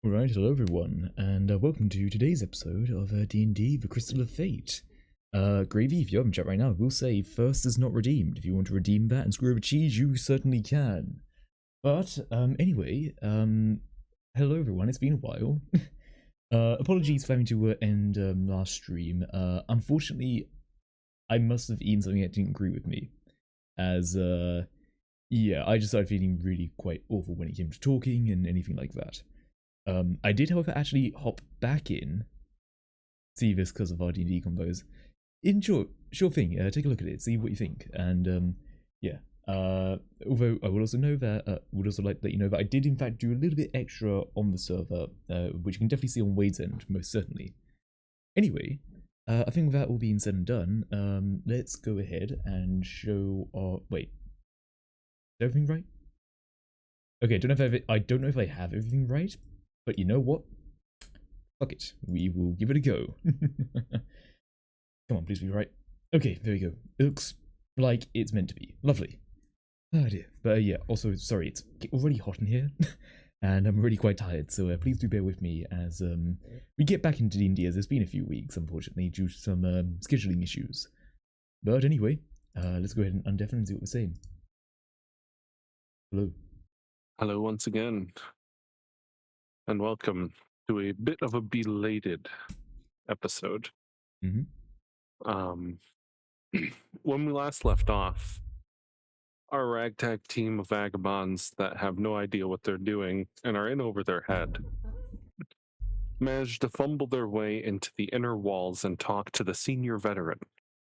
Alright, hello everyone, and welcome to today's episode of D&D The Crystal of Fate. Gravy, if you haven't chat right now, I will say first is not redeemed. If you want to redeem that and screw over cheese, you certainly can. But, anyway, hello everyone, it's been a while. Apologies for having to end last stream. Unfortunately, I must have eaten something that didn't agree with me. As, yeah, I just started feeling really quite awful when it came to talking and anything like that. I did, however, actually hop back in. See this because of our D&D combos. Sure thing. Take a look at it, see what you think, and yeah. Although I will also know that would also like to let you know that I did in fact do a little bit extra on the server, which you can definitely see on Wade's end, most certainly. Anyway, I think with that all being said and done, let's go ahead and show our wait. Is everything right? Okay, I don't know if I have everything right. But you know what? Fuck it. We will give it a go. Come on, please be right. Okay, there we go. It looks like it's meant to be. Lovely. Oh dear. But yeah, also, sorry, it's already hot in here. And I'm really quite tired, so please do bear with me as we get back into D&D, as it's been a few weeks, unfortunately, due to some scheduling issues. But anyway, let's go ahead and undeafen and see what we're saying. Hello. Hello once again, and welcome to a bit of a belated episode. Mm-hmm. When we last left off, our ragtag team of vagabonds that have no idea what they're doing and are in over their head managed to fumble their way into the inner walls and talk to the senior veteran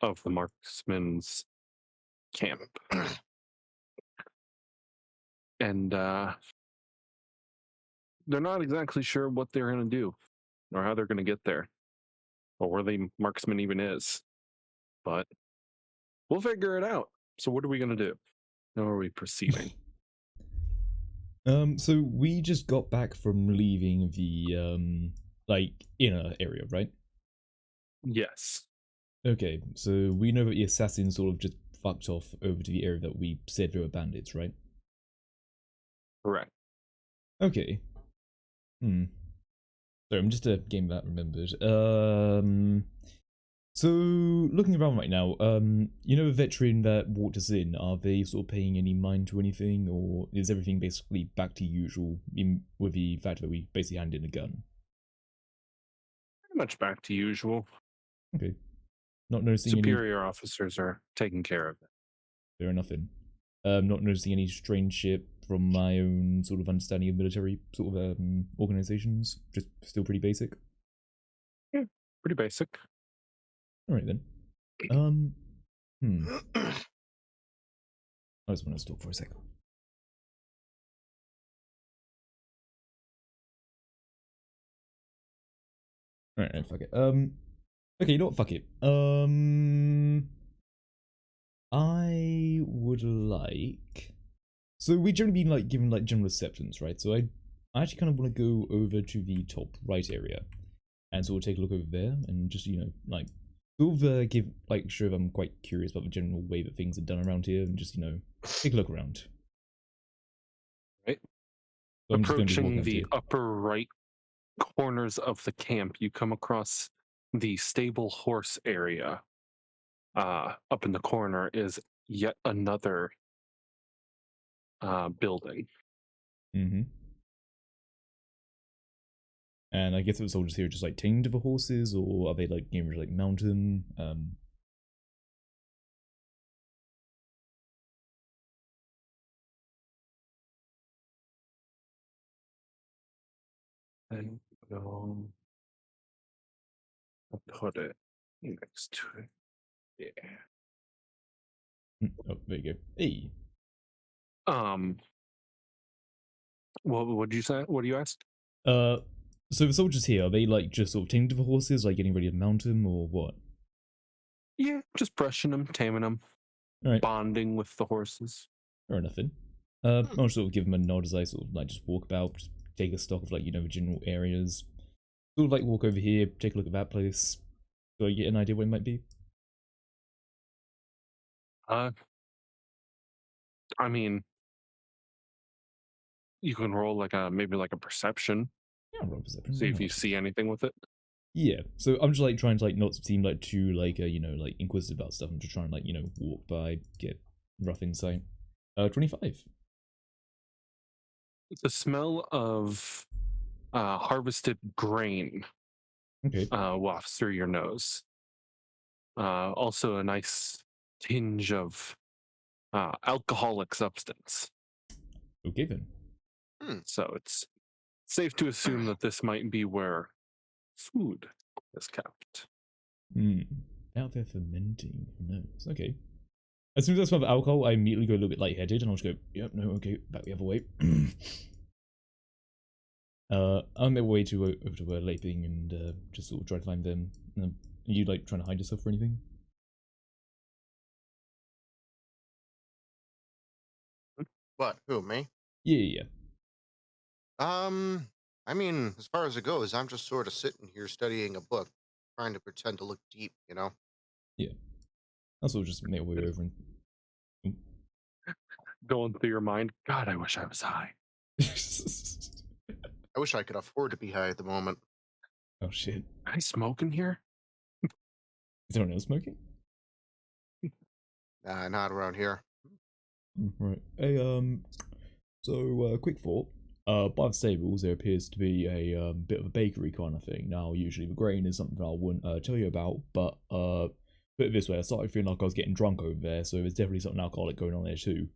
of the marksman's camp. And they're not exactly sure what they're going to do or how they're going to get there or where the marksman even is. But we'll figure it out. So what are we going to do? How are we proceeding? So we just got back from leaving the like inner area, right? Yes. Okay, so we know that the assassins sort of just fucked off over to the area that we said there were bandits, right? Correct. Okay. Sorry, I'm just a game that remembered. So looking around right now, you know, a veteran that walked us in, are they sort of paying any mind to anything, or is everything basically back to usual with the fact that we basically handed in a gun? Pretty much back to usual. Okay. Not noticing any. Superior officers are taking care of it. Fair enough. Not noticing any strange shit from my own sort of understanding of military sort of organizations. Just still pretty basic. Yeah, pretty basic. All right then. I just want to stop for a second. All right, fuck it. Okay, you know what? Fuck it. I would like. So we've generally been like given like general acceptance, right? So I actually kind of want to go over to the top right area, and sort of take a look over there, and just like sort of give like show I'm quite curious about the general way that things are done around here, and just take a look around. Right. So I'm just going to be walking Approaching up to the you. upper right corners of the camp, you come across the stable horse area. Up in the corner is yet another building. Mm-hmm. And I guess the soldiers here are just like tending to the horses, or are they like getting rid of like mountain? And I'll put it next to it. Yeah. Oh, there you go. Hey. What would you say? What do you ask? So the soldiers here, are they like just sort of tending to the horses, like getting ready to mount them, or what? Yeah, just brushing them, taming them, Alright, bonding with the horses. fair enough then. I'll sort of give them a nod as I sort of like just walk about, just take a stock of like, the general areas. Sort of like walk over here, take a look at that place. So I get an idea what it might be. I mean, you can roll maybe like a perception. Yeah, roll perception. See Why if you not? see anything with it. Yeah. So I'm just like trying to like not seem like too like like inquisitive about stuff. I'm just trying to like walk by, get rough insight. 25. The smell of harvested grain Okay. wafts through your nose. Also, a nice tinge of alcoholic substance. Okay then. Hmm. So it's safe to assume that this might be where food is kept. Hmm. Out there fermenting. Who knows? Okay. As soon as I smell the alcohol, I immediately go a little bit lightheaded, and I'll just go, "Yep, no, okay, back the other way." On their way to over to where Laping and just sort of try to find them. Are you like trying to hide yourself or anything? What? Who? Me? Yeah, yeah, I mean, as far as it goes, I'm just sort of sitting here studying a book, trying to pretend to look deep, you know? yeah. I'll sort of just make my way over and. Going through your mind, God, I wish I was high. I wish I could afford to be high at the moment. Oh shit! Can I smoke in here? Is anyone else smoking? Nah, not around here. Right. Hey, so quick thought. By the stables, there appears to be a bit of a bakery kind of thing. Now, usually the grain is something I wouldn't tell you about, but put it this way, I started feeling like I was getting drunk over there, so there's definitely something alcoholic going on there too.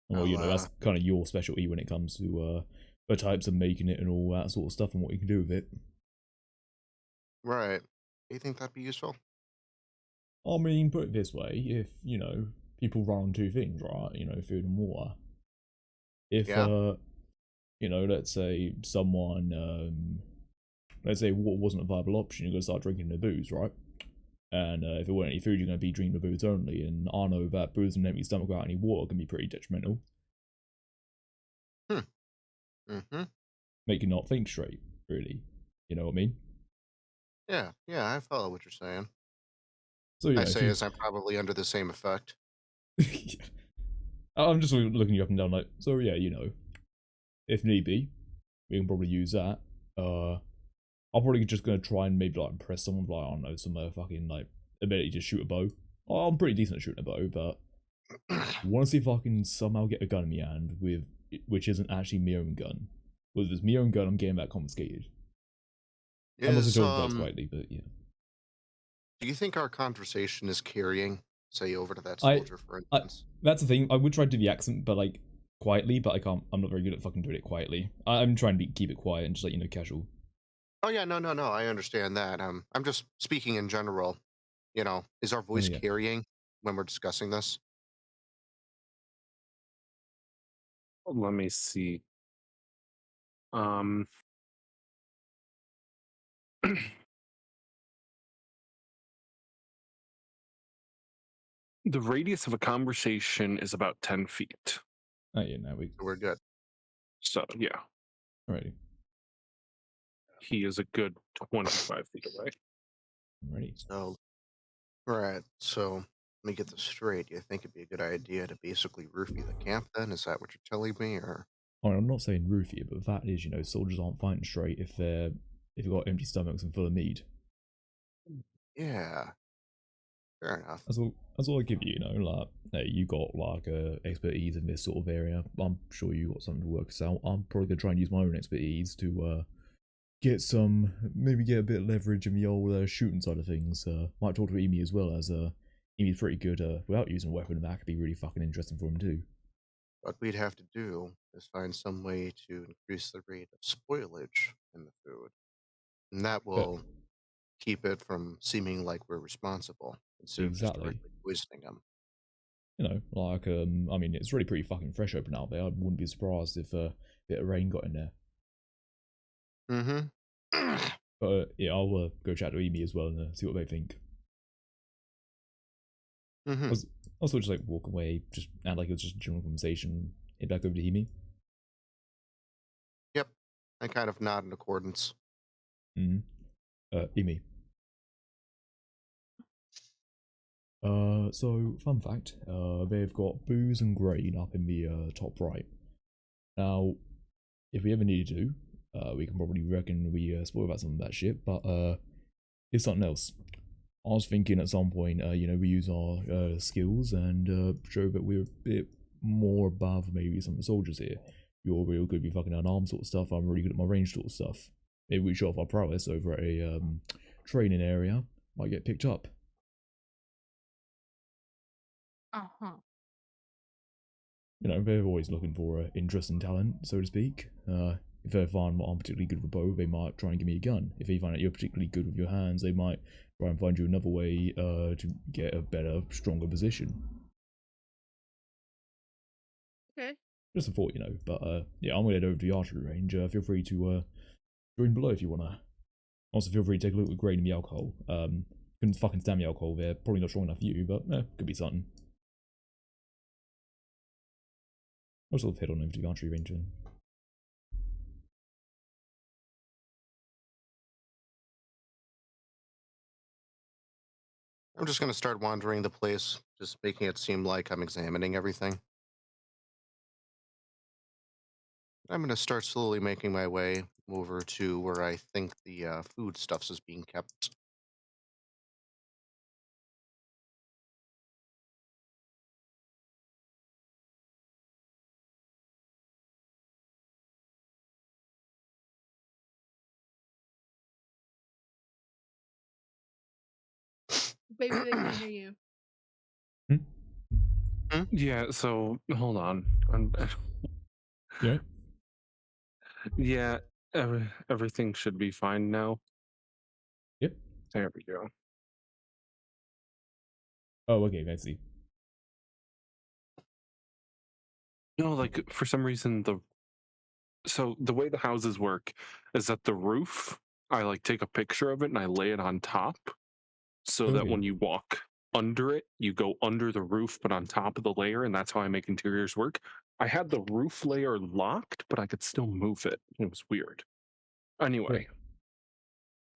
Well, I'll, that's kind of your specialty when it comes to the types of making it and all that sort of stuff and what you can do with it. right. Do you think that'd be useful? I mean, put it this way, if, people run on two things, right? Food and water. If, Yeah? let's say someone, let's say water wasn't a viable option, you're going to start drinking the booze, right? And if it weren't any food, you're going to be drinking the booze only. And I know that booze and an empty stomach without any water can be pretty detrimental. Hmm. Mm-hmm. Make you not think straight, really. You know what I mean? Yeah, yeah, I follow what you're saying. So, I if say you. as I'm probably under the same effect. I'm just looking you up and down like, so yeah, if need be, we can probably use that. I'm probably just gonna try and maybe like impress someone with, like, I don't know, some fucking like ability to shoot a bow. Oh, I'm pretty decent at shooting a bow, but I want to see if I can somehow get a gun in my hand which isn't actually my own gun. Well, if it's my own gun, I'm getting that confiscated. I'm not Is, sure if that's quietly, but yeah. do you think our conversation is carrying, say, over to that I, soldier, for I instance? that's the thing. I would try to do the accent, but like quietly, but I can't. I'm not very good at fucking doing it quietly. I'm trying to keep it quiet and just like casual. Oh, yeah, no, no, no, I understand that. I'm just speaking in general. Is our Oh voice yeah. carrying when we're discussing this? Let me see. Um, the radius of a conversation is about 10 feet. Oh yeah. Now we. We're good. So, yeah, Alrighty. he is a good 25 feet away. I'm ready. So, right. So, let me get this straight. You think it'd be a good idea to basically roofie the camp then? Is that what you're telling me? Or, Oh, I'm not saying roofie, but the fact is, soldiers aren't fighting straight if they've got empty stomachs and full of meat. yeah, fair enough. That's all I give you. Like, hey, you got like expertise in this sort of area. I'm sure you got something to work us out. I'm probably gonna try and use my own expertise to maybe get a bit of leverage in the old shooting side of things. Might talk to Emi as well, as Emi's pretty good without using a weapon, and that could be really fucking interesting for him too. What we'd have to do is find some way to increase the rate of spoilage in the food. And that But will keep it from seeming like we're responsible instead of just exactly, directly poisoning them. like I mean, it's really pretty fucking fresh open out there. I wouldn't be surprised if a bit of rain got in there. Mm-hmm. But yeah, I'll go chat to Emi as well and see what they think. I mm-hmm. was also just like walk away, just act like it was just a general conversation. Head back over to Emi. Yep. I kind of nod in accordance. Mm. Emi. So fun fact, they've got booze and grain up in the top right. Now, if we ever needed to, we can probably reckon we spoil about some of that shit, but it's something else. I was thinking at some point, we use our skills and show that we're a bit more above maybe some of the soldiers here. You're real good with fucking unarmed sort of stuff. I'm really good at my ranged sort of stuff. Maybe we show off our prowess over at a training area. Might get picked up. Uh-huh. They're always looking for interest and talent, so to speak. If they find what I'm particularly good with a bow, they might try and give me a gun. If they find out you're particularly good with your hands, they might try and find you another way to get a better, stronger position. Okay. Just a thought, But yeah, I'm gonna head over to the archery range. Feel free to join below if you wanna. Also, feel free to take a look at grading the alcohol. Couldn't fucking stand the alcohol there. Probably not strong enough for you, but could be something. I'll sort of head on over to the archery range then. I'm just going to start wandering the place, just making it seem like I'm examining everything. I'm going to start slowly making my way over to where I think the food stuffs is being kept. Baby, they can't hear you. Yeah, so hold on. Yeah. Yeah, everything should be fine now. Yep. There we go. Oh, okay, I see. No, like for some reason the way the houses work is that the roof, I like take a picture of it and I lay it on top so that Okay. when you walk under it, you go under the roof but on top of the layer, and that's how I make interiors work. I had the roof layer locked, but I could still move it. It was weird. Anyway,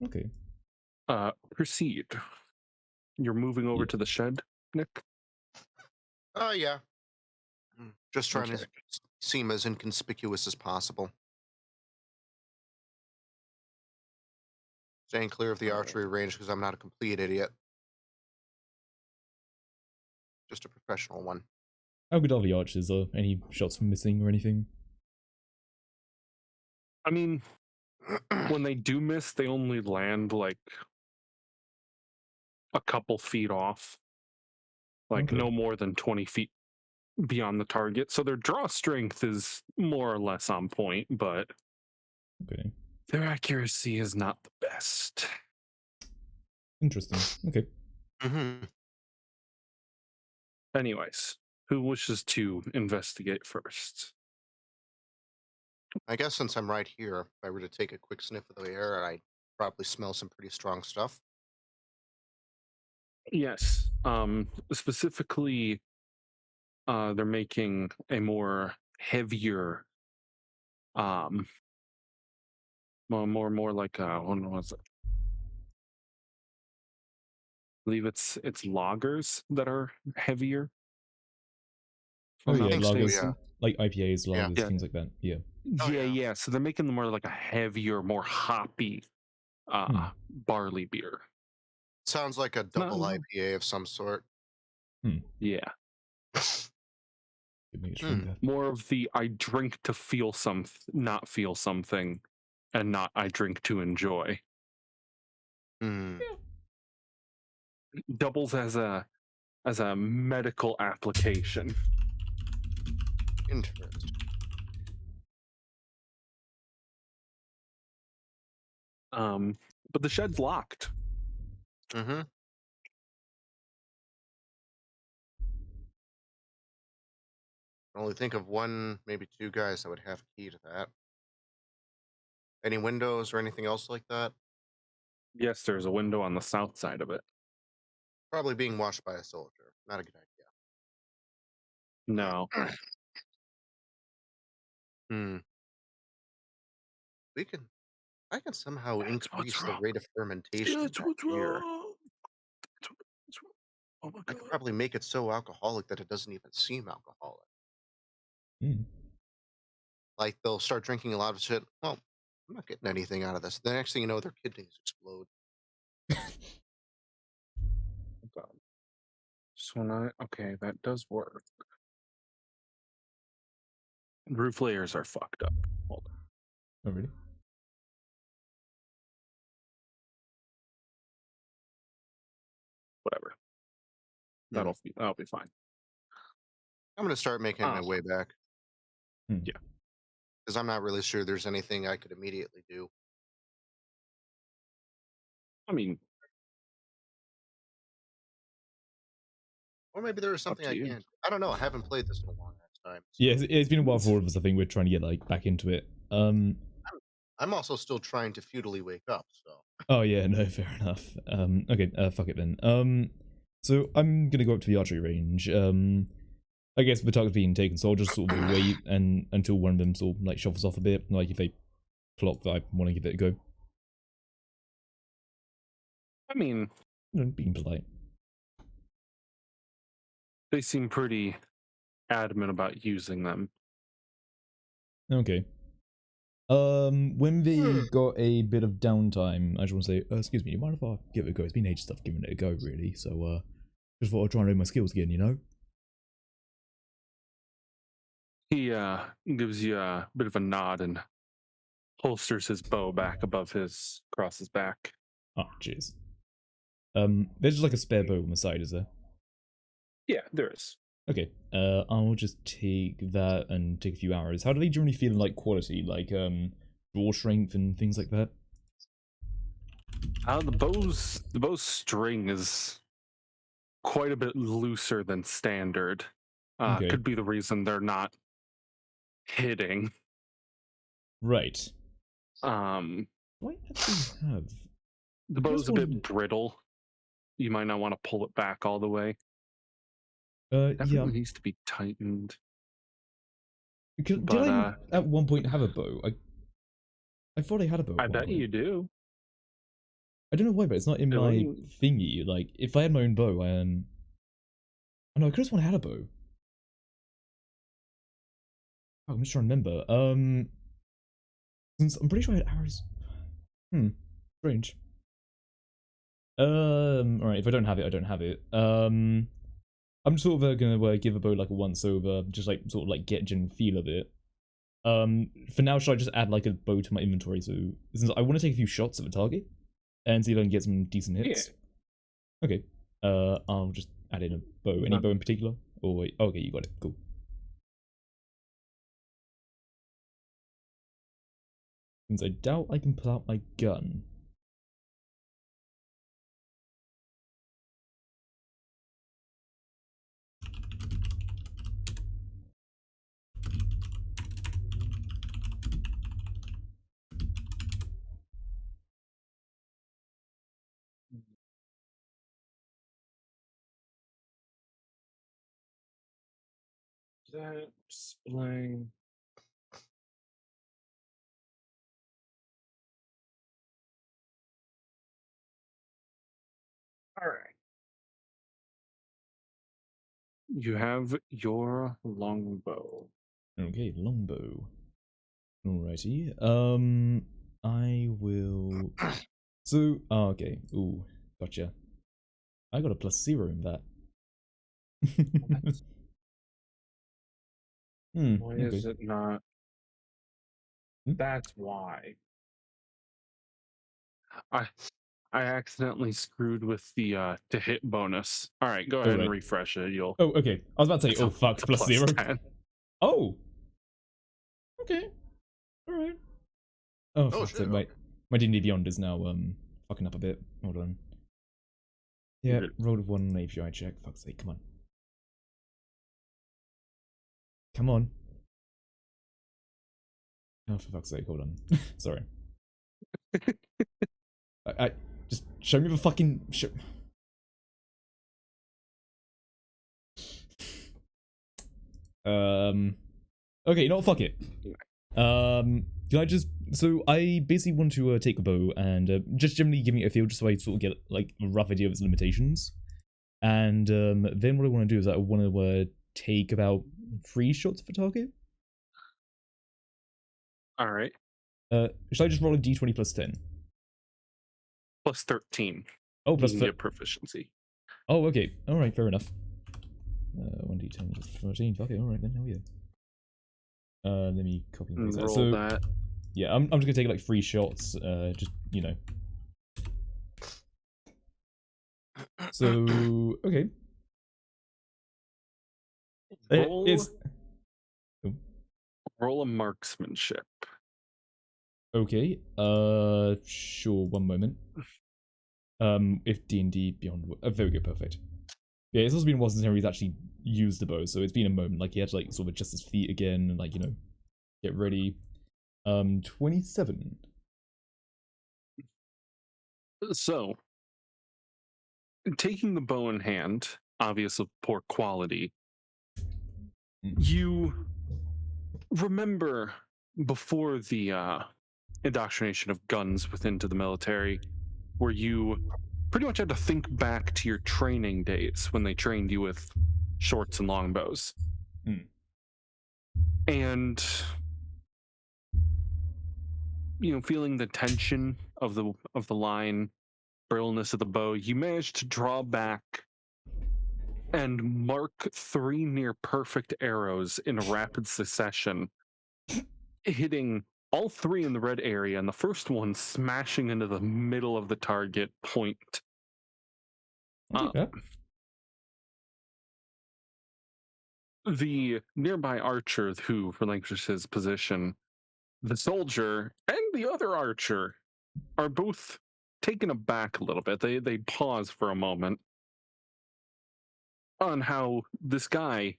Okay. proceed. You're moving over Yeah. to the shed, Nick? Oh, yeah. Just trying Okay. to seem as inconspicuous as possible. Staying clear of the archery range because I'm not a complete idiot. Just a professional one. How good are the archers? Are any shots missing or anything? I mean, when they do miss, they only land like a couple feet off, like Okay. no more than 20 feet beyond the target. So their draw strength is more or less on point, but Okay. their accuracy is not the best. Interesting. Okay. Mm-hmm. Anyways, who wishes to investigate first? I guess since I'm right here, if I were to take a quick sniff of the air, I'd probably smell some pretty strong stuff. Yes. Specifically, they're making a more heavier, more like what was it? I believe it's loggers that are heavier. If Oh I'm yeah, not I think so, lagers, yeah. mistaken. like IPAs, Yeah. lagers, Yeah. things like that. Yeah. Oh, Yeah, yeah. yeah. So they're making them more like a heavier, more hoppy barley beer. Sounds like a double IPA of some sort. Yeah. Could make it Hmm. stronger. More of the I drink to feel not feel something, and not I drink to enjoy. Hmm. Doubles as a medical application. Interesting. But the shed's locked. Mm-hmm. I only think of one, maybe two guys that would have a key to that. Any windows or anything else like that? Yes, there's a window on the south side of it. Probably being watched by a soldier. Not a good No. idea. Hmm. I can somehow That's what's increase the wrong. rate of fermentation of That's that what's beer. wrong. That's wrong. Oh my I could god. probably make it so alcoholic that it doesn't even seem alcoholic. Mm. like they'll start drinking a lot of shit. Well, I'm not getting anything out of this. The next thing you know, their kidneys explode. So okay, that does work. Roof layers are fucked up. Hold on. Oh, really? Whatever. That'll be fine. I'm gonna start making my way back. Yeah. Because I'm not really sure there's anything I could immediately do. I mean, Or maybe there is something to I you. can. I don't know. I haven't played this in a long time. So Yeah, it's been a while for all of us. I think we're trying to get like back into it. I'm also still trying to feudally wake up. So Oh yeah, no, fair enough. Okay, fuck it then. So I'm gonna go up to the archery range. I guess the target's being taken, so I'll just sort of wait and until one of them sort of like shuffles off a bit. Like if they plot that I want to give it a go. I mean, You know, being polite. they seem pretty adamant about using them. Okay. When they got a bit of downtime, I just want to say, excuse me, you mind if I give it a go? It's been ages stuff giving it a go, really. So, just thought I'd try and learn my skills again, you know? He gives you a bit of a nod and holsters his bow back across his back. Oh, cheers. There's just like a spare bow on the side, is there? Yeah, there is. Okay, I'll just take that and take a few arrows. How do they generally feel in, like, quality? Like, draw strength and things like that? The bow's string is quite a bit looser than standard. Okay. Could be the reason they're not hitting. Right. What actually have? The bow's a bit brittle. You might not want to pull it back all the way. Definitely needs to be tightened. Did I at one point have a bow? I thought I had a bow. I bet you do. I don't know why, but it's not in my thingy. Like, if I had my own bow, I know I could have sworn I had a bow. Oh, I'm just trying to remember. Since I'm pretty sure I had arrows. Strange. Alright, if I don't have it, I don't have it. I'm sort of gonna give a bow like a once over, just like sort of like get a general feel of it. For now, should I just add like a bow to my inventory? So since I want to take a few shots at the target and see if I can get some decent hits. Yeah. Okay. I'll just add in a bow. Any bow in particular? Oh wait. Okay, you got it. Cool. Since I doubt I can pull out my gun. Display. All right. You have your longbow. Okay, longbow. Alrighty. I will. So, okay. Ooh, gotcha. I got a +0 in that. Why is it not? That's why. I accidentally screwed with the to hit bonus. All right, go ahead and refresh it. You'll. Oh, okay. I was about to say, oh fuck, +0. 10. Oh. Okay. All right. Oh, fuck. So my D&D Beyond is now fucking up a bit. Hold on. Yeah, rolled 1 API check. Fuck's sake, come on. Come on. Oh, for fuck's sake, hold on. Sorry. I just show me the fucking okay, you know what, fuck it. Can I just, so I basically want to take a bow and just generally give me a feel just so I sort of get like a rough idea of its limitations. And then what I want to do is I want to take about 3 shots per target. All right. Should I just roll a d20 plus 10? Plus 13. Oh, You plus can thir- get proficiency. Oh, okay. Alright, fair enough. 1d10 plus 13. Fuck it, alright then, hell yeah. Let me copy and paste that. Roll So, that. yeah, I'm just gonna take like 3 shots, just, you know. So, okay. Roll, It's... roll a marksmanship. Okay, sure, one moment. If D&D Beyond... very good, perfect. Yeah, it's also been a while since Henry's actually used the bow, so it's been a moment. Like, he had to, like, sort of adjust his feet again, and, like, you know, get ready. 27. So, taking the bow in hand, obvious of poor quality, you remember before the indoctrination of guns within to the military, where you pretty much had to think back to your training days when they trained you with shorts and longbows. And feeling the tension of the line, brittleness of the bow, you managed to draw back and mark 3 near perfect arrows in rapid succession, hitting all 3 in the red area, and the first one smashing into the middle of the target point. Okay. The nearby archer who relinquished his position, the soldier and the other archer are both taken aback a little bit. They pause for a moment on how this guy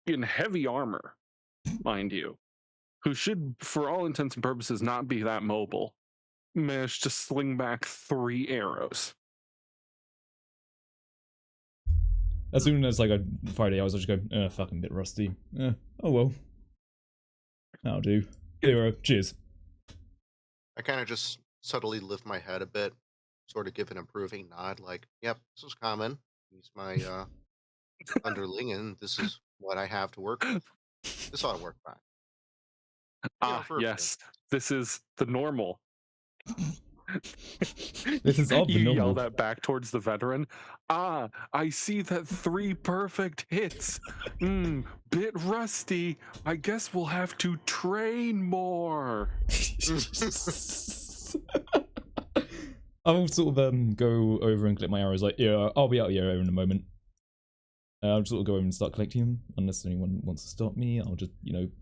in heavy armor, mind you, who should, for all intents and purposes, not be that mobile, managed to sling back 3 arrows. As soon as, like, I fired I was just go, fucking bit rusty. Oh well. That'll do. Hero, cheers. I kind of just subtly lift my head a bit, sort of give an approving nod, like, "Yep, this is common. He's my underling, and this is what I have to work with. This ought to work fine." Yes, this is the normal. This is of the You normal. yell that back towards the veteran. I see that 3 perfect hits. Bit rusty. I guess we'll have to train more. I'll sort of go over and collect my arrows. Like, yeah, I'll be out here in a moment. I'll just sort of go over and start collecting them. Unless anyone wants to stop me, I'll just,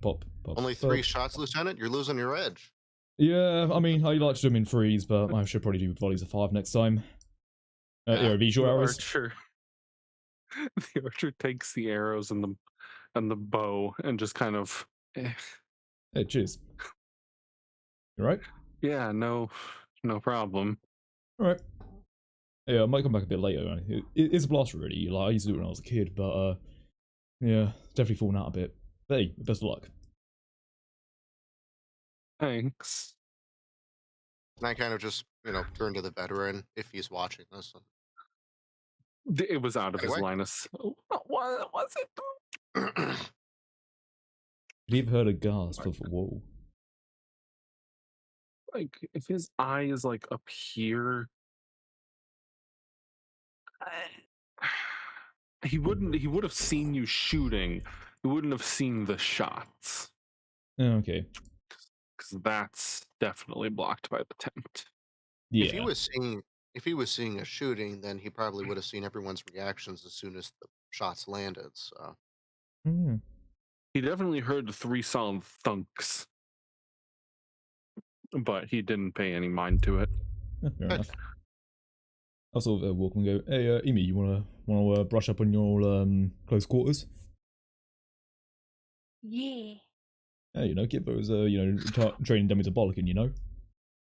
pop. Only 3 shots, Lieutenant? You're losing your edge. Yeah, I mean, I like to do them in threes, but I should probably do volleys of 5 next time. Yeah, visual arrows. The archer takes the arrows and the bow and just kind of. Hey, cheers. You right? Yeah, no problem. All right. Yeah, I might come back a bit later. It's a blast already. Like, I used to do it when I was a kid, but yeah, definitely fallen out a bit. But hey, best of luck. Thanks. And I kind of just, turn to the veteran if he's watching this. It was out of his Anyway. line of. What was it? Have you ever heard a gasp of whoa? Like, if his eye is like up here, he would have seen you shooting. He wouldn't have seen the shots. Oh, okay. Because that's definitely blocked by the tent. Yeah. If he was seeing a shooting, then he probably would have seen everyone's reactions as soon as the shots landed. So He definitely heard the 3 solid thunks, but he didn't pay any mind to it. Fair enough. I'll sort of walk and go, hey, Emi, you wanna brush up on your close quarters? Yeah. Hey, get those training dummies a bollocking,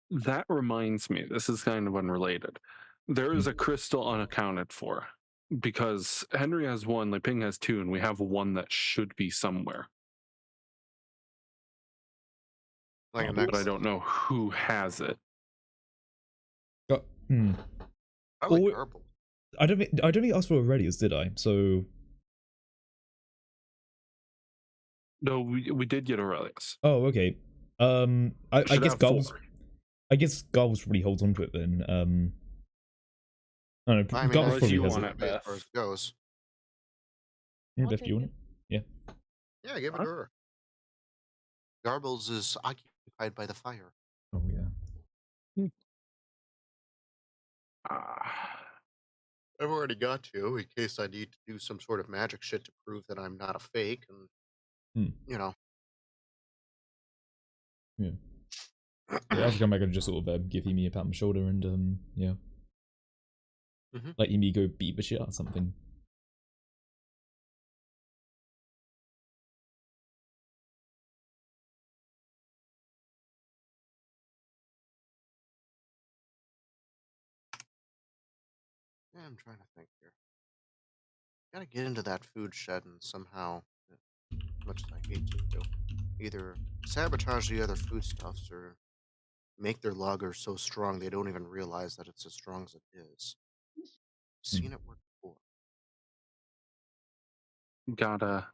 That reminds me, this is kind of unrelated. There is a crystal unaccounted for because Henry has 1, Leping has 2, and we have 1 that should be somewhere. But I don't know who has it. I like purple. I don't think I asked for Aurelius, did I? So No, we did get Aurelius. oh, okay. I Should guess have Garbles. 4. I guess Garbles probably holds on to it then. I don't know. I mean, Garbles I Unless probably you think has it's want it. it, okay as far as Beth. it goes. Yeah, I'll Beth, do take you want it. it? Yeah. Yeah, give it Huh? to her. Garbles is occupied by the fire. Oh yeah. Ah. I've already got to, in case I need to do some sort of magic shit to prove that I'm not a fake, and Hmm. you know. Yeah. Yeah, as you come back, I just sort of give me a pat on the shoulder and yeah, Mhm. let me go beat the shit out of something. Yeah, I'm trying to think here. Gotta get into that food shed and somehow, as much as I hate to do, either sabotage the other foodstuffs or make their lager so strong they don't even realize that it's as strong as it is. Seen it work before. Gotta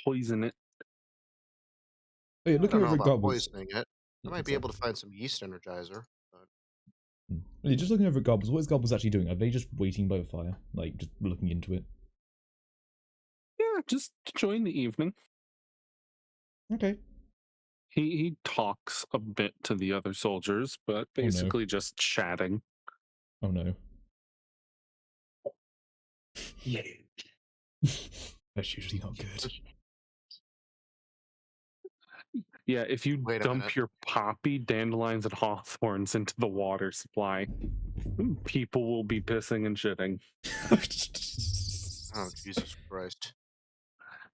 poison it. Oh, yeah, I looking don't know over at about Garbles. poisoning it. I Yeah, might be sorry. able to find some yeast energizer, but Yeah, just looking over at Garbles. What is Garbles actually doing? Are they just waiting by the fire, like just looking into it? Yeah, just enjoying the evening. Okay. He talks a bit to the other soldiers, but Oh no. basically just chatting. Oh no. Yeah. That's usually not good. Yeah, if you wait a minute. dump your poppy, dandelions, and hawthorns into the water supply, people will be pissing and shitting. Oh, Jesus Christ.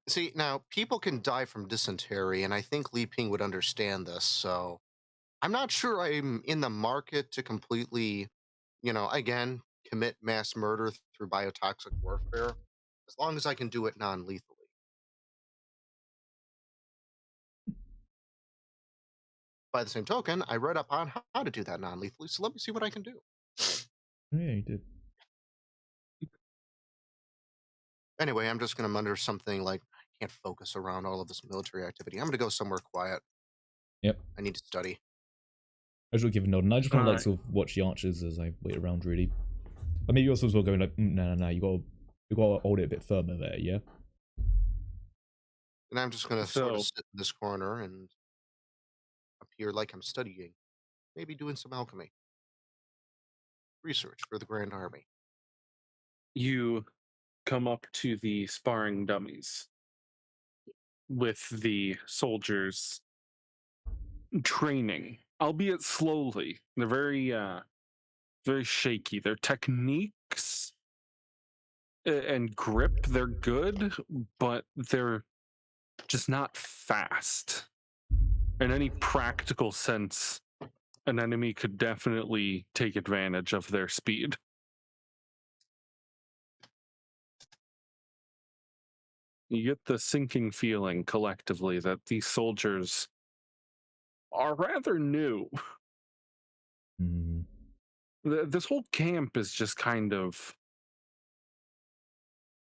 See, now, people can die from dysentery, and I think Li Ping would understand this, so I'm not sure I'm in the market to completely, again, commit mass murder through biotoxic warfare, as long as I can do it non lethally. By the same token, I read up on how to do that non lethally, so let me see what I can do. Yeah, you did. Anyway, I'm just going to mutter something like, I can't focus around all of this military activity. I'm going to go somewhere quiet. Yep. I need to study. I should give a nod, and I just want to like Alright. sort of watch the archers as I wait around, really. But maybe also as well going like, no, you gotta hold it a bit firmer there, yeah. And I'm just going to sort of So, sit in this corner and appear like I'm studying, maybe doing some alchemy, research for the Grand Army. you come up to the sparring dummies with the soldiers training, albeit slowly. They're very shaky. Their techniques and grip, they're good, but they're just not fast. In any practical sense, an enemy could definitely take advantage of their speed. You get the sinking feeling collectively that these soldiers are rather new. Hmm. This whole camp is just kind of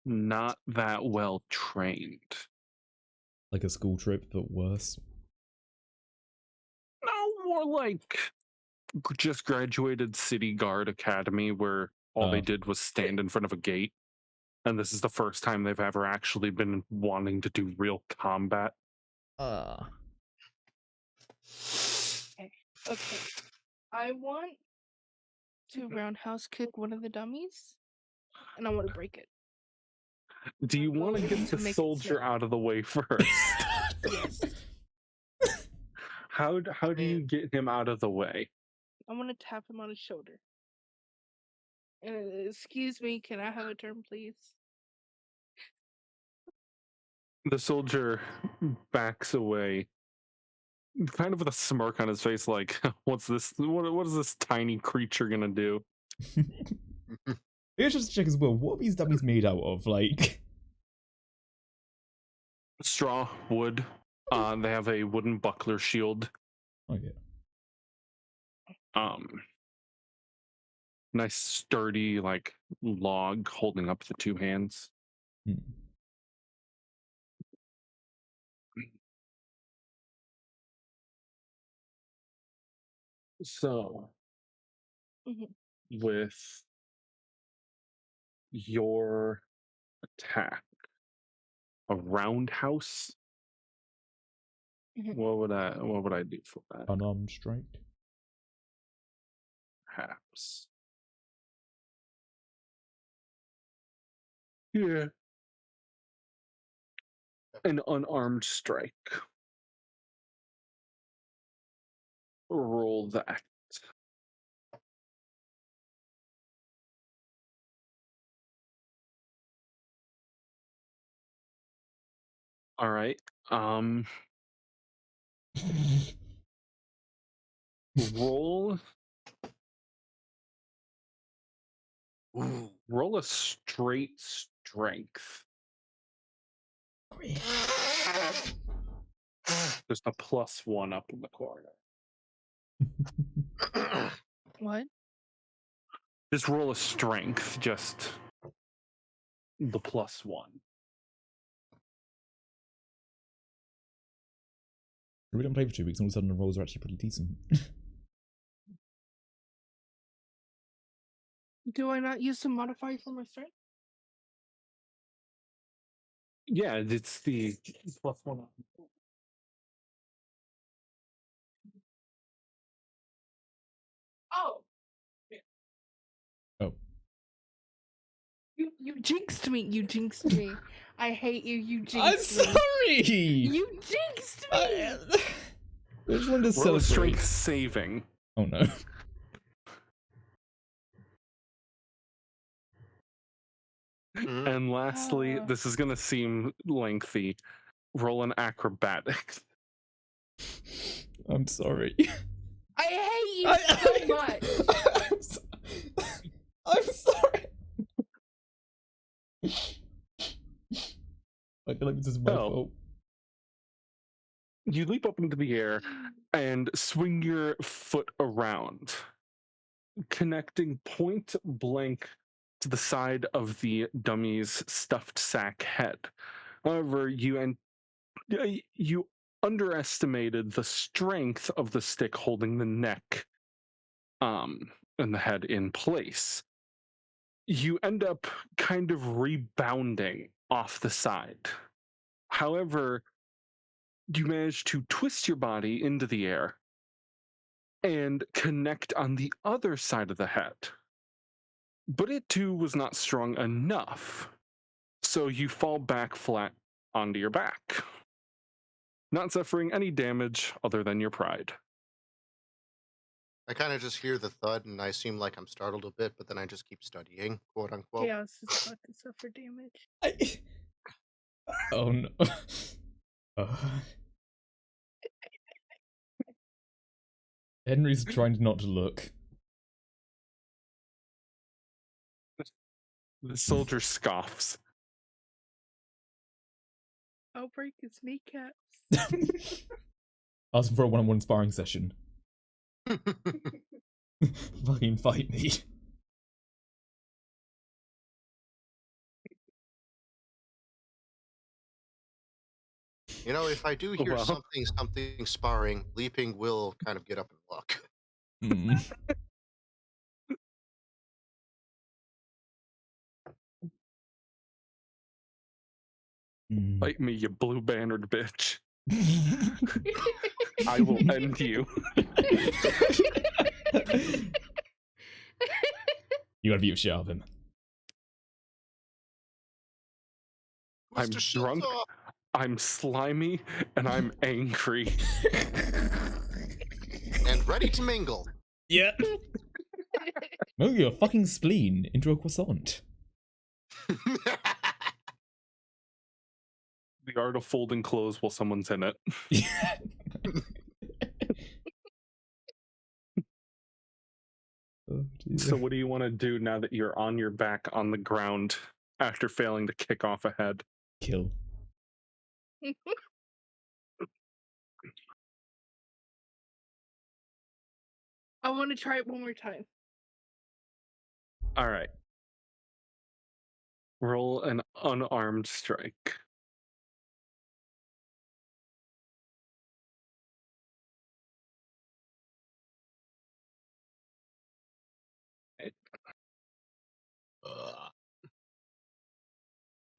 not that well trained. Like a school trip, but worse. No, more like just graduated City Guard Academy where all they did was stand in front of a gate. And this is the first time they've ever actually been wanting to do real combat. Okay. Okay. I want to roundhouse kick one of the dummies, and I want to break it. Do you My want goal to is get the to make it soldier snap. out of the way first? Yes. How do you get him out of the way? I want to tap him on his shoulder. Excuse me, can I have a turn, please? The soldier backs away, kind of with a smirk on his face, like, "What's this? What is this tiny creature gonna do?" Let's just check as well. What are these dummies made out of? Like, Straw, wood. They have a wooden buckler shield. okay. Nice sturdy like log holding up the two hands. Hmm. So, Mhm. with your attack, a roundhouse. Mhm. What would I do for that? Unarmed strike. Perhaps. Yeah. An unarmed strike. Roll that. All right. Roll Ooh. roll a straight strength. There's a +1 up in the corner. What? Just roll a strength, just the +1. We don't play for 2 weeks, and all of a sudden the rolls are actually pretty decent. Do I not use the modifier for my strength? Yeah, it's the +1 up. Oh, Oh. you jinxed me. You jinxed me. I hate you. You I'm jinxed me. sorry! You jinxed me. I just wanted to Roll a celebrate. strength saving. Oh no. And lastly, this is going to seem lengthy. Roll an acrobatics. I'm sorry. I hate you so much. I'm sorry. I feel like this is my fault. You leap up into the air and swing your foot around, connecting point blank to the side of the dummy's stuffed sack head. However, you underestimated the strength of the stick holding the neck and the head in place. You end up kind of rebounding off the side. However, you manage to twist your body into the air and connect on the other side of the head. But it too was not strong enough, so you fall back flat onto your back, not suffering any damage other than your pride. I kind of just hear the thud and I seem like I'm startled a bit, but then I just keep studying, quote unquote. Chaos is about to suffer damage. Oh no. Henry's trying not to look. The soldier scoffs. I'll break his kneecaps. Asking for a one-on-one sparring session. Fucking fight me. You know, if I do hear Well. something sparring, leaping will kind of get up and look. Fight me, you blue bannered bitch. I will end you. You gotta beat the shit out of him. I'm Mr. drunk, Shiltop! I'm slimy, and I'm angry. And ready to mingle. Yeah. Move your fucking spleen into a croissant. The art of folding clothes while someone's in it. Oh, So what do you want to do now that you're on your back on the ground after failing to kick off a head? Kill. I want to try it one more time. All right. Roll an unarmed strike.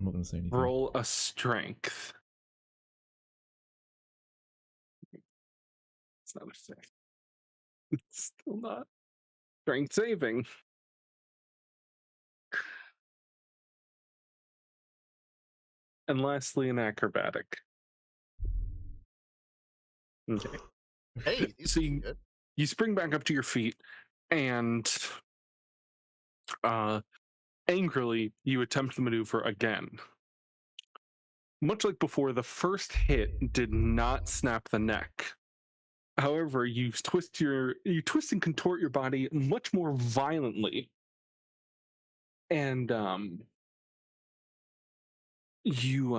I'm not going to say anything. Roll a strength. It's not a thing. It's still not. Strength saving. And lastly, an acrobatic. Okay. Hey, these So are good. you spring back up to your feet and angrily you attempt the maneuver again. Much like before, the first hit did not snap the neck. However, you twist and contort your body much more violently, and you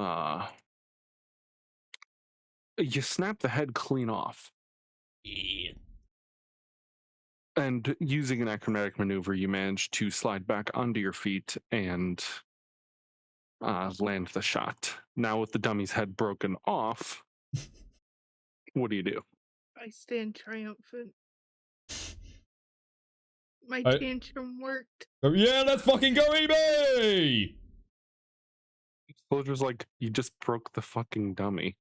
snap the head clean off. Yeah. And using an acrobatic maneuver, you manage to slide back onto your feet and land the shot. Now, with the dummy's head broken off, what do you do? I stand triumphant. My I- tantrum worked, Oh, yeah, let's fucking go, eBay! Soldier's like, you just broke the fucking dummy.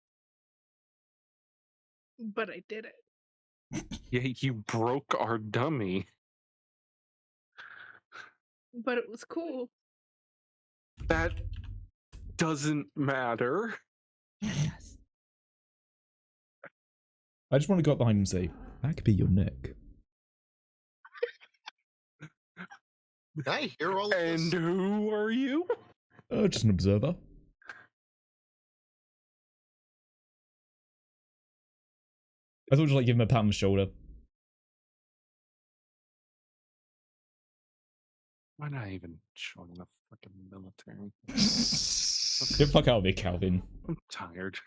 but I did it. Yeah, you broke our dummy. But it was cool. That doesn't matter. Yes. I just want to go up behind him and say, that could be your neck. Did I hear all of And this? who are you? Just an observer. I thought just like give him a pat on the shoulder. Why not even join the fucking military? Get the fuck out of here, Calvin. I'm tired.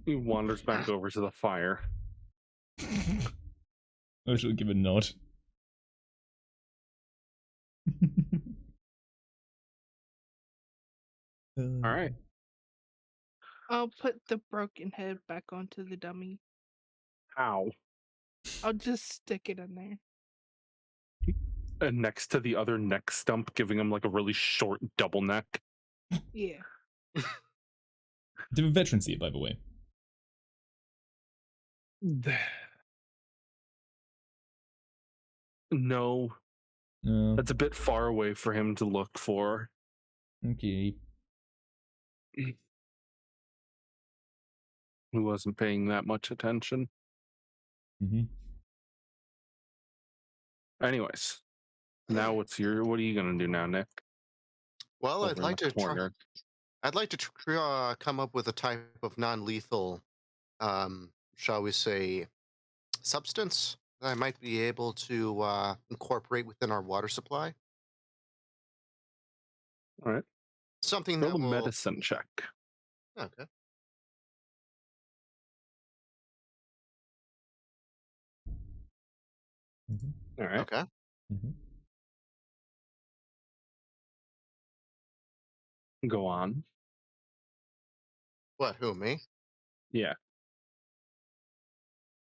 He wanders back over to the fire. I should give a nod. All right. I'll put the broken head back onto the dummy. How? I'll just stick it in there. And next to the other neck stump, giving him like a really short double neck. Yeah. Did a veteran see it, by the way? No, No. that's a bit far away for him to look for. Okay. He wasn't paying that much attention. Mm-hmm. Anyways, now what are you gonna do now, Nick? Well, Over in the corner. I'd like to come up with a type of non-lethal, shall we say, substance that I might be able to incorporate within our water supply. All right. Something Roll that a will. medicine check. Okay. Mm-hmm. All right. Okay. Mm-hmm. Go on. What? Who? Me? Yeah.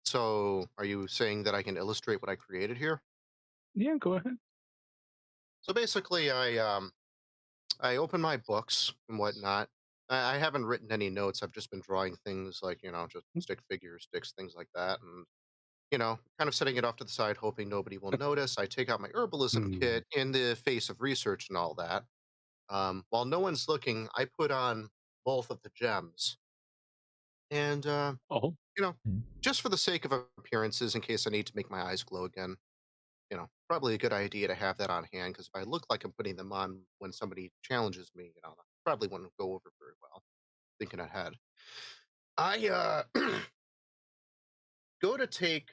So, are you saying that I can illustrate what I created here? Yeah, go ahead. So basically, I open my books and whatnot. I haven't written any notes. I've just been drawing things like just stick figures, sticks, things like that, and kind of setting it off to the side, hoping nobody will notice. I take out my herbalism kit in the face of research and all that. While no one's looking, I put on both of the gems, and Oh, just for the sake of appearances, in case I need to make my eyes glow again. Probably a good idea to have that on hand because if I look like I'm putting them on when somebody challenges me, that probably wouldn't go over very well. Thinking ahead, I go to take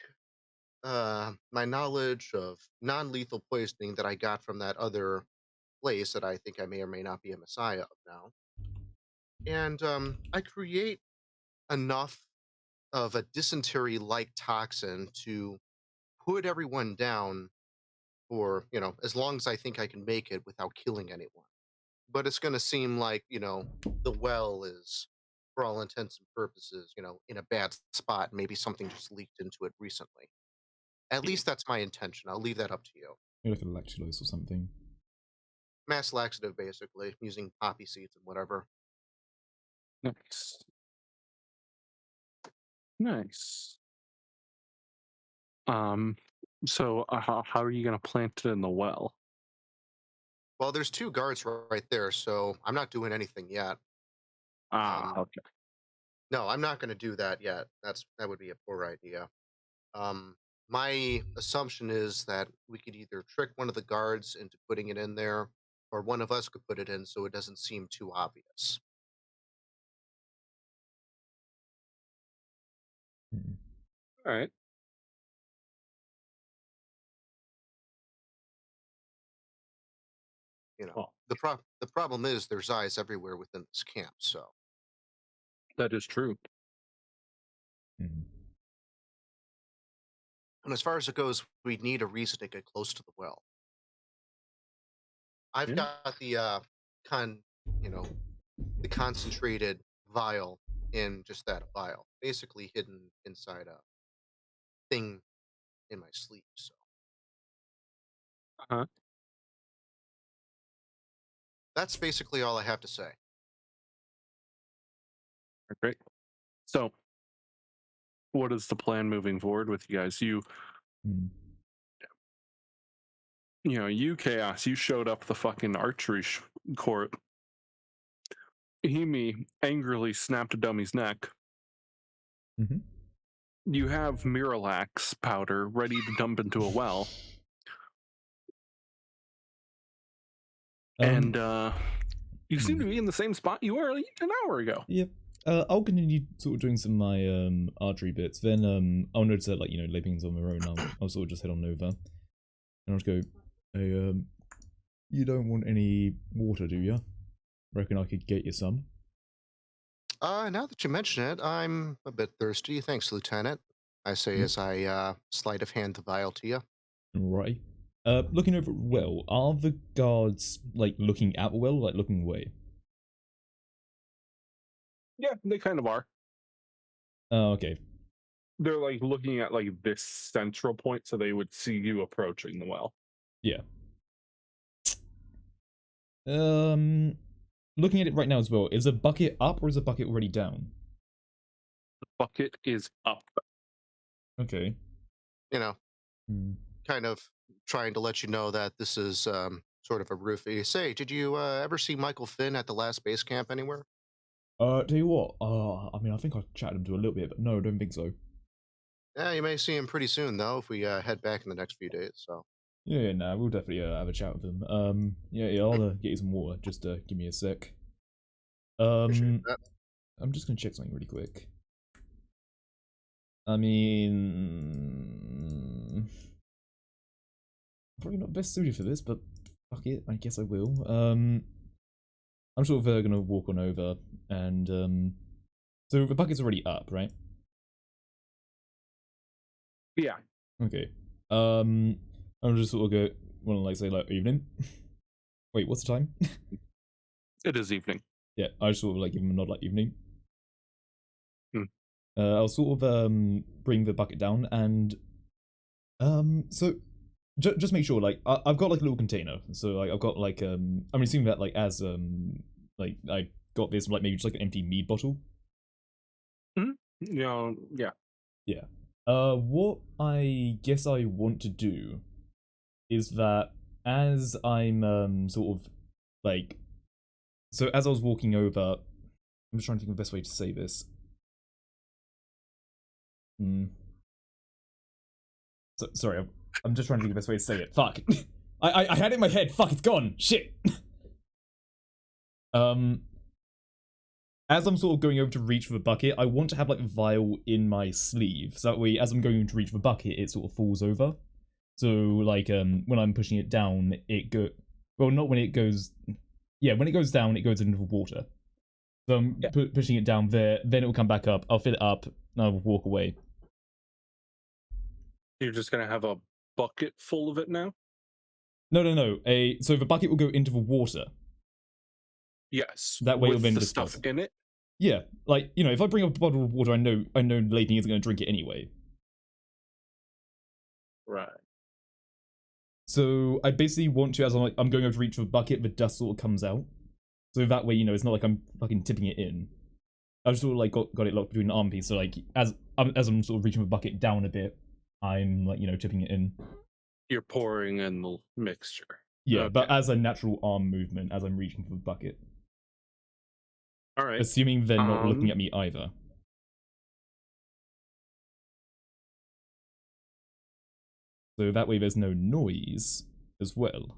my knowledge of non-lethal poisoning that I got from that other place that I think I may or may not be a messiah of now, and I create enough of a dysentery-like toxin to put everyone down for as long as I think I can make it without killing anyone. But it's going to seem like the well is, for all intents and purposes, in a bad spot. Maybe something just leaked into it recently. At least that's my intention. I'll leave that up to you. Maybe like a lactulose or something. mass laxative, basically, using poppy seeds and whatever. Nice. Nice. So how are you gonna plant it in the well? Well, there's 2 guards right there, so I'm not doing anything yet. Okay. No, I'm not gonna do that yet. That would be a poor idea. Um, my assumption is that we could either trick one of the guards into putting it in there, or one of us could put it in so it doesn't seem too obvious. Hmm. All right. You know, Well, the problem is there's eyes everywhere within this camp. So, that is true. Hmm. and as far as it goes, we need a reason to get close to the well. I've Yeah. got the you know, the concentrated vial in just that vial, basically hidden inside a thing in my sleeve. So Uh-huh. that's basically all I have to say. Great. So, what is the plan moving forward with you guys? Hmm. You Chaos, you showed up the fucking archery court. Hemi angrily snapped a dummy's neck. Mm-hmm. You have Miralax powder ready to dump into a well. And you seem to be in the same spot you were an hour ago. Yep. I'll continue sort of doing some of my archery bits. Then I'll notice that like lay things on my own. I'll sort of just head on over, and I'll just go. Hey, you don't want any water, do you? Reckon I could get you some? Now that you mention it, I'm a bit thirsty. Thanks, Lieutenant. I say Yep. as I sleight of hand the vial to you. Right. Looking over at the well, are the guards like looking at the well, or, like looking away? Yeah, they kind of are. Oh, okay. They're like looking at like this central point, so they would see you approaching the well. Yeah. Looking at it right now as well, is a bucket up or is a bucket already down? The bucket is up. Okay. You know, Hmm. kind of trying to let you know that this is sort of a roofie. Say, did you ever see Michael Finn at the last base camp anywhere? Tell you what, I mean, I think I chatted him to a little bit, but no, I don't think so. Yeah, you may see him pretty soon though if we head back in the next few days. So Yeah, nah, we'll definitely have a chat with him. Yeah, I'll get you some water. Just give me a sec. appreciate that. I'm just gonna check something really quick. I mean, probably not best suited for this, but fuck it, I guess I will. I'm sort of gonna walk on over, and so the bucket's already up, right? Yeah, Okay. I'm just sort of go, want to like say like evening. Wait, what's the time? it is evening. Yeah, I just sort of like give him a nod like evening. Hmm. I'll sort of bring the bucket down and so just make sure like I've got like a little container. So like I've got like I'm assuming that like as like I got this like maybe just like an empty mead bottle. Yeah. Yeah. What I guess I want to do is that as I'm sort of like so as I was walking over, I'm just trying to think of the best way to say this. So, sorry, I'm just trying to think of the best way to say it. Fuck. I had it in my head. Fuck, it's gone. Shit. As I'm sort of going over to reach for the bucket, I want to have like a vial in my sleeve. So that way, as I'm going to reach for the bucket, it sort of falls over. So like when I'm pushing it down, well, not when it goes. Yeah, when it goes down, it goes into the water. So I'm pushing it down there, then it will come back up. I'll fill it up, and I'll walk away. You're just gonna have a bucket full of it now? No. So the bucket will go into the water. Yes. That way with it'll then the disperse. stuff in it? Yeah, like if I bring up a bottle of water, I know Leighton isn't going to drink it anyway. Right. So I basically want to, as I'm going over to reach for a bucket, the dust sort of comes out. So that way, it's not like I'm fucking tipping it in. I've sort of like got it locked between the arm piece. So like as I'm sort of reaching the bucket down a bit, I'm like tipping it in. You're pouring in the mixture. Yeah, Okay. but as a natural arm movement as I'm reaching for the bucket. All right. Assuming they're not looking at me either. So that way there's no noise as well.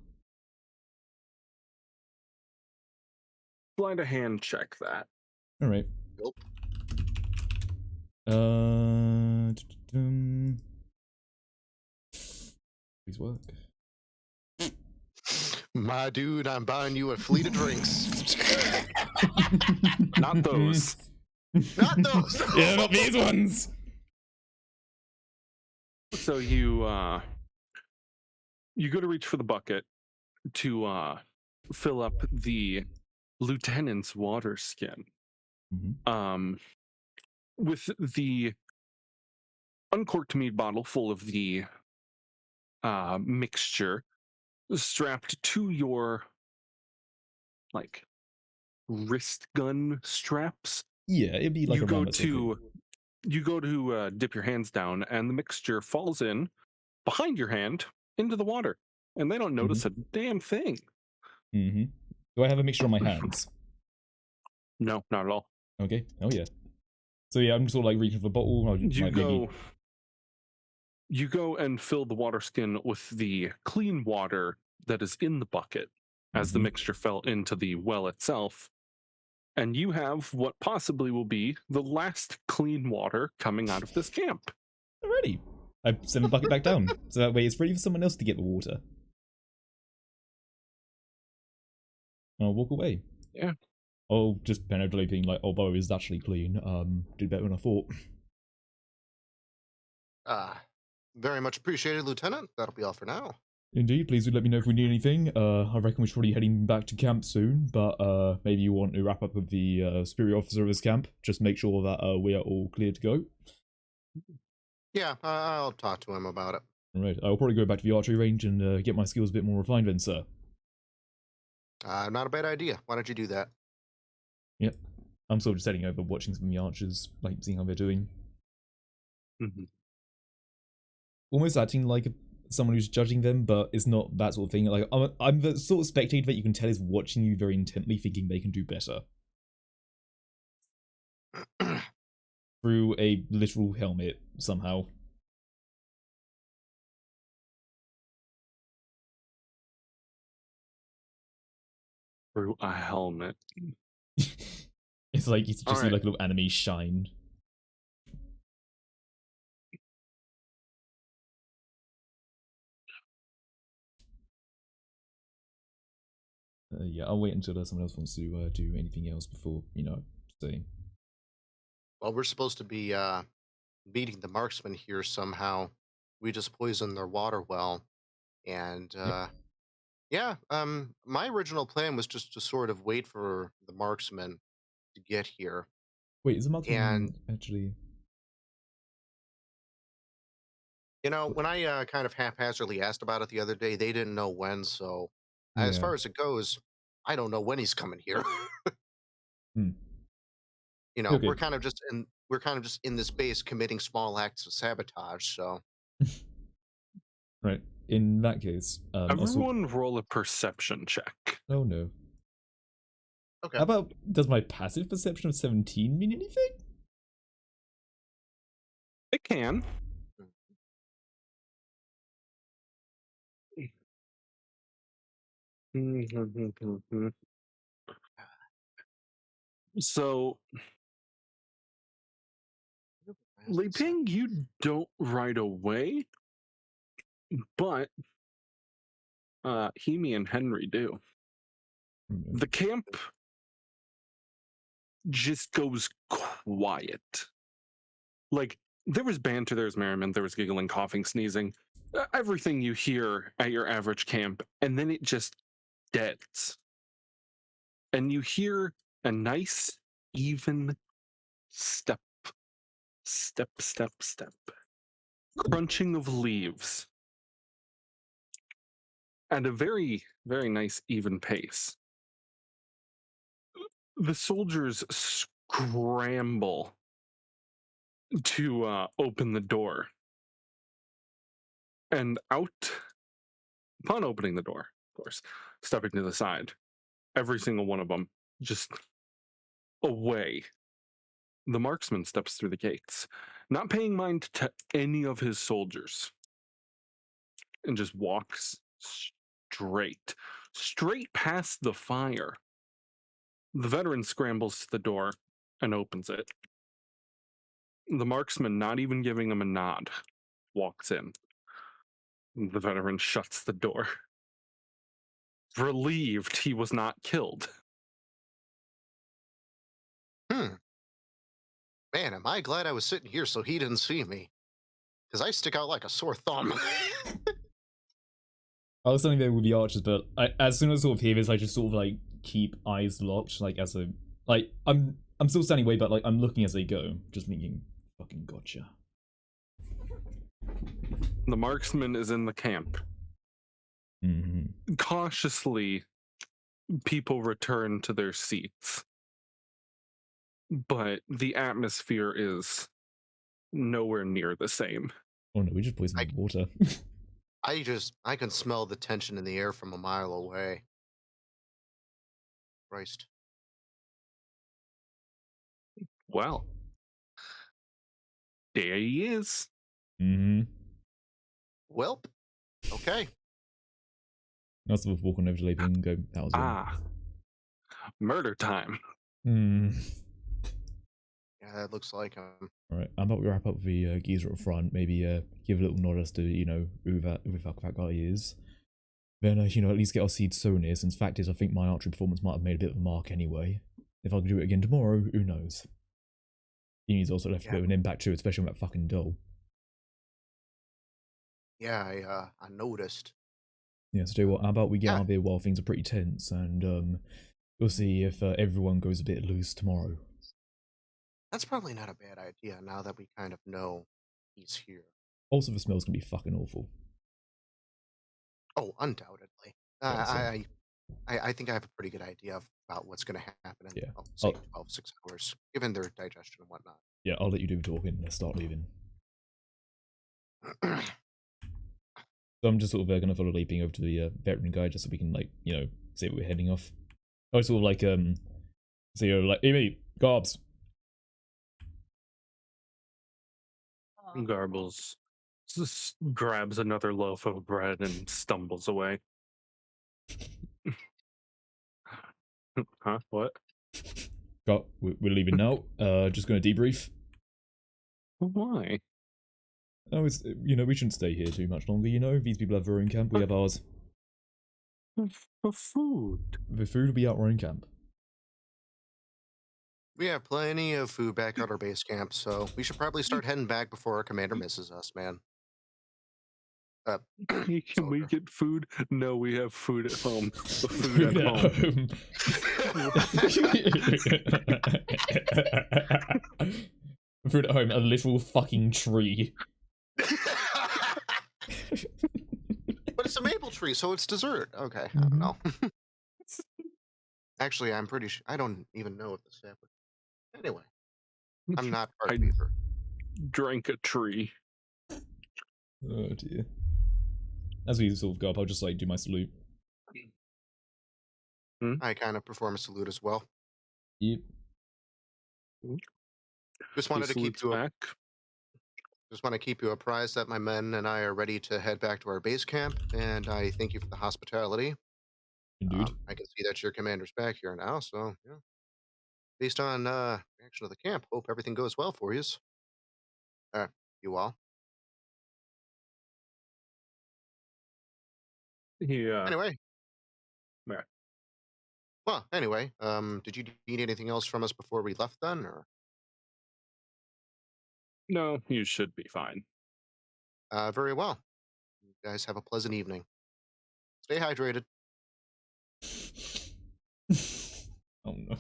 Blind a hand check that. All right. Nope. Please work. My dude, I'm buying you a fleet of drinks. Not those. Not those. Yeah, not these ones. So you go to reach for the bucket to fill up the lieutenant's water skin. Mm-hmm. With the uncorked mead bottle full of the mixture strapped to your like wrist gun straps. Yeah, it'd be like you around go that sort of thing. you go to dip your hands down, and the mixture falls in behind your hand into the water, and they don't notice a damn thing. Mm-hmm. Do I have a mixture on my hands? No, not at all. Okay. Oh yeah. So yeah, I'm sort of like reaching for the bottle. Or You like go. maybe... You go and fill the water skin with the clean water that is in the bucket as the mixture fell into the well itself. And you have what possibly will be the last clean water coming out of this camp. Alrighty. I send the bucket back down. So that way it's ready for someone else to get the water. And I'll walk away. Yeah. Oh, just penetrate being like, oh, Bo is actually clean. Did better than I thought. Very much appreciated, Lieutenant. That'll be all for now. Indeed, please do let me know if we need anything. I reckon we're probably heading back to camp soon, but maybe you want to wrap up with the superior officer of this camp. Just make sure that we are all clear to go. Yeah, I'll talk to him about it. Alright, I'll probably go back to the archery range and get my skills a bit more refined then, sir. Not a bad idea. Why don't you do that? Yep. I'm sort of just heading over, watching some of the archers, like seeing how they're doing. Mm-hmm. Almost acting like someone who's judging them, but it's not that sort of thing. Like I'm the sort of spectator that you can tell is watching you very intently, thinking they can do better. Through a literal helmet, somehow. Through a helmet. It's like you just see right. like a little enemy shine. Yeah, I'll wait until someone else wants to do anything else before, saying. Well, we're supposed to be beating the marksmen here somehow. We just poisoned their water well. And yeah, my original plan was just to sort of wait for the marksmen to get here. Wait, is the marksman And actually... when I kind of haphazardly asked about it the other day, they didn't know when, so as Yeah. far as it goes, I don't know when he's coming here. Okay. we're kind of just in this base committing small acts of sabotage, so Right. In that case, Everyone roll a perception check. Oh no. okay. How about, does my passive perception of 17 mean anything? It can. So, Li Ping, you don't right away, but Hemi and Henry do. The camp just goes quiet. Like, there was banter, there was merriment, there was giggling, coughing, sneezing, everything you hear at your average camp, and then it just deads. And you hear a nice, even step, crunching of leaves. at a very, very nice, even pace. The soldiers scramble to open the door. And out, upon opening the door, of course, stepping to the side, every single one of them just away. The marksman steps through the gates, not paying mind to any of his soldiers, and just walks straight past the fire. The veteran scrambles to the door and opens it. The marksman, not even giving him a nod, walks in. The veteran shuts the door, relieved he was not killed. Man, am I glad I was sitting here so he didn't see me. Because I stick out like a sore thumb. I was standing there with the archers, but as soon as I sort of hear this, I just sort of like keep eyes locked, like as a I'm still standing away, but like I'm looking as they go, just thinking, fucking gotcha. The marksman is in the camp. Mm-hmm. Cautiously, people return to their seats. But the atmosphere is nowhere near the same. Oh no, we just poisoned the water. I can smell the tension in the air from a mile away. Christ. Well, there he is. Mm-hmm. Welp. Okay. That's worth walking over to Leiping and go, that was Murder time. Mm. Yeah, that looks like Alright, I'm about to wrap up the geezer up front, maybe give a little nod as to, you know, who the fuck that guy is. Then, you know, at least get our seeds sown here, since fact is I think my archery performance might have made a bit of a mark anyway. If I could do it again tomorrow, who knows? He's also left a bit of an impact too, especially on that fucking doll. Yeah, I noticed. Yeah, so tell you what, how about we get out of here while things are pretty tense, and we'll see if everyone goes a bit loose tomorrow. That's probably not a bad idea now that we kind of know he's here. Also, the smell's gonna be fucking awful. Oh, undoubtedly. I think I have a pretty good idea about what's going to happen in, say, 6 hours, given their digestion and whatnot. Yeah, I'll let you do the talking and start leaving. So I'm just sort of going to follow Leaping over to the veteran guy just so we can, like, you know, say we're heading off. I sort of like, so you're like, hey mate, Garbs. Garbles just grabs another loaf of bread and stumbles away. Huh? What? Got, we're leaving now. Just going to debrief. Why? Oh, it's, you know, we shouldn't stay here too much longer, you know? These people have their own camp, we have ours. For food. The food will be at our own camp. We have plenty of food back at our base camp, so we should probably start heading back before our commander misses us, man. Can we get food? No, we have food at home. The food at home. Food at home, a literal fucking tree. But it's a maple tree, so it's dessert. Okay, I don't know. Actually, I'm pretty sure. I don't even know if the staff would. Anyway, I'm not part of either. Drank a tree. Oh dear. As we sort of go up, I'll just like do my salute. I kind of perform a salute as well. Yep. Just wanted to keep you back. Just want to keep you apprised that my men and I are ready to head back to our base camp, and I thank you for the hospitality. Indeed. I can see that your commander's back here now, so yeah. Based on reaction of the camp, hope everything goes well for you. You all. Yeah. Anyway. Yeah. Well, anyway, did you need anything else from us before we left then, or? No, you should be fine. Very well. You guys have a pleasant evening. Stay hydrated. Oh no.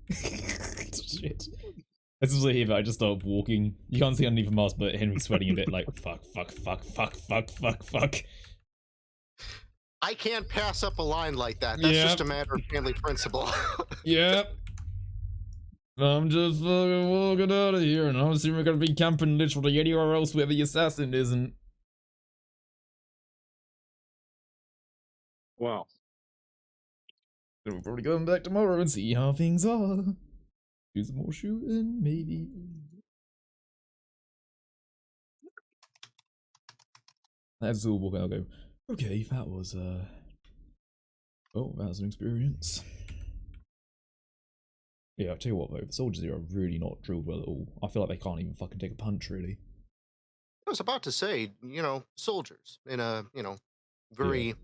Shit. As soon as I hear that, I just start walking. You can't see underneath the mask, but Henry's sweating a bit like, fuck. I can't pass up a line like that. That's just a matter of family principle. Yep. I'm just fucking walking out of here, and I'm assuming we're gonna be camping literally anywhere else where the assassin isn't. Well, So we'll probably go back tomorrow and see how things are. Do some more shooting, maybe. That's all walking. I'll go. Okay, that was oh, that was an experience. Yeah, I'll tell you what though, the soldiers here are really not drilled well at all. I feel like they can't even fucking take a punch, really. I was about to say, soldiers in a, very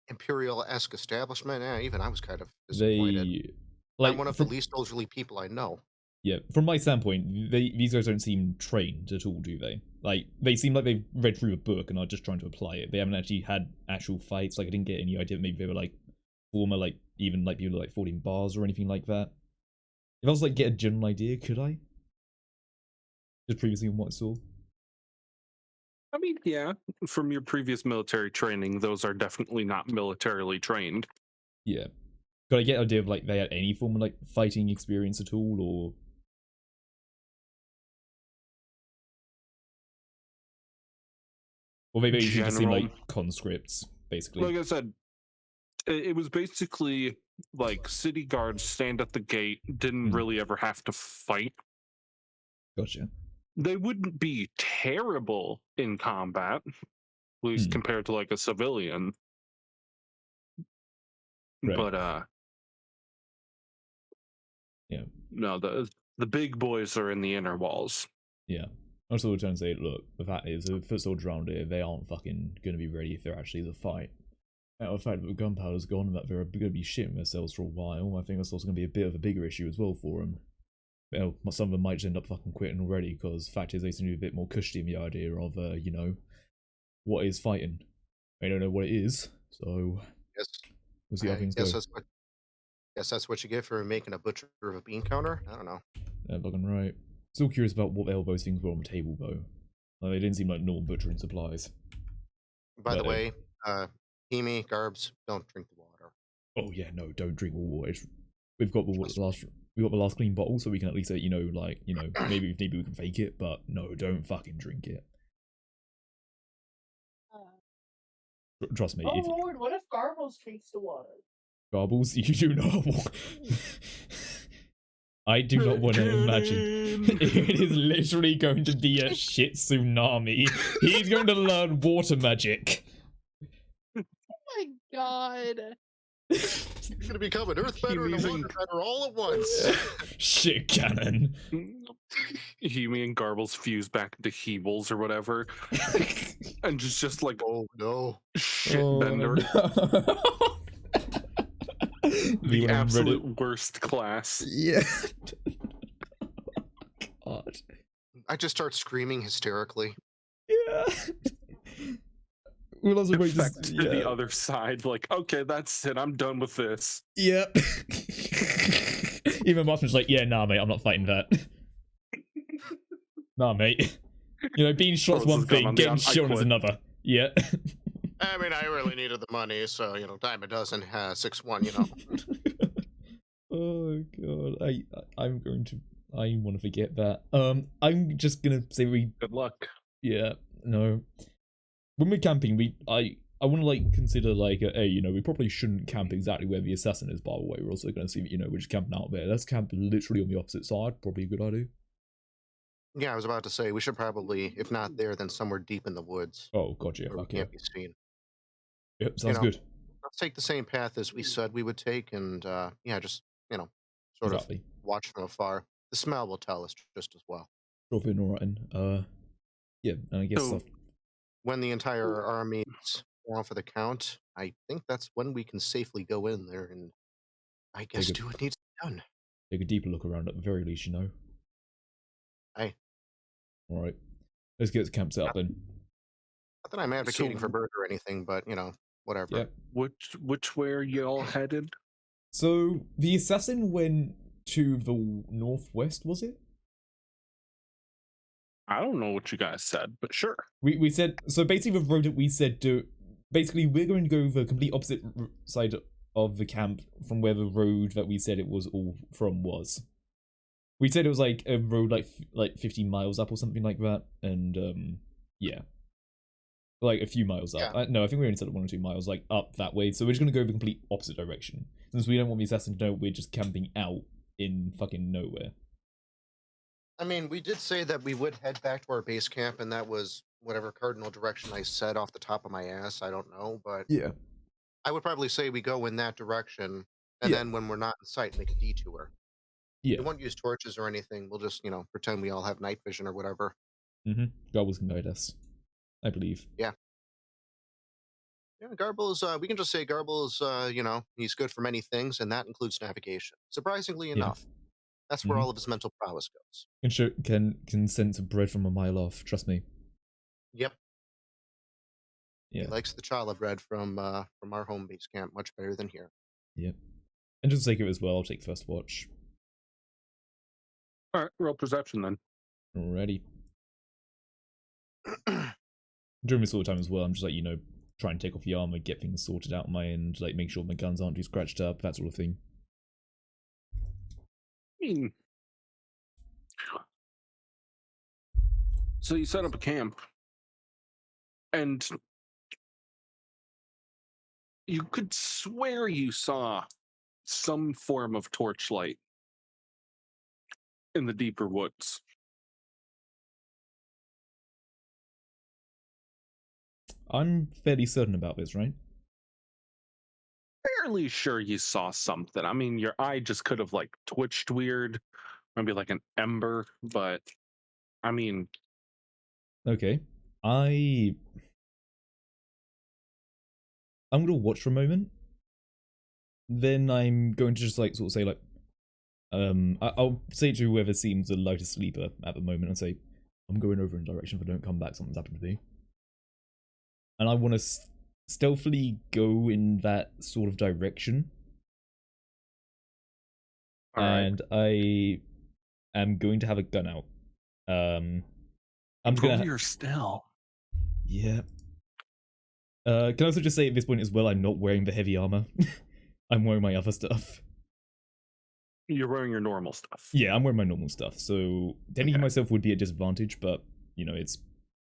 imperial-esque establishment. Yeah, even I was kind of disappointed. I'm one of the least soldierly people I know. Yeah, from my standpoint, these guys don't seem trained at all, do they? Like, they seem like they've read through a book and are just trying to apply it. They haven't actually had actual fights. Like, I didn't get any idea maybe they were, like, former, like, even, like, people, like, fought in bars or anything like that. If I was, like, get a general idea, could I? Just previously on what I saw? I mean, yeah, from your previous military training, those are definitely not militarily trained. Yeah. Could I get an idea of, like, they had any form of, like, fighting experience at all, or... Or maybe they just seem like conscripts, basically. Like I said, it was basically like city guards stand at the gate, didn't really ever have to fight. Gotcha. They wouldn't be terrible in combat, at least compared to like a civilian. Right. But yeah. No, the big boys are in the inner walls. Yeah. I'm also trying to say, look, the fact is, the foot soldiers around here, they aren't fucking going to be ready if there actually is a fight. Now, the fact that the gunpowder's gone and that they're going to be shitting themselves for a while, I think that's also going to be a bit of a bigger issue as well for them. Well, some of them might just end up fucking quitting already, because the fact is they seem to be a bit more cushy in the idea of, what is fighting. They don't know what it is, so... Yes. We'll see how things go. Guess that's what you get for making a butcher of a bean counter? I don't know. Yeah, fucking right. Still curious about what the hell those things were on the table, though. Like, they didn't seem like normal butchering supplies. By the way, Hemi, Garbs, don't drink the water. Oh yeah, no, don't drink all water. We've got the last clean bottle, so we can at least say, maybe we can fake it, but no, don't fucking drink it. Trust me. Oh Lord, what if Garbles drinks the water? Garbles? You do not want... I do not want to imagine. It is literally going to be a shit tsunami. He's going to learn water magic. Oh my god. He's going to become an earthbender and a waterbender all at once. Shit cannon. Hemi and Garbles fuse back into Heebles or whatever. And just like, oh no. Shitbender. No. The absolute worst class. Yeah. God. I just start screaming hysterically. Yeah. We'll also wait to the other side, like, okay, that's it, I'm done with this. Yep. Even Martin's like, yeah, nah, mate, I'm not fighting that. Nah, mate. Being shot's one thing, getting shot is another. Yeah. I mean, I really needed the money, so, dime a dozen, 6-1, Oh, God. I want to forget that. I'm just gonna say good luck. Yeah, no. When we're camping, I want to, consider, we probably shouldn't camp exactly where the assassin is, by the way. We're also gonna see that, we're just camping out there. Let's camp literally on the opposite side. Probably a good idea. Yeah, I was about to say, we should probably, if not there, then somewhere deep in the woods. Oh, gotcha. Where we can't be seen. Yep, sounds good. Let's take the same path as we said we would take, and just sort of watch from afar. The smell will tell us just as well. Drop in all right. Yeah, and I guess when the entire army is down for the count, I think that's when we can safely go in there and I guess do what needs to be done. Take a deeper look around at the very least, Aye. All right, let's get the camp set up then. Not that I'm advocating for murder or anything, but whatever. Yeah. Which way are y'all headed? So the assassin went to the northwest, was it? I don't know what you guys said, but sure. We said, so basically the road that we said basically, we're going to go the complete opposite side of the camp from where the road that we said it was all from was. We said it was like a road like 15 miles up or something like that, and yeah, like a few miles up. Yeah. No, I think we only said 1 or 2 miles like up that way. So we're just gonna go the complete opposite direction since we don't want the assassin to know we're just camping out in fucking nowhere. I mean, we did say that we would head back to our base camp, and that was whatever cardinal direction I said off the top of my ass. I don't know, but Yeah. I would probably say we go in that direction, and Yeah. then when we're not in sight, make a detour. Yeah. We won't use torches or anything. We'll just, pretend we all have night vision or whatever. Garbles can guide us, I believe. Yeah, Garbles, we can just say Garbles, he's good for many things, and that includes navigation. Surprisingly Yeah. enough, that's where all of his mental prowess goes. Can sense bread from a mile off. Trust me. Yep. Yeah. He likes the challah bread from our home base camp much better than here. Yep. And just take it as well. I'll take first watch. All right, roll perception then. Alrighty. During this sort of time as well, I'm just like, try and take off the armor, get things sorted out on my end, like make sure my guns aren't too scratched up, that sort of thing. So you set up a camp, and you could swear you saw some form of torchlight in the deeper woods. I'm fairly certain about this, right? Fairly sure you saw something. I mean, your eye just could have like twitched weird, maybe like an ember, but I mean, okay. I'm gonna watch for a moment. Then I'm going to just like sort of say like, I'll say to whoever seems the lightest sleeper at the moment and say, I'm going over in direction. If I don't come back, something's happened to me. And I want to stealthily go in that sort of direction. all right. And I am going to have a gun out. I'm just Roll gonna. your stealth. Yeah. Can I also just say at this point as well, I'm not wearing the heavy armor. I'm wearing my other stuff. You're wearing your normal stuff. Yeah, I'm wearing my normal stuff. So technically myself would be at disadvantage, but it's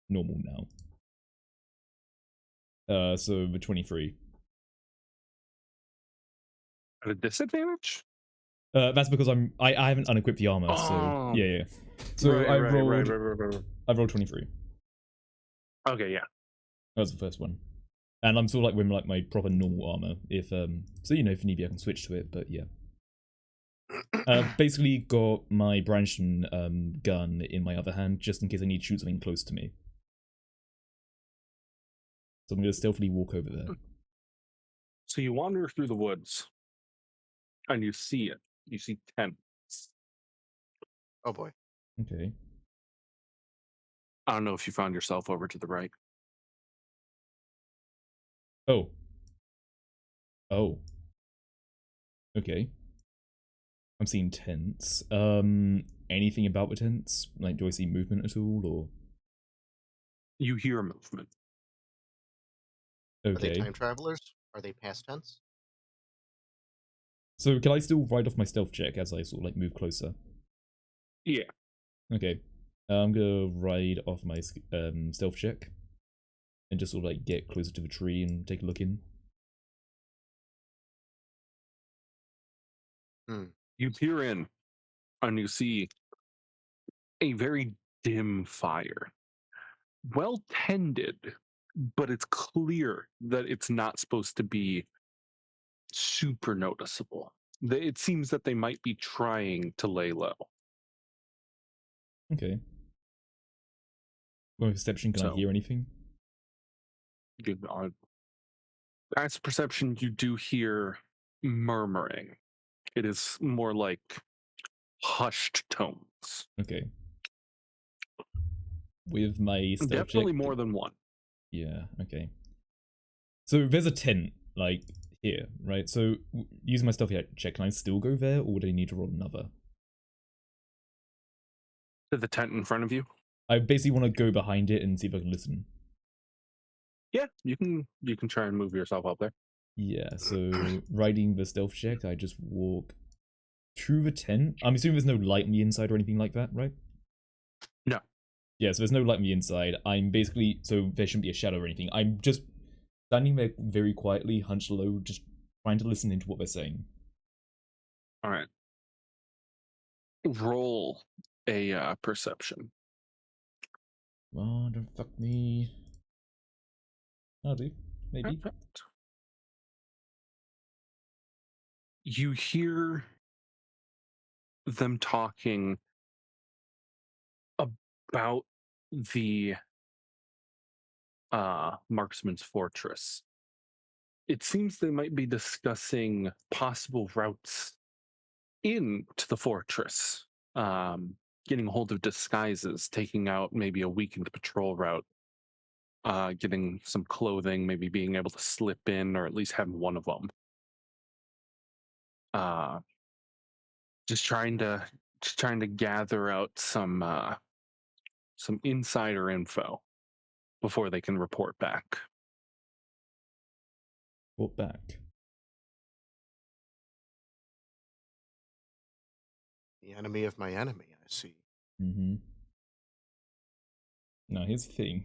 normal now. So the 23. At a disadvantage? That's because I haven't unequipped the armor, so yeah. So right, I right, rolled right. I rolled 23. Okay, yeah. That was the first one. And I'm sort of like wearing like my proper normal armor. If so if need be I can switch to it, but yeah. Basically got my brandishing gun in my other hand just in case I need to shoot something close to me. So I'm gonna stealthily walk over there. So you wander through the woods and you see it. You see tents. Oh boy. Okay. I don't know if you found yourself over to the right. Oh. Okay. I'm seeing tents. Anything about the tents? Like, do I see movement at all, or? You hear movement. Are they Okay. time travelers? Are they past tense? So can I still ride off my stealth check as I sort of like move closer? Yeah. Okay. I'm gonna ride off my stealth check and just sort of like get closer to the tree and take a look in. You peer in and you see a very dim fire. Well tended, but it's clear that it's not supposed to be super noticeable. It seems that they might be trying to lay low. Okay. With perception, can I So- hear anything? As perception, you do hear murmuring. It is more like hushed tones. Okay. With my stealth Definitely check, more than one. Yeah, okay. So there's a tent, like, here, right? So using my stealth check, can I still go there, or would I need to roll another? To the tent in front of you? I basically want to go behind it and see if I can listen. Yeah, you can try and move yourself up there. Yeah, so riding the stealth check, I just walk through the tent. I'm assuming there's no light on the inside or anything like that, right? No. Yeah, so there's no light on the inside. I'm basically, so there shouldn't be a shadow or anything. I'm just standing there very quietly, hunched low, just trying to listen into what they're saying. All right. Roll a perception. Oh, don't fuck me. I'll do. Maybe. Perfect. You hear them talking about the marksman's fortress. It seems they might be discussing possible routes into the fortress, getting a hold of disguises, taking out maybe a weakened patrol route, getting some clothing, maybe being able to slip in or at least have one of them. Just trying to gather out some insider info before they can report back. Walk back. The enemy of my enemy, I see. Mm-hmm. Now, here's the thing.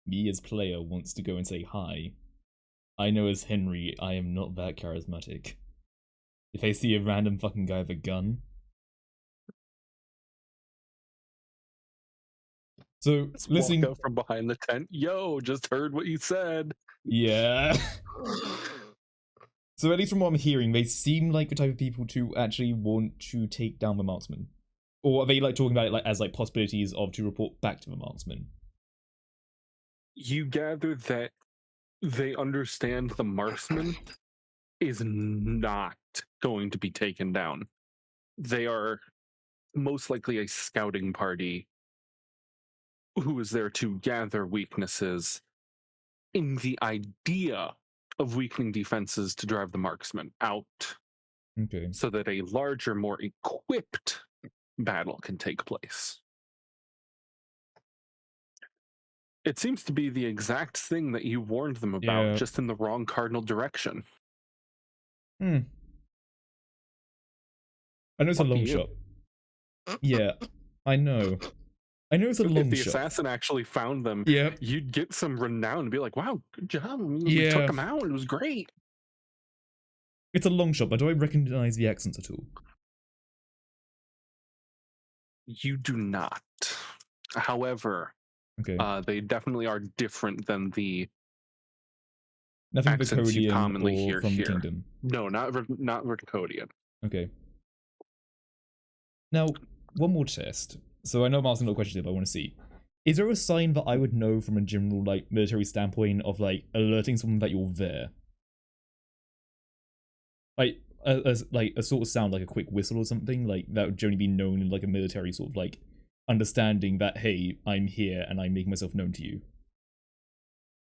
Me as player wants to go and say hi. I know as Henry, I am not that charismatic. If I see a random fucking guy with a gun... So, Just listening... walk out from behind the tent. Yo, just heard what you said. Yeah. So at least from what I'm hearing, they seem like the type of people to actually want to take down the marksman. Or are they like talking about it like as like possibilities of to report back to the marksman? You gather that they understand the marksman is not going to be taken down. They are most likely a scouting party who is there to gather weaknesses in the idea of weakening defenses to drive the marksman out Okay. so that a larger, more equipped battle can take place. It seems to be the exact thing that you warned them about, Yeah. just in the wrong cardinal direction. Hmm. I know it's a Lucky long you. shot. Yeah, I know. I know it's a If long the shot. assassin actually found them, Yep. you'd get some renown and be like, wow, good job. We Yeah. took them out. It was great. It's a long shot, but do I recognize the accents at all? You do not. However, Okay. they definitely are different than the Nothing accents you Vicodian commonly or hear from the here. kingdom. No, not Verticodian. Okay. Now, one more test. So I know I'm asking a lot of questions here, but I want to see. Is there a sign that I would know from a general, like, military standpoint of, like, alerting someone that you're there? Like, like a sort of sound, like a quick whistle or something? Like, that would generally be known in, like, a military sort of, like, understanding that, hey, I'm here and I'm making myself known to you.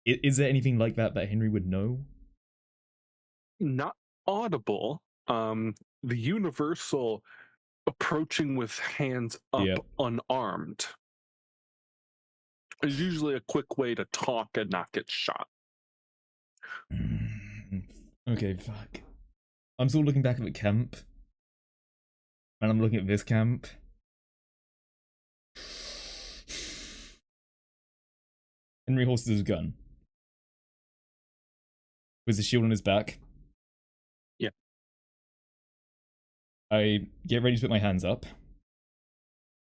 Is there anything like that that Henry would know? Not audible. The universal approaching with hands up, Yep. unarmed, is usually a quick way to talk and not get shot. Okay, fuck. I'm still looking back at the camp. And I'm looking at this camp. Henry holsters his gun. With his shield on his back. Yeah. I get ready to put my hands up.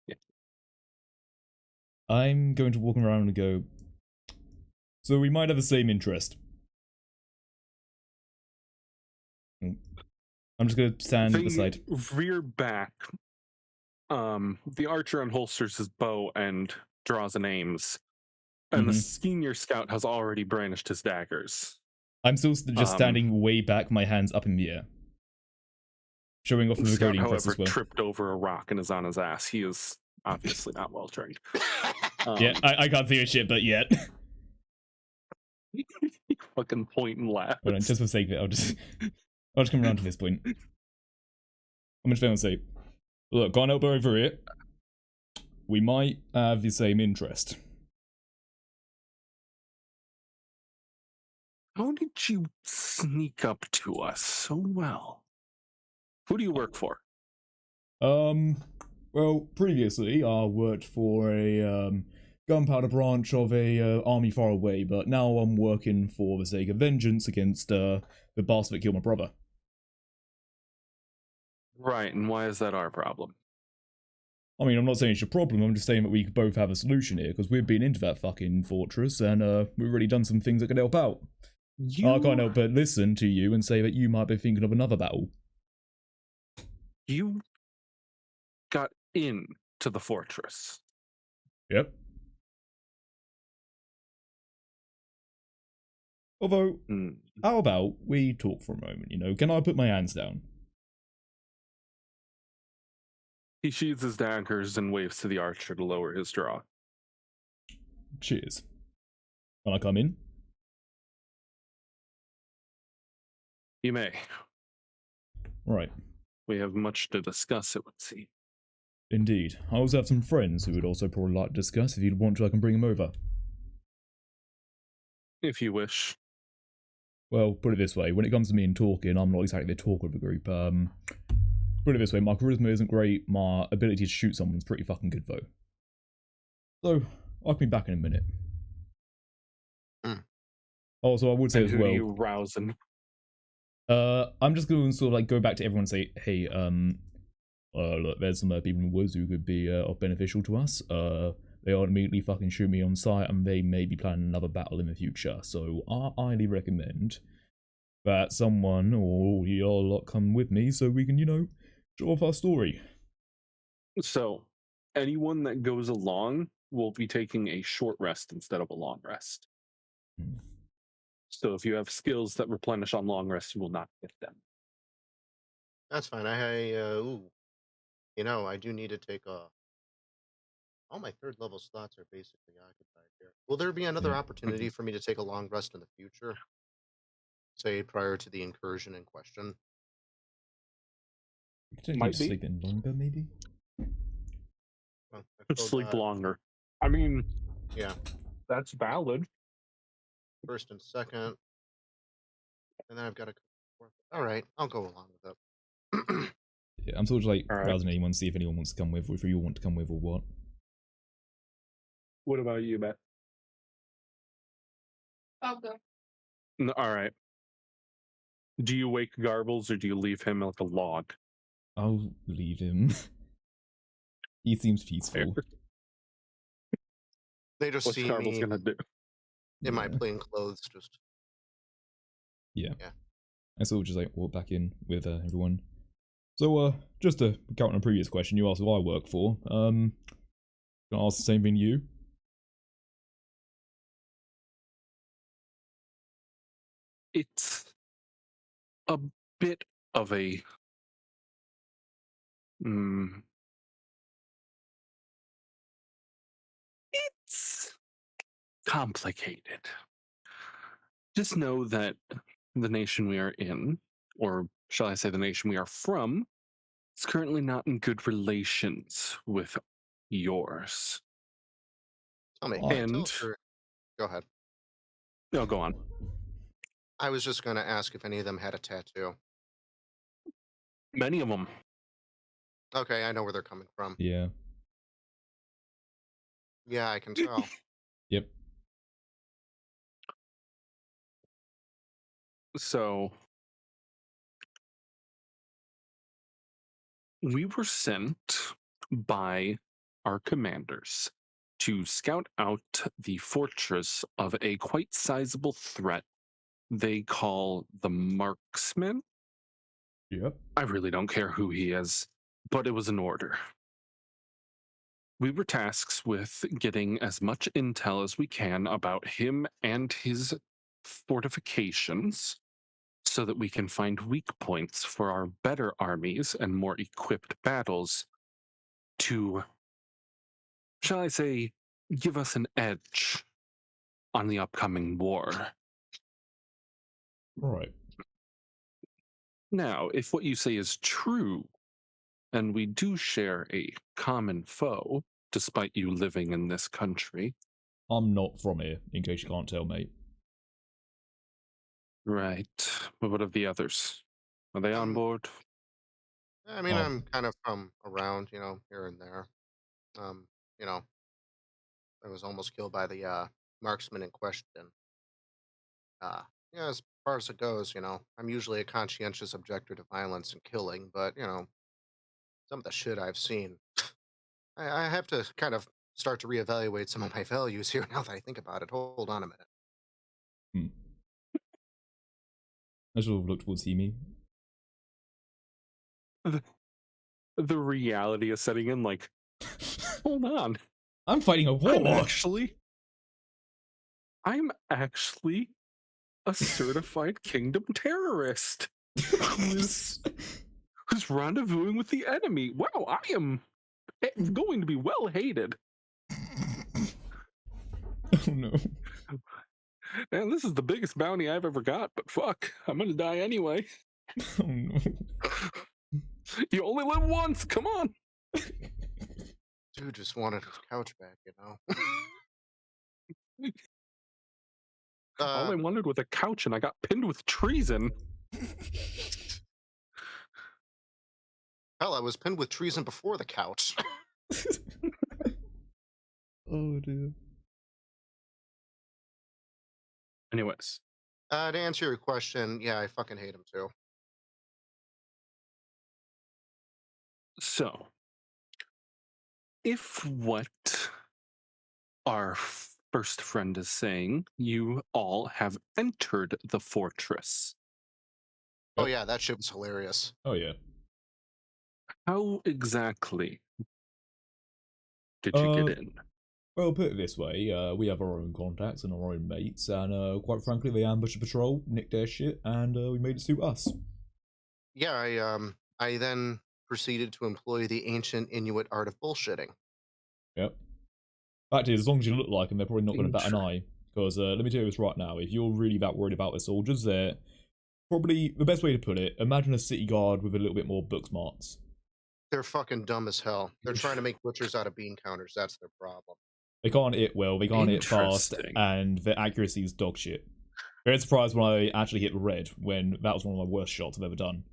Yeah. I'm going to walk around and go, so we might have the same interest. I'm just going to stand at the side. Rear back. The archer unholsters his bow and draws and aims. And the senior scout has already brandished his daggers. I'm still just standing way back, my hands up in the air. Showing off the Scout, recording press however, as well. tripped over a rock and is on his ass. He is obviously not well trained. Yeah, I can't see a shit, but yet. Fucking point and laugh. Hold on, just for the sake of it, I'll just come around to this point. I'm just going to say, look, gone over it. We might have the same interest. How did you sneak up to us so well? Who do you work for? Well, previously I worked for a gunpowder branch of a army far away, but now I'm working for the sake of vengeance against the bastard that killed my brother. Right, and why is that our problem? I mean, I'm not saying it's your problem, I'm just saying that we could both have a solution here, because we've been into that fucking fortress, and we've already done some things that could help out. I can't help but listen to you and say that you might be thinking of another battle. You got into the fortress. Yep. Although, how about we talk for a moment, you know? Can I put my hands down? He sheathes his daggers and waves to the archer to lower his draw. Cheers. Can I come in? You may. Right. We have much to discuss, it would seem. Indeed. I also have some friends who would also probably like to discuss. If you'd want to, I can bring them over. If you wish. Well, put it this way. When it comes to me and talking, I'm not exactly the talker of the group. Put it this way. My charisma isn't great. My ability to shoot someone's pretty fucking good, though. So, I'll be back in a minute. Also, I would say And as who well. do you rousing? I'm just going to sort of like go back to everyone and say, hey, look, there's some people in the woods who could be beneficial to us. They aren't immediately fucking shoot me on sight, and they may be planning another battle in the future. So I highly recommend that someone or y'all lot come with me so we can, you know, show off our story. So, anyone that goes along will be taking a short rest instead of a long rest. So if you have skills that replenish on long rest, you will not get them. That's fine. You know, I do need to take a. All my third level slots are basically occupied here. Will there be another opportunity for me to take a long rest in the future? Say prior to the incursion in question? Might be. Sleep in longer, maybe? Well, Sleep longer. I mean, yeah. That's valid. First and second. And then I've got a. All right, I'll go along with it. Yeah, I'm sort of like All right. rousing anyone, see if anyone wants to come with, or if you want to come with, or what. What about you, Matt? I'll go. All right. Do you wake Garbles or do you leave him like a log? I'll leave him. He seems peaceful. They just What's see Garbles me gonna do? in my plain clothes, just. Yeah. Yeah. I sort of just like walk back in with everyone. So, just to count on a previous question, you asked who I work for. Can I ask the same thing to you? It's a bit of a it's complicated. Just know that the nation we are in, or shall I say the nation we are from, is currently not in good relations with yours. Tell me. Why? And Go ahead. no, go on. I was just going to ask if any of them had a tattoo. Many of them. Okay, I know where they're coming from. Yeah. Yeah, I can tell. Yep. So we were sent by our commanders to scout out the fortress of a quite sizable threat they call the Marksman. Yep. I really don't care who he is, but it was an order. We were tasked with getting as much intel as we can about him and his fortifications so that we can find weak points for our better armies and more equipped battles to, shall I say, give us an edge on the upcoming war. Right. Now, if what you say is true, and we do share a common foe, despite you living in this country. I'm not from here, in case you can't tell, mate. Right. But what of the others? Are they on board? I mean, Oh. I'm kind of from around, here and there. Um, you know, I was almost killed by the marksman in question. Uh, as far as it goes, I'm usually a conscientious objector to violence and killing, but some of the shit I've seen, I have to kind of start to reevaluate some of my values here now that I think about it. Hold on a minute. Hmm. I should have looked towards Hemi. The reality is setting in, like, hold on. I'm fighting a war. I'm actually a certified kingdom terrorist who's rendezvousing with the enemy. Wow, I am going to be well hated. Oh no. Man, this is the biggest bounty I've ever got, but fuck, I'm gonna die anyway. Oh no. You only live once, come on. Dude just wanted his couch back, All I wanted was a couch and I got pinned with treason. Hell, I was pinned with treason before the couch. Oh dear. Anyways. To answer your question, yeah, I fucking hate him too. So, if what our first friend is saying, you all have entered the fortress. Oh yeah, that shit was hilarious. Oh yeah. How exactly did you get in? Well, put it this way, we have our own contacts and our own mates, and quite frankly, they ambushed a patrol, nicked their shit, and we made it suit us. Yeah, I then proceeded to employ the ancient Inuit art of bullshitting. Yep. Fact is, as long as you look like them, they're probably not going to bat an eye. Because let me tell you this right now, if you're really that worried about the soldiers, they're probably, the best way to put it, imagine a city guard with a little bit more book smarts. They're fucking dumb as hell. They're trying to make butchers out of bean counters. That's their problem. They can't hit well, they can't hit fast, and their accuracy is dog shit. Very surprised when I actually hit red, when that was one of my worst shots I've ever done.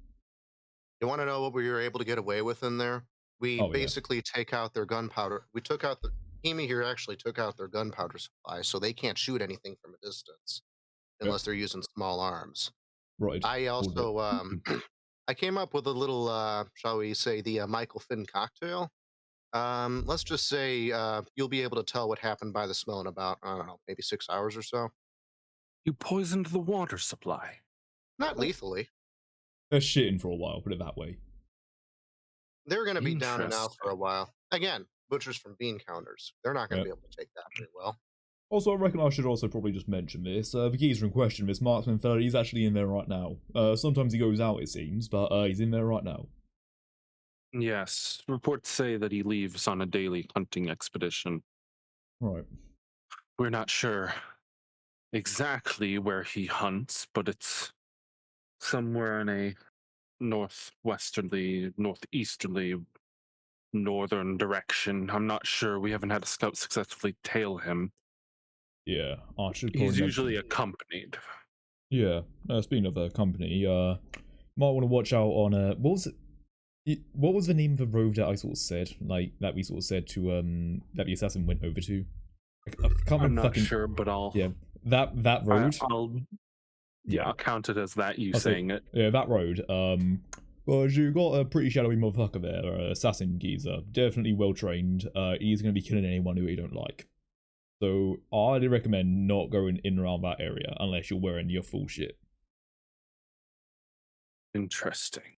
You want to know what we were able to get away with in there? We basically take out their gunpowder. We took out the Hemi here actually took out their gunpowder supply, so they can't shoot anything from a distance unless they're using small arms. Right. I also I came up with a little shall we say the Michael Finn cocktail. Let's just say you'll be able to tell what happened by the smell in about, I don't know, maybe 6 hours or so. You poisoned the water supply. Not lethally. They're shitting for a while, put it that way. They're going to be down and out for a while. Again, butchers from bean counters. They're not going to be able to take that very well. Also, I reckon I should also probably just mention this. The geezer in question, this marksman fella, he's actually in there right now. Sometimes he goes out, it seems, but he's in there right now. Yes, reports say that he leaves on a daily hunting expedition. Right. We're not sure exactly where he hunts, but it's somewhere in a northeasterly, northern direction. I'm not sure. We haven't had a scout successfully tail him. Yeah, I should probably He's usually accompanied. Yeah, speaking of company, might want to watch out on what was the name of the road that I sort of said, like that we sort of said to that the assassin went over to? I'm not sure, but I'll that road. I'll count it as that you saying it. Yeah, that road. Well, you got a pretty shadowy motherfucker there, assassin geezer, definitely well trained. He's gonna be killing anyone who you don't like. So I highly recommend not going in around that area unless you're wearing your full shit. Interesting.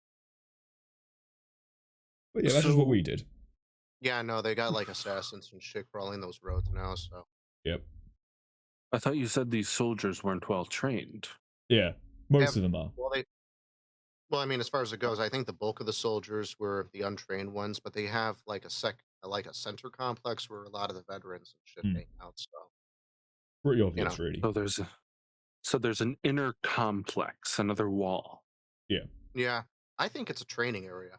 But yeah, that's just what we did. Yeah, no, they got like assassins and shit crawling those roads now, so. Yep. I thought you said these soldiers weren't well trained. Yeah, most of them are. Well, I mean, as far as it goes, I think the bulk of the soldiers were the untrained ones, but they have like a center complex where a lot of the veterans and shit hang out. So pretty obvious, really. So there's an inner complex, another wall. Yeah. Yeah, I think it's a training area.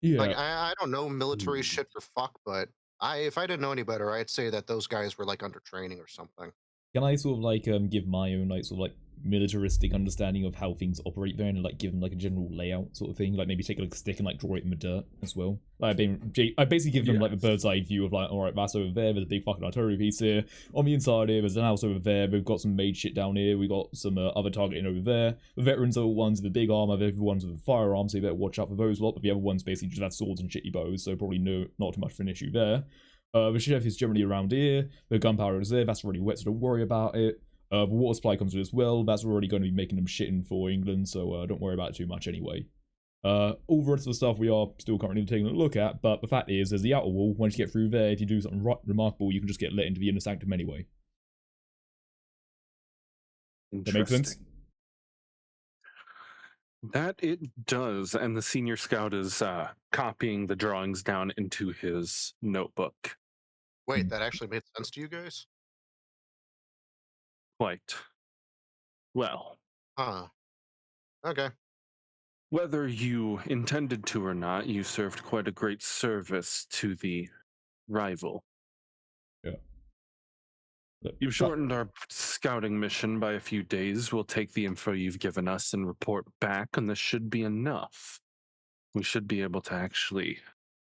Yeah. Like I don't know military shit for fuck, but if I didn't know any better, I'd say that those guys were like under training or something. Can I sort of like give my own like sort of like militaristic understanding of how things operate there, and like give them like a general layout sort of thing. Like maybe take like a stick and like draw it in the dirt as well. Like I basically give them like the bird's eye view of like, all right, that's over there. There's a big fucking artillery piece here. On the inside here, there's an house over there. We've got some made shit down here. We got some other targeting over there. The veterans are the ones with the big armor. The ones with the firearms. So you better watch out for those lot. But the other ones basically just have swords and shitty bows. So probably not too much of an issue there. The chef is generally around here. The gunpowder is there. That's already wet, so don't worry about it. The water supply comes with as well. That's already going to be making them shitting for England, so don't worry about it too much anyway. All the rest of the stuff we are still currently taking a look at, but the fact is, there's the outer wall. Once you get through there, if you do something remarkable, you can just get let into the inner sanctum anyway. That makes sense? That it does, and the senior scout is copying the drawings down into his notebook. Wait, that actually made sense to you guys? Quite. Well. Huh. Okay. Whether you intended to or not, you served quite a great service to the rival. Yeah. You've shortened our scouting mission by a few days. We'll take the info you've given us and report back, and this should be enough. We should be able to actually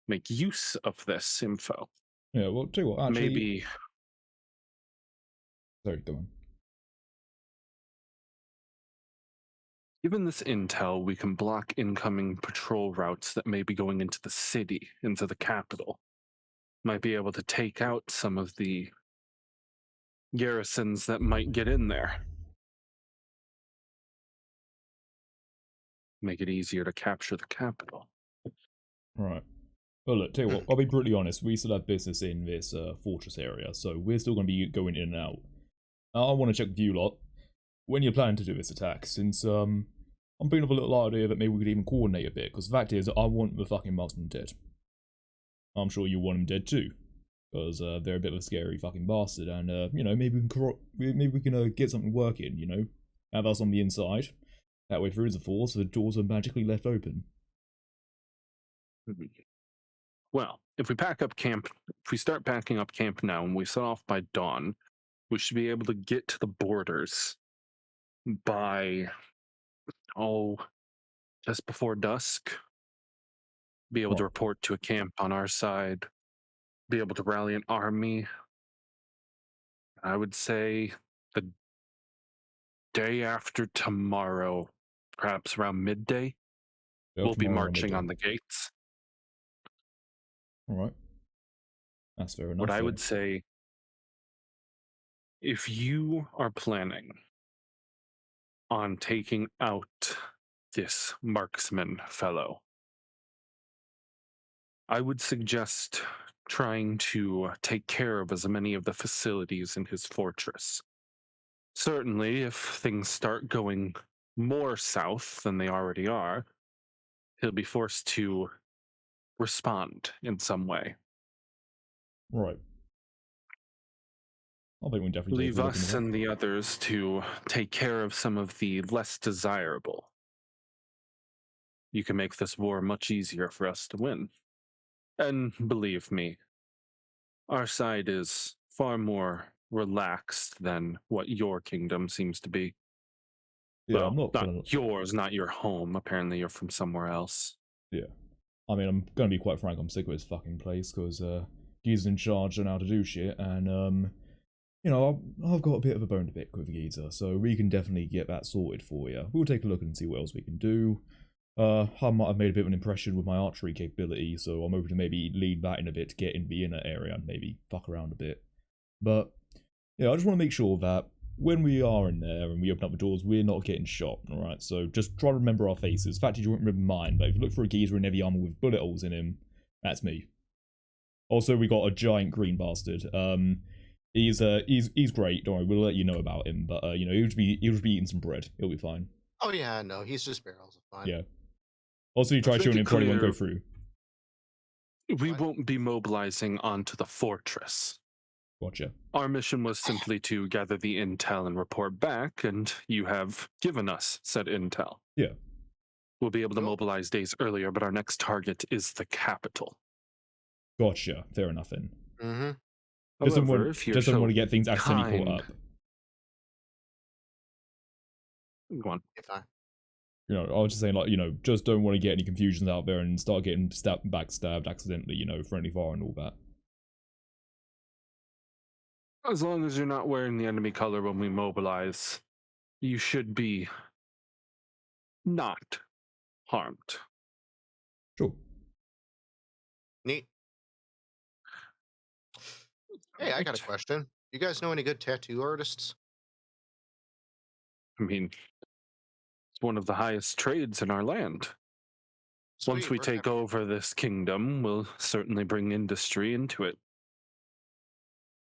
make use of this info. Yeah, well, tell you what, actually... Maybe... Sorry, go on. Given this intel, we can block incoming patrol routes that may be going into the city, into the capital. Might be able to take out some of the garrisons that might get in there. Make it easier to capture the capital. Right. Well, look, tell you what, I'll be brutally honest, we still have business in this fortress area, so we're still going to be going in and out. I want to check with you lot, when you're planning to do this attack, since I'm thinking of a little idea that maybe we could even coordinate a bit, because the fact is, I want the fucking marksman dead. I'm sure you want him dead too, because they're a bit of a scary fucking bastard, and, you know, maybe we can get something working, you know? Have us on the inside. That way, if there is a force, the doors are magically left open. Well, if we start packing up camp now and we set off by dawn, we should be able to get to the borders by, just before dusk. Be able to report to a camp on our side. Be able to rally an army. I would say the day after tomorrow, perhaps around midday, we'll be marching on the gates. Alright. That's fair enough. What I would say, if you are planning on taking out this marksman fellow, I would suggest trying to take care of as many of the facilities in his fortress. Certainly, if things start going more south than they already are, he'll be forced to respond in some way. Right. I think we definitely leave us and the others to take care of some of the less desirable. You can make this war much easier for us to win. And believe me, our side is far more relaxed than what your kingdom seems to be. Yeah, well, I'm not yours, not your home. Apparently you're from somewhere else. Yeah. I mean, I'm gonna be quite frank, I'm sick of this fucking place, because Geezer's in charge and how to do shit, and you know, I've got a bit of a bone to pick with Geezer, so we can definitely get that sorted for you. We'll take a look and see what else we can do. I might have made a bit of an impression with my archery capability, so I'm hoping to maybe lead that in a bit to get in the inner area and maybe fuck around a bit. But, yeah, I just want to make sure that when we are in there and we open up the doors, we're not getting shot, alright? So just try to remember our faces. The fact is, you won't remember mine, but if you look for a geezer in heavy armor with bullet holes in him, that's me. Also, we got a giant green bastard. He's great, don't worry, we'll let you know about him, but, you know, he'll just be eating some bread. He'll be fine. Oh yeah, no, he's just barrels of fun. Yeah. Also, you try shooting him, probably won't go through. We won't be mobilizing onto the fortress. Gotcha. Our mission was simply to gather the intel and report back, and you have given us said intel. Yeah. We'll be able to mobilize days earlier, but our next target is the capital. Gotcha. Fair enough then. Mm-hmm. Just don't want to get things accidentally caught up. Go on. If I, You know, I was just saying, like, you know, just don't want to get any confusions out there and start getting backstabbed accidentally, you know, friendly fire and all that. As long as you're not wearing the enemy color when we mobilize, you should be not harmed. Sure. neat. Hey, I got a question. You guys know any good tattoo artists? I mean, it's one of the highest trades in our land. Once Sweet, we where can take over this kingdom, we'll certainly bring industry into it.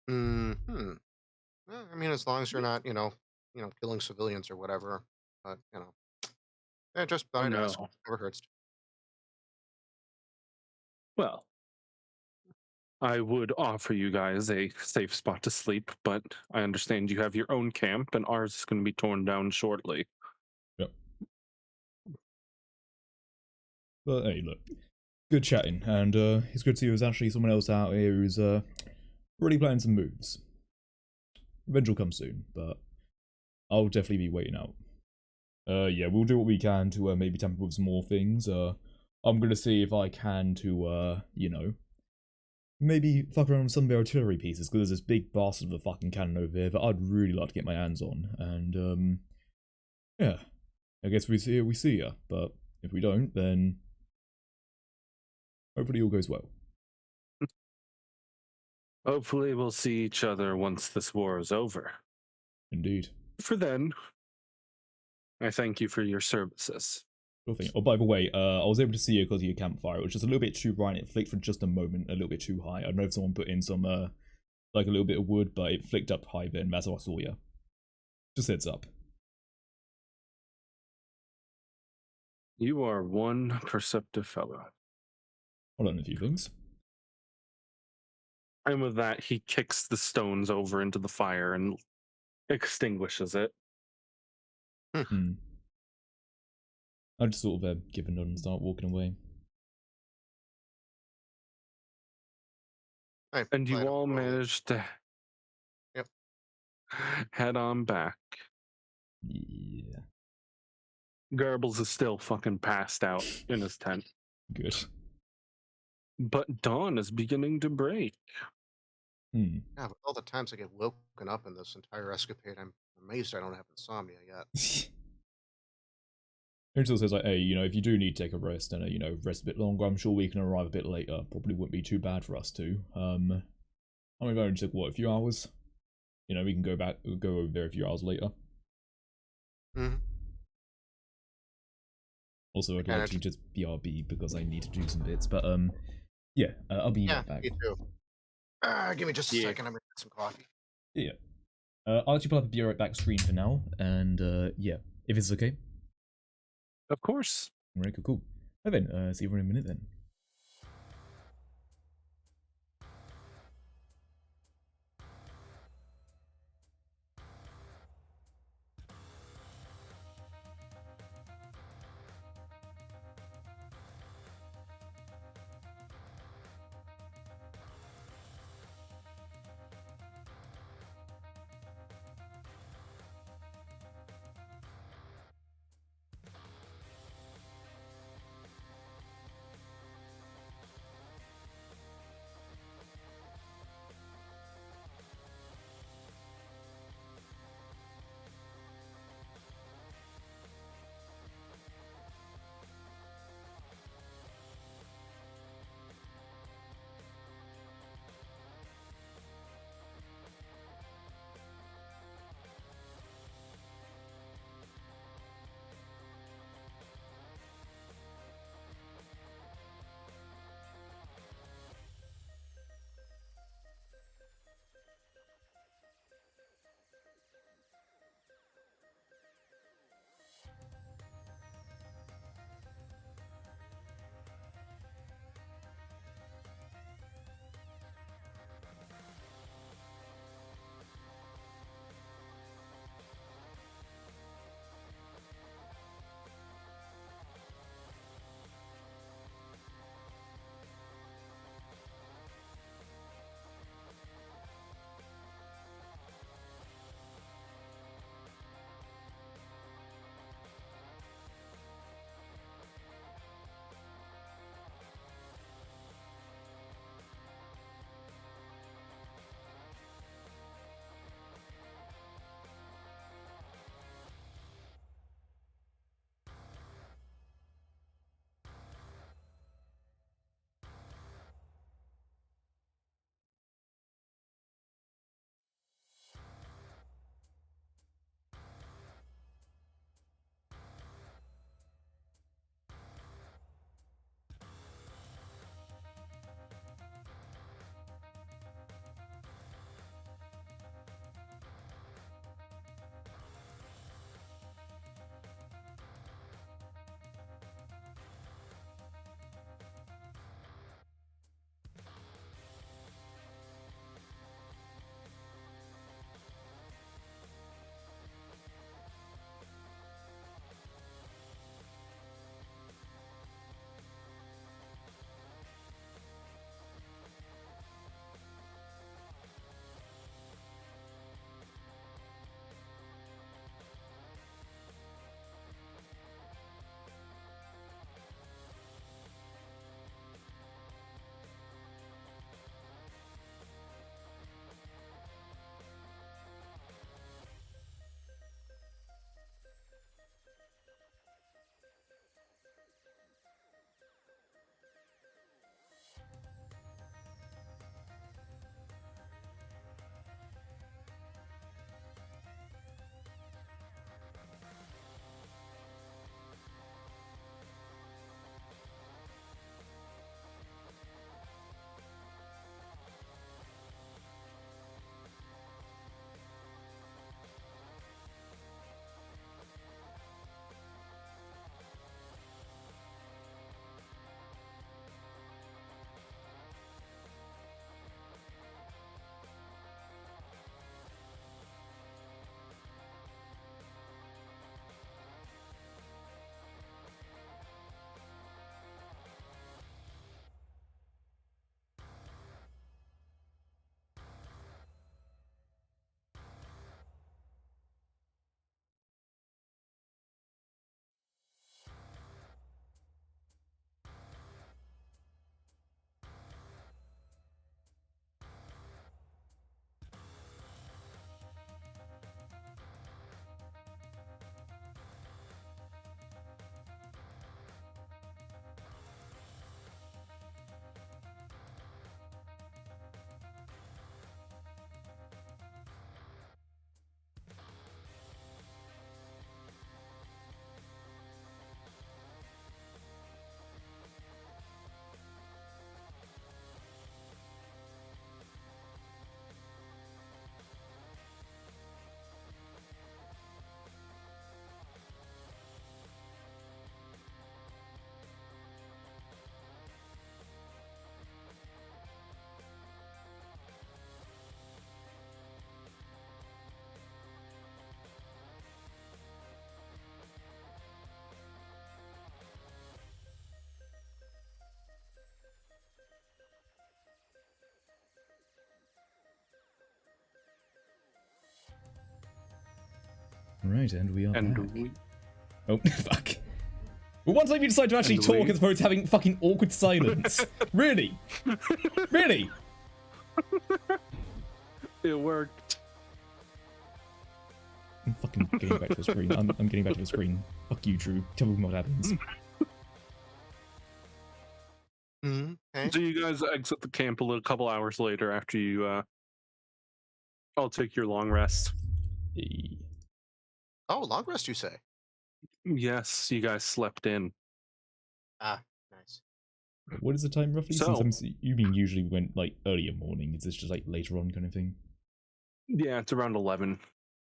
Hmm. Well, I mean, as long as you're not, killing civilians or whatever. But just Oh thought I'd ask. no. Never hurts. Well, I would offer you guys a safe spot to sleep, but I understand you have your own camp, and ours is going to be torn down shortly. Yep. But hey, look, good chatting, and it's good to see there's actually someone else out here who's already planning some moves. Revenge will come soon, but I'll definitely be waiting out. Yeah, we'll do what we can to maybe tamper with some more things. I'm gonna see if I can to you know, maybe fuck around with some of the artillery pieces, because there's this big bastard of a fucking cannon over here that I'd really like to get my hands on. And yeah, I guess we see ya. But if we don't, then hopefully all goes well. Hopefully, we'll see each other once this war is over. Indeed. For then, I thank you for your services. Sure thing. Oh, by the way, I was able to see you because of your campfire. It was just a little bit too bright. It flicked for just a moment, a little bit too high. I don't know if someone put in some like a little bit of wood, but it flicked up high then. That's how I saw you. Just heads up. You are one perceptive fellow. I'll learn a few things. And with that, he kicks the stones over into the fire and extinguishes it. Hmm. I just sort of give a nod and start walking away. And you Light up all the rolling. managed to Yep. head on back. Yeah. Garbles is still fucking passed out in his tent. Good. But dawn is beginning to break. Hmm. Yeah, but all the times I get woken up in this entire escapade, I'm amazed I don't have insomnia yet. Angel says like, hey, you know, if you do need to take a rest and you know, rest a bit longer, I'm sure we can arrive a bit later. Probably wouldn't be too bad for us to. I mean, it only took what, a few hours? You know, we can go over there a few hours later. Mm-hmm. Also, I'd Kinda like to just BRB because I need to do some bits, but yeah, I'll be Yeah, right back. me too. Give me just a Yeah. second. I'm gonna get some coffee. Yeah. I'll actually pull up a Be Right Back screen for now, and yeah, if it's okay. Of course. Alright, cool. Well then, see you in a minute then. Right, and we are And back. we, Oh, fuck. Well, one time you decide to actually And talk we- as opposed to having fucking awkward silence. Really? Really? it worked. I'm fucking getting back to the screen. I'm getting back to the screen. Fuck you, Drew. Tell me what happens. Okay. So you guys exit the camp a couple hours later after you all take your long rest. Eh, Oh, long rest, you say? Yes, you guys slept in. Ah, nice. What is the time roughly? So- Since I'm assuming usually we went like earlier morning, is this just like later on kind of thing? Yeah, it's around 11.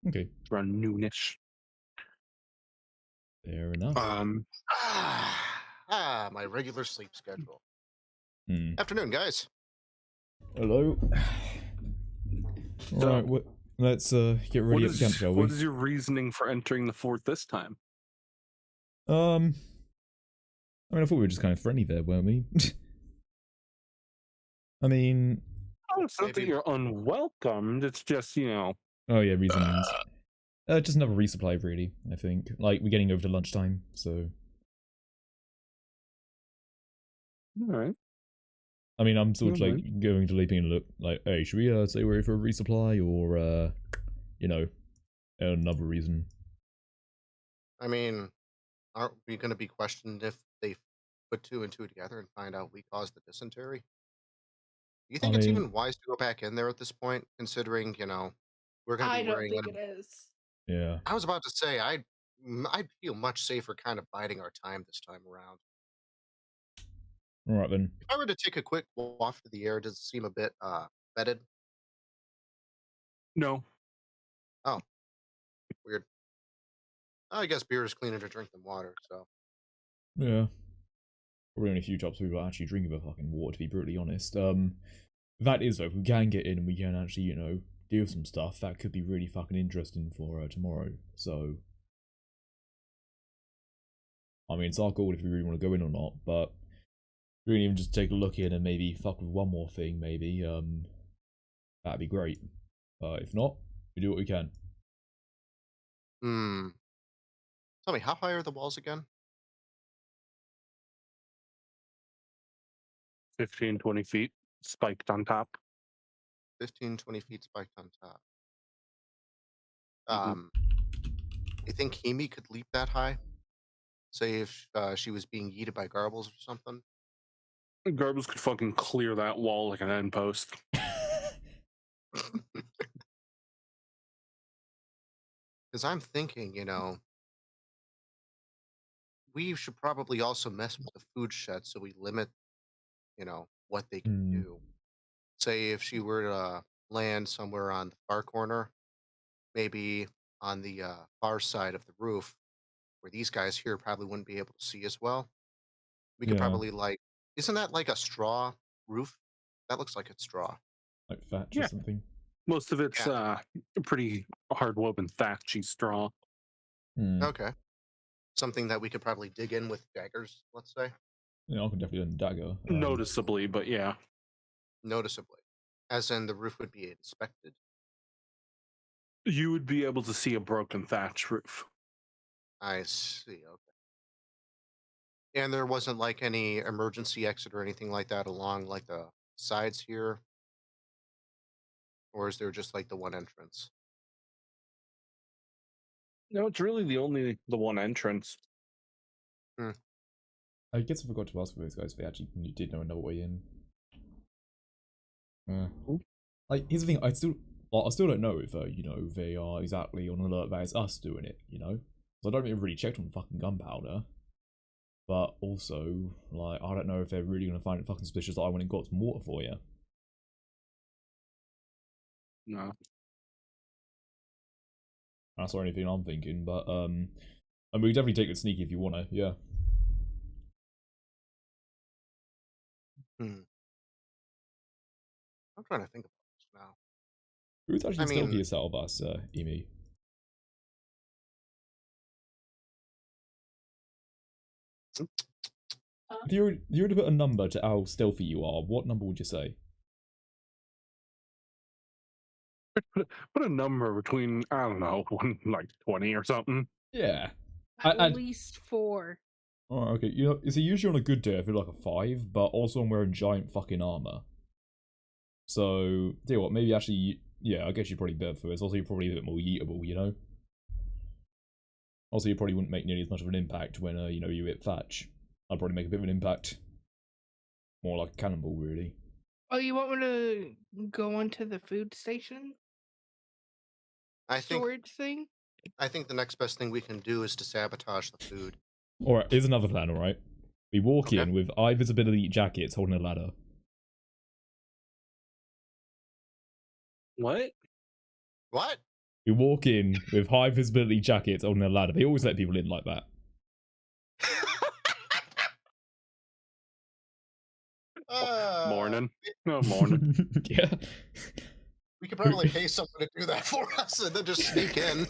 Okay, It's around noonish. fair enough. My regular sleep schedule. Hmm. Afternoon, guys. Hello. So- Alright, let's get ready at the camp, shall we? What is your reasoning for entering the fort this time? I mean, I thought we were just kind of friendly there, weren't we? I mean, Oh, it's not that Maybe- you're unwelcomed. It's just, oh yeah, reasonings. Just another resupply, really. I think. Like we're getting over to lunchtime, so. all right. I mean, I'm sort of like Alright. going to Leaping and look like, hey, should we stay away for a resupply or you know, another reason? I mean, aren't we going to be questioned if they put two and two together and find out we caused the dysentery? Do you think I it's mean- even wise to go back in there at this point, considering, we're going to I be don't wearing... think it is. Yeah. I was about to say, I'd feel much safer kind of biding our time this time around. All right then. If I were to take a quick waft of the air, does it seem a bit fetid? No. Weird. I guess beer is cleaner to drink than water, so... Yeah. Probably only a few jobs people are actually drinking the fucking water, to be brutally honest. That is though, if we can get in and we can actually, deal with some stuff, that could be really fucking interesting for tomorrow. So, I mean, it's our call if we really want to go in or not, but we can even just take a look in and maybe fuck with one more thing, maybe. That'd be great. If not, we do what we can. Tell me, how high are the walls again? 15, 20 feet spiked on top. 15, 20 feet spiked on top. Mhm. You think Hemi could leap that high? Say if she was being yeeted by garbles or something? Garbles could fucking clear that wall like an end post. Because I'm thinking, we should probably also mess with the food shed so we limit, what they can Hmm. do. Say if she were to land somewhere on the far corner, maybe on the far side of the roof, where these guys here probably wouldn't be able to see as well. We could Yeah. probably isn't that like a straw roof? That looks like it's straw. Like thatch Yeah. or something. Most of it's pretty hard woven thatchy straw. Hmm. Okay. Something that we could probably dig in with daggers, let's say, Yeah, I can definitely learn dagger. Noticeably, but yeah. noticeably. As in the roof would be inspected. You would be able to see a broken thatch roof. I see, okay. And there wasn't like any emergency exit or anything like that along like the sides here? Or is there just like the one entrance? No, it's really the one entrance. I guess I forgot to ask for those guys if they actually did know another way in. Like, here's the thing, I still don't know if, they are exactly on alert that it's us doing it, So I don't think they've really checked on fucking gunpowder. But also, like, I don't know if they're really going to find it fucking suspicious that I went and got some water for you. No. That's not anything I'm thinking, but, I mean, we can definitely take it sneaky if you want to, yeah. I'm trying to think about this now. Who's actually I mean- stealthiest out of us, Emi? If you were to put a number to how stealthy you are, what number would you say? Put a number between, I don't know, like 20 or something. Yeah. At least 4. Oh, okay. You know, it's usually on a good day I feel like a 5, but also I'm wearing giant fucking armor. So, tell you what, maybe actually, yeah, I guess you're probably better for this. Also, you're probably a bit more yeetable, you know? Also, you probably wouldn't make nearly as much of an impact when, you know, you hit Thatch. I'd probably make a bit of an impact. More like a cannonball, really. Oh, you want me to go into the food station? I think Storage thing? I think the next best thing we can do is to sabotage the food. Alright, here's another plan, alright? We walk Okay. in with eye visibility jackets holding a ladder. What? What? We walk in with high visibility jackets holding a ladder. They always let people in like that. Morning. No, morning. Yeah. We could probably pay someone to do that for us and then just sneak in.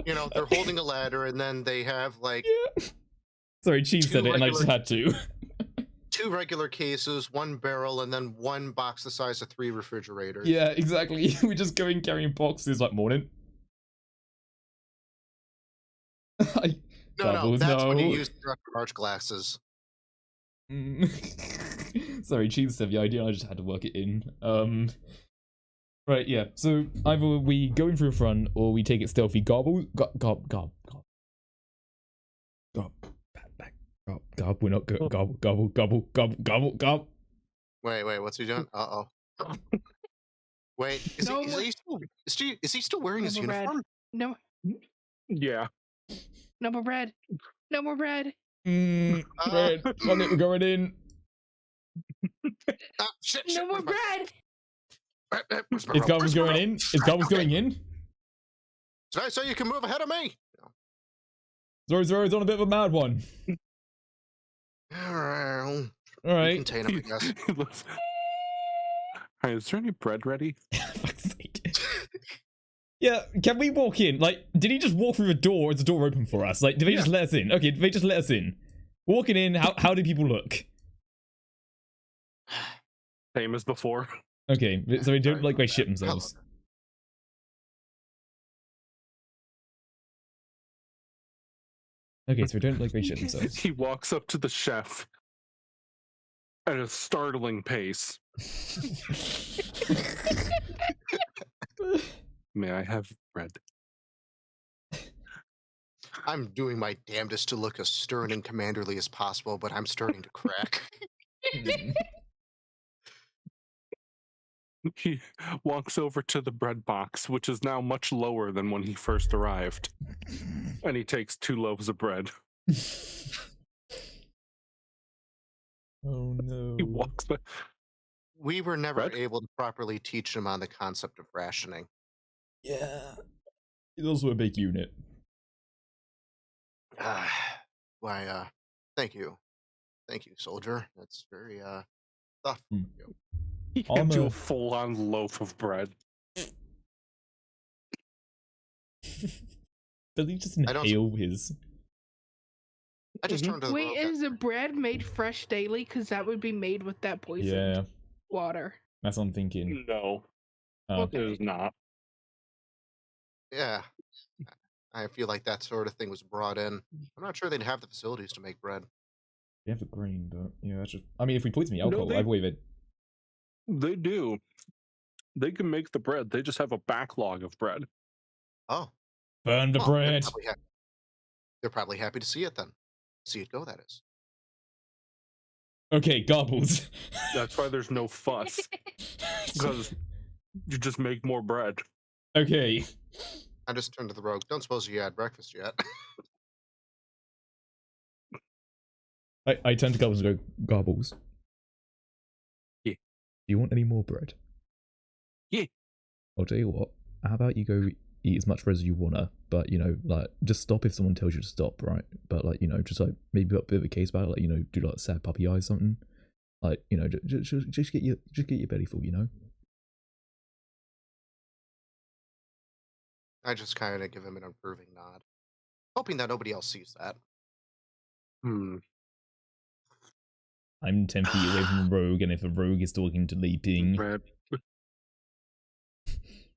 You know, they're holding a ladder and then they have like Yeah. Sorry, Chief said it and I just had to. 2 regular cases, 1 barrel, and then 1 box the size of 3 refrigerators. Yeah, exactly. We just go in carrying boxes like morning. No, that's when you no. use the large glasses. Sorry, Cheese said the idea, I just had to work it in. Right, yeah. So either we go in through the front or we take it stealthy. Gobble, gob. Gob, we're not go gobble. Wait, what's he doing? Uh-oh. Wait, is No, he still wearing his No more bread. uniform? No, Yeah. no more bread. No more bread. Right, fuck it, we're going in. Shit, No more bread. Where's my Is rope? Gobble's Where's my going rope? in? Is Gobble's Okay. going in? Did I say you can move ahead of me? Zoro's on a bit of a mad one. Alright. Alright. Contain him, I guess. Hey, is there any bread ready? Fuck's sake. Yeah, can we walk in? Like, did he just walk through the door? Or is the door open for us? Like, did they just let us in? Okay, did they just let us in? Walking in, how do people look? Same as before. Okay, so they don't like they shit themselves. Okay, so we don't like they shit themselves. He walks up to the chef at a startling pace. May I have bread? I'm doing my damnedest to look as stern and commanderly as possible, but I'm starting to crack. He walks over to the bread box, which is now much lower than when he first arrived. And he takes 2 loaves of bread. Oh no. He walks back. We were never Bread? able to properly teach him on the concept of rationing. Yeah. He's also a big unit. Why, thank you. Thank you, soldier. That's very, thoughtful of you. He hands you a full-on loaf of bread. Does he just I don't- inhale his? I just turned to the Wait, rogue is the bread made fresh daily? Because that would be made with that poison Yeah, water. that's what I'm thinking. No, it is not. Yeah. I feel like that sort of thing was brought in. I'm not sure they'd have the facilities to make bread. They have the grain, but yeah, that's just. I mean, if we poison the alcohol, they- I believe it. They do. They can make the bread. They just have a backlog of bread. Oh. Burn the Well, bread. They're probably happy to see it then. See it go, that is. Okay, gobbles. That's why there's no fuss. Because you just make more bread. Okay. I just turned to the rogue. Don't suppose you had breakfast yet. I turn to gobbles and go, gobbles. Yeah. Do you want any more bread? Yeah. I'll tell you what. How about you go eat as much bread as you wanna, but you know, like, just stop if someone tells you to stop, right? But like, you know, just like maybe put a bit of a case about it, like, you know, do like sad puppy eyes something. Like, you know, just get your belly full, you know. I just kind of give him an approving nod, hoping that nobody else sees that. I'm 10 feet away from a rogue, and if a rogue is talking to Li Ping, Bread.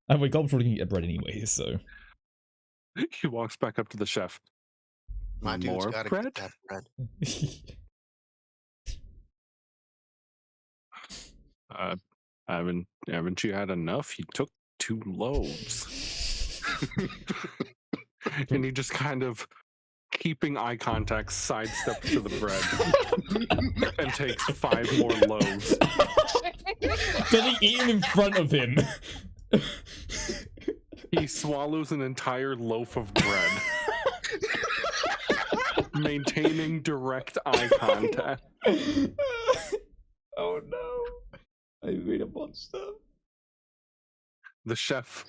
And wait, Gob's probably gonna get bread anyway, so. He walks back up to the chef. My dude's More gotta bread? get that bread. Haven't you had enough? He took 2 loaves. And he just kind of, keeping eye contact, sidesteps to the bread and takes 5 more loaves. Does he eat him in front of him? He swallows an entire loaf of bread, maintaining direct eye contact. Oh no. I made a monster. The chef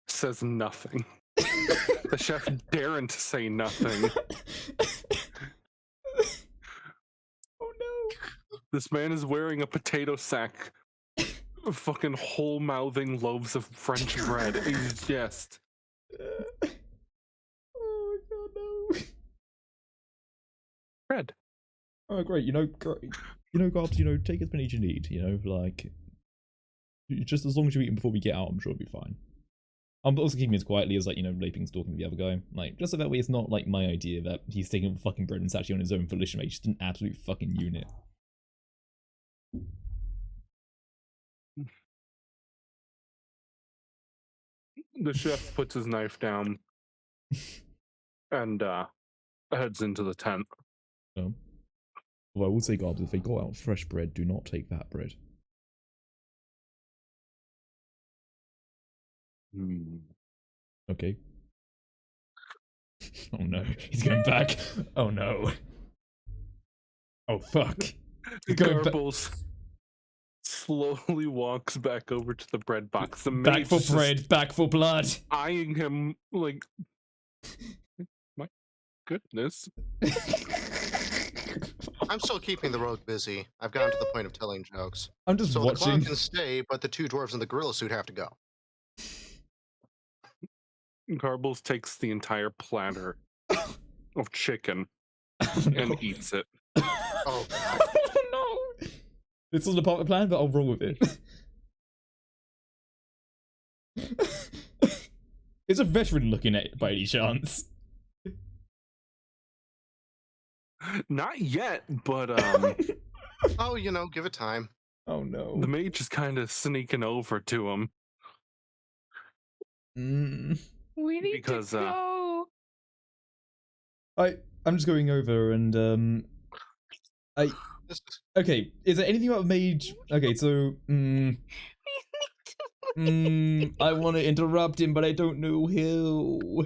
says nothing. The chef daring to say nothing. Oh no. This man is wearing a potato sack, fucking whole mouthing loaves of French bread. He's just. Oh god, no. Bread. Oh great, Garbs, take as many as you need, like, just as long as you eat them before we get out, I'm sure it'll be fine. I'm also keeping as quietly as, like, Laping's talking to the other guy, like, just so that way it's not, like, my idea that he's taking fucking bread and it's actually on his own volition, mate. He's just an absolute fucking unit. The chef puts his knife down and heads into the tent. Well, I will say, Garbs, if they got out fresh bread, do not take that bread. Okay. Oh no, he's going back. Oh no. Oh fuck. Garbles slowly walks back over to the bread box. The Back maid's for just bread, back for blood. eyeing him like, my goodness. I'm still keeping the rogue busy. I've gotten to the point of telling jokes. I'm just So the clown watching. can stay, but the 2 dwarves in the gorilla suit have to go. Garbles takes the entire platter of chicken and eats it. Oh, No. This wasn't part of the plan, but I'll roll with it. Is a veteran looking at it by any chance? Not yet, but oh, give it time. Oh no. the maid is kind of sneaking over to him. We need Because, to go. I'm just going over and This is okay, is there anything about mage? Okay, so I want to interrupt him, but I don't know how.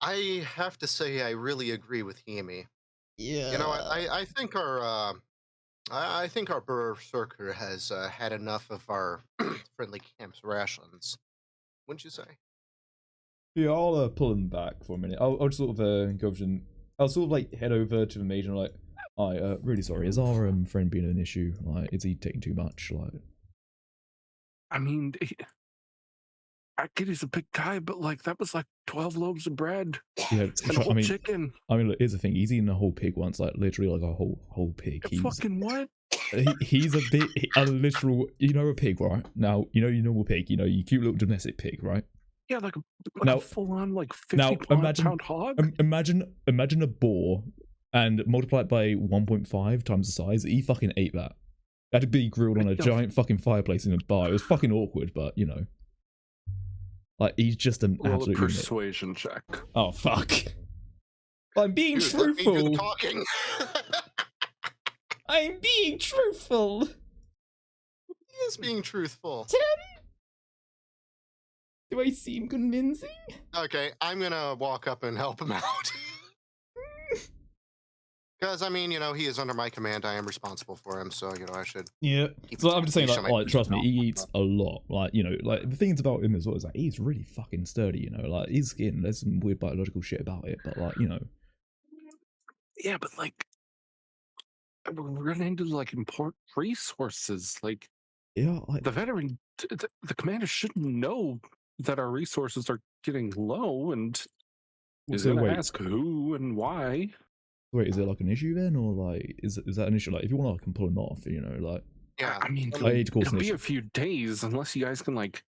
I have to say I really agree with Hemi. Yeah. I think I think our berserker has had enough of our friendly camp's rations. Wouldn't you say? Yeah, I'll pull him back for a minute. I'll just sort of go over to, I'll sort of like head over to the mage and like, really sorry, is our friend being an issue? Like, is he taking too much? Like, I mean, I get he's a big guy, but like that was like 12 loaves of bread yeah, and a whole chicken. I mean, look, here's the thing. He's eaten a whole pig once, like literally like a whole pig. He's Fucking what? he's a literal, a pig, right? Now, your normal pig, your cute little domestic pig, right? Yeah, like Now- a full-on like 50 now, pound hog. Imagine a boar and multiply it by 1.5 times the size. He fucking ate that. That had to be grilled on a giant fucking fireplace in a bar. It was fucking awkward, but like he's just an Roll a absolute unit. persuasion check. Oh fuck! I'm being Dude, let me do the truthful. talking. I'm being truthful. He is being truthful. Do I seem convincing? Okay, I'm gonna walk up and help him out. Because, I mean, he is under my command. I am responsible for him, so, I should Yeah. keep So his I'm just saying, leash on my like, trust me, person. he eats a lot. Like, like the things about him as well is like he's really fucking sturdy. Like his skin, there's some weird biological shit about it, but like, Yeah, but like we're running into like important resources. Like yeah, the veteran, the commander should know that our resources are getting low, and is So gonna wait. ask who and why. Wait, is there like an issue then, or like is that an issue? Like, if you want, I can pull him off. Like, Yeah. I mean, I hate to cause it'll an be issue. a few days unless you guys can like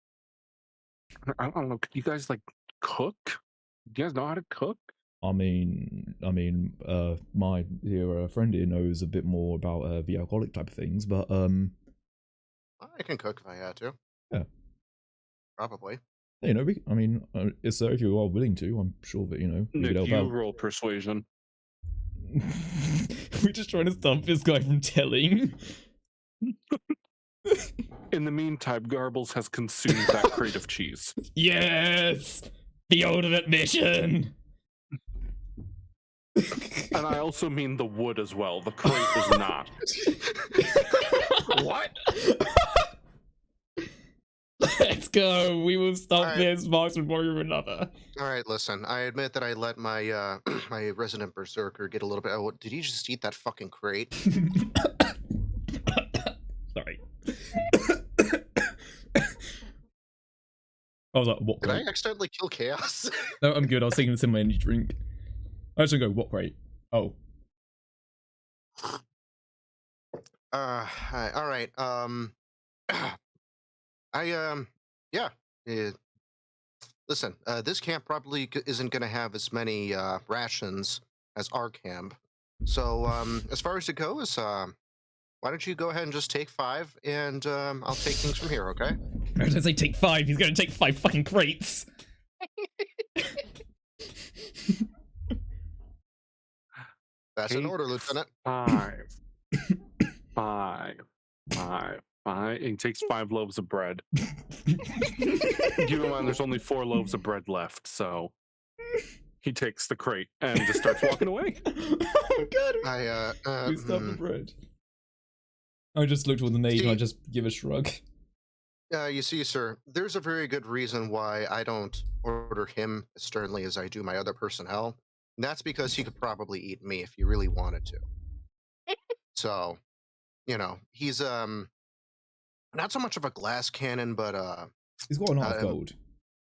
I don't know. Could you guys like cook? Do you guys know how to cook? My friend here knows a bit more about the alcoholic type of things, but I can cook if I had to. Yeah. Probably. you know, so if you are willing to, I'm sure that we could Nick, help you out. roll persuasion. We're just trying to stop this guy from telling. In the meantime, Garbles has consumed that crate of cheese. Yes, the ultimate mission. And I also mean the wood as well. The crate is not. What? Let's go. We will stop this marksman warrior another. All right, listen. I admit that I let my my resident berserker get a little bit. Oh, did he just eat that fucking crate? Sorry. I was like, what Did crate? I accidentally kill Chaos? No, I'm good. I was taking a similar energy drink. I was gonna go, what crate? Oh. All right. Yeah. Listen, this camp probably isn't going to have as many rations as our camp. So, as far as it goes, why don't you go ahead and just take 5, and I'll take things from here, okay? I was gonna say take 5. He's gonna take 5 fucking crates. That's an order, Lieutenant. 5. 5. He takes 5 loaves of bread. Keep in mind, there's only 4 loaves of bread left, so he takes the crate and just starts walking away. Oh god. We stopped the bread. I just looked at the maid and I just give a shrug. You see, sir, there's a very good reason why I don't order him as sternly as I do my other personnel. And that's because he could probably eat me if he really wanted to. So, he's not so much of a glass cannon, but he's got an art of gold.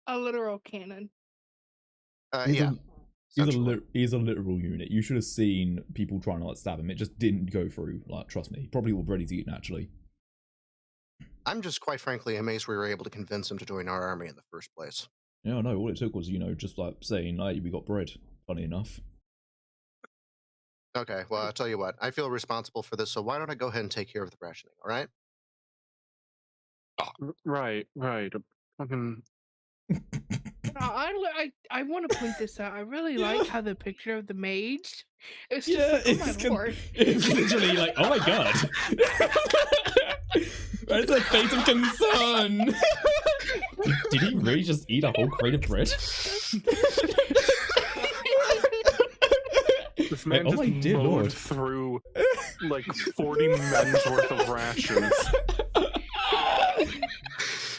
A literal cannon. Yeah. He's a literal unit. You should have seen people trying to like stab him. It just didn't go through. Like, trust me, probably all bread he's eaten actually. I'm just quite frankly amazed we were able to convince him to join our army in the first place. Yeah, no, all it took was, just like saying, hey, we got bread. Funny enough. Okay, well, I'll tell you what. I feel responsible for this, so why don't I go ahead and take care of the rationing, all right? Right. Fucking. I want to point this out. I really like how the picture of the mage. It's just it's Lord. It's literally like, oh my god. That's a face of concern. Did he really just eat a whole crate of bread? This man just mowed through like 40 men's worth of rations.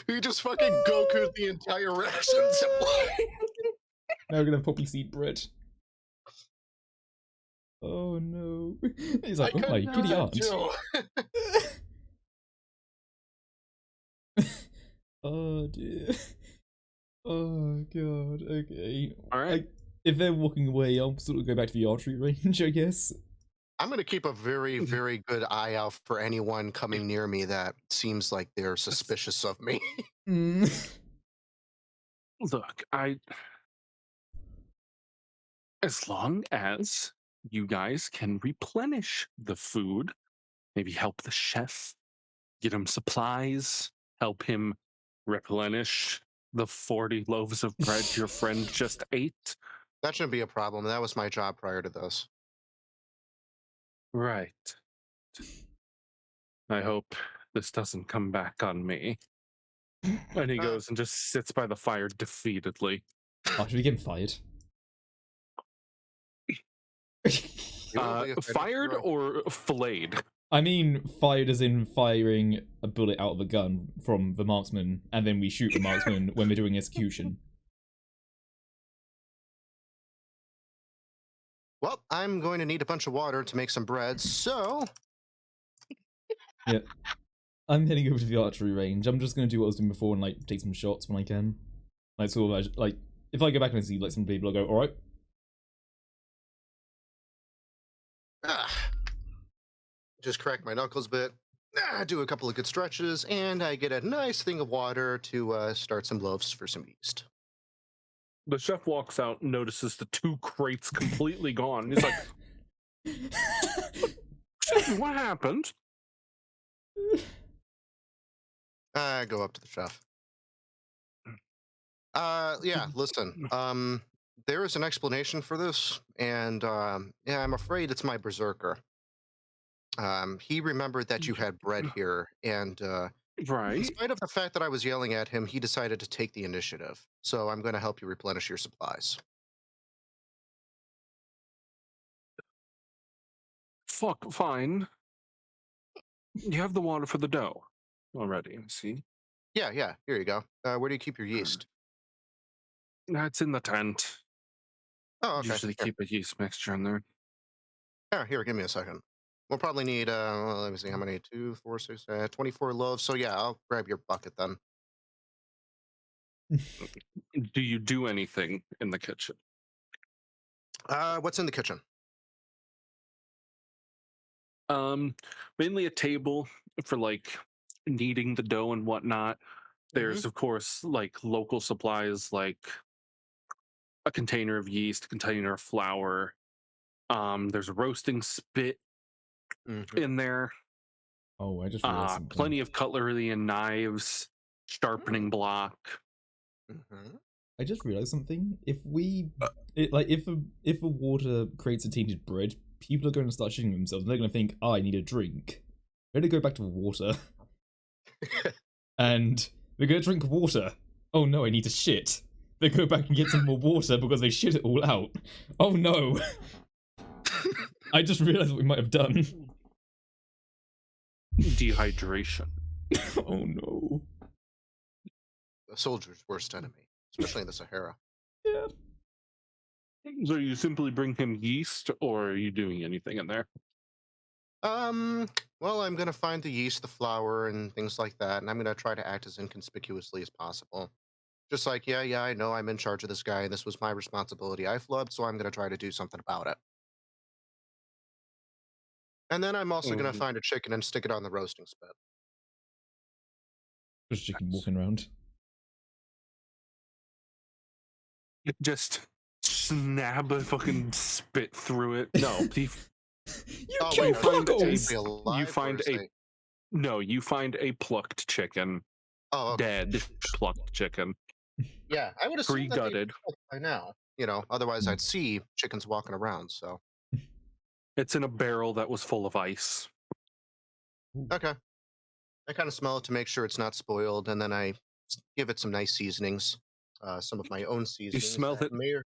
He just fucking Goku'd the entire rations. Now we're gonna have poppy seed bread. Oh no. He's like, oh my giddy aunt. Oh dear. Oh god, okay. Alright. If they're walking away, I'll sort of go back to the archery range, I guess. I'm going to keep a very, very good eye out for anyone coming near me that seems like they're suspicious of me. Look, as long as you guys can replenish the food, maybe help the chef, get him supplies, help him replenish the 40 loaves of bread your friend just ate. That shouldn't be a problem. That was my job prior to this. Right. I hope this doesn't come back on me. And he goes and just sits by the fire defeatedly. Oh, should we get him fired? Fired or filleted? I mean, fired as in firing a bullet out of a gun from the marksman, and then we shoot the marksman when we're doing execution. Well, I'm going to need a bunch of water to make some bread, so... Yeah. I'm heading over to the archery range. I'm just going to do what I was doing before and, like, take some shots when I can. Like, sort of, like, if I go back and see, like, some people, I'll go, alright. Just crack my knuckles a bit. do a couple of good stretches, and I get a nice thing of water to start some loaves for some yeast. The chef walks out and notices the 2 crates completely gone. He's like, "Excuse me, what happened?" I go up to the chef. Yeah, listen. There is an explanation for this, and yeah, I'm afraid it's my berserker. He remembered that you had bread here, and in Right. spite of the fact that I was yelling at him, he decided to take the initiative. So I'm going to help you replenish your supplies. Fuck, fine. You have the water for the dough already, see? Yeah, yeah. Here you go. Where do you keep your yeast? That's in the tent. Oh, okay. Usually Here, keep a yeast mixture in there. here. Give me a second. We'll probably need. Well, let me see how many. 2, 4, 6, 24 loaves. So yeah, I'll grab your bucket then. Do you do anything in the kitchen? What's in the kitchen? Mainly a table for like kneading the dough and whatnot. Mm-hmm. There's of course like local supplies like a container of yeast, a container of flour. There's a roasting spit Mm-hmm. in there. Oh, I just realized something. Plenty of cutlery and knives, sharpening block. Mm-hmm. I just realized something. If a water creates a tainted bread, people are going to start shitting themselves. And they're going to think, I need a drink. They're going to go back to water, and they're going to drink water. Oh no, I need to shit. They go back and get some more water because they shit it all out. Oh no! I just realized what we might have done. Dehydration. Oh no. A soldier's worst enemy, especially in the Sahara. Yeah. So you simply bring him yeast, or are you doing anything in there? Well, I'm gonna find the yeast, the flour, and things like that, and I'm gonna try to act as inconspicuously as possible. Just like, yeah, I know I'm in charge of this guy, and this was my responsibility. I flubbed, so I'm gonna try to do something about it. And then I'm also gonna Um, find a chicken and stick it on the roasting spit. Just chicken walking around. Just snap a fucking spit through it. No, You Oh, kill wait, are they puggles! technically alive, you or find is a they- you find a plucked chicken, Oh, okay. dead plucked chicken, Yeah, I would assume that they'd be pre-gutted. cooked by now. You know, otherwise Hmm. I'd see chickens walking around. So It's in a barrel that was full of ice. okay, I kind of smell it to make sure it's not spoiled, and then I give it some nice seasonings, some of my own seasonings. smell that it? may or-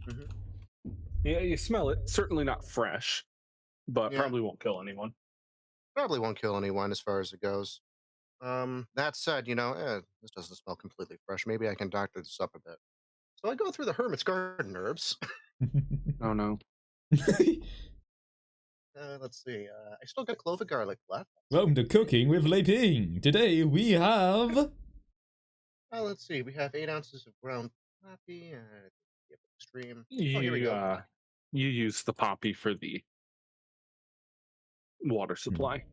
Mhm. Yeah, you smell it. Certainly not fresh, but Yeah. probably won't kill anyone. Probably won't kill anyone as far as it goes. That said, this doesn't smell completely fresh. Maybe I can doctor this up a bit. So I go through the hermit's garden herbs. Oh no. Let's see. I still got a clove of garlic left. Welcome to Cooking with Lei Ping. Today we have. Let's see. We have 8 ounces of ground poppy. Extreme. Oh, here we You go. you use the poppy for the water supply.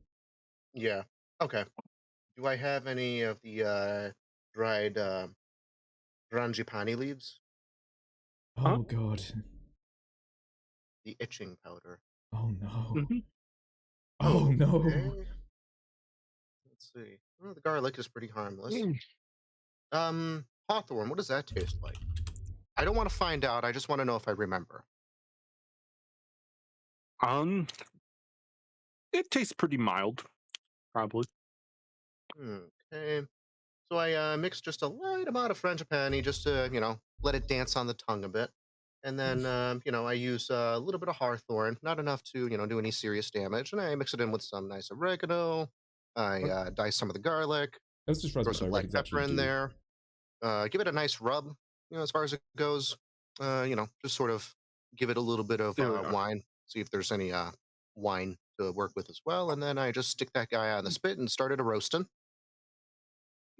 Yeah. Okay. Do I have any of the dried frangipani leaves? Oh god. The itching powder. Oh no. Mhm. Oh no. Okay. Let's see. Well, the garlic is pretty harmless. Hawthorn, what does that taste like? I don't want to find out. I just want to know if I remember. It tastes pretty mild, probably. Okay. So I mix just a light amount of frangipani just to, let it dance on the tongue a bit. And then, I use a little bit of hawthorn, not enough to, do any serious damage. And I mix it in with some nice oregano. I dice some of the garlic, Let's just try throw what some black directives pepper actually in do. there. Give it a nice rub, as far as it goes. Just sort of give it a little bit of There we are. wine. See if there's any wine to work with as well. And then I just stick that guy on the spit and started a roasting.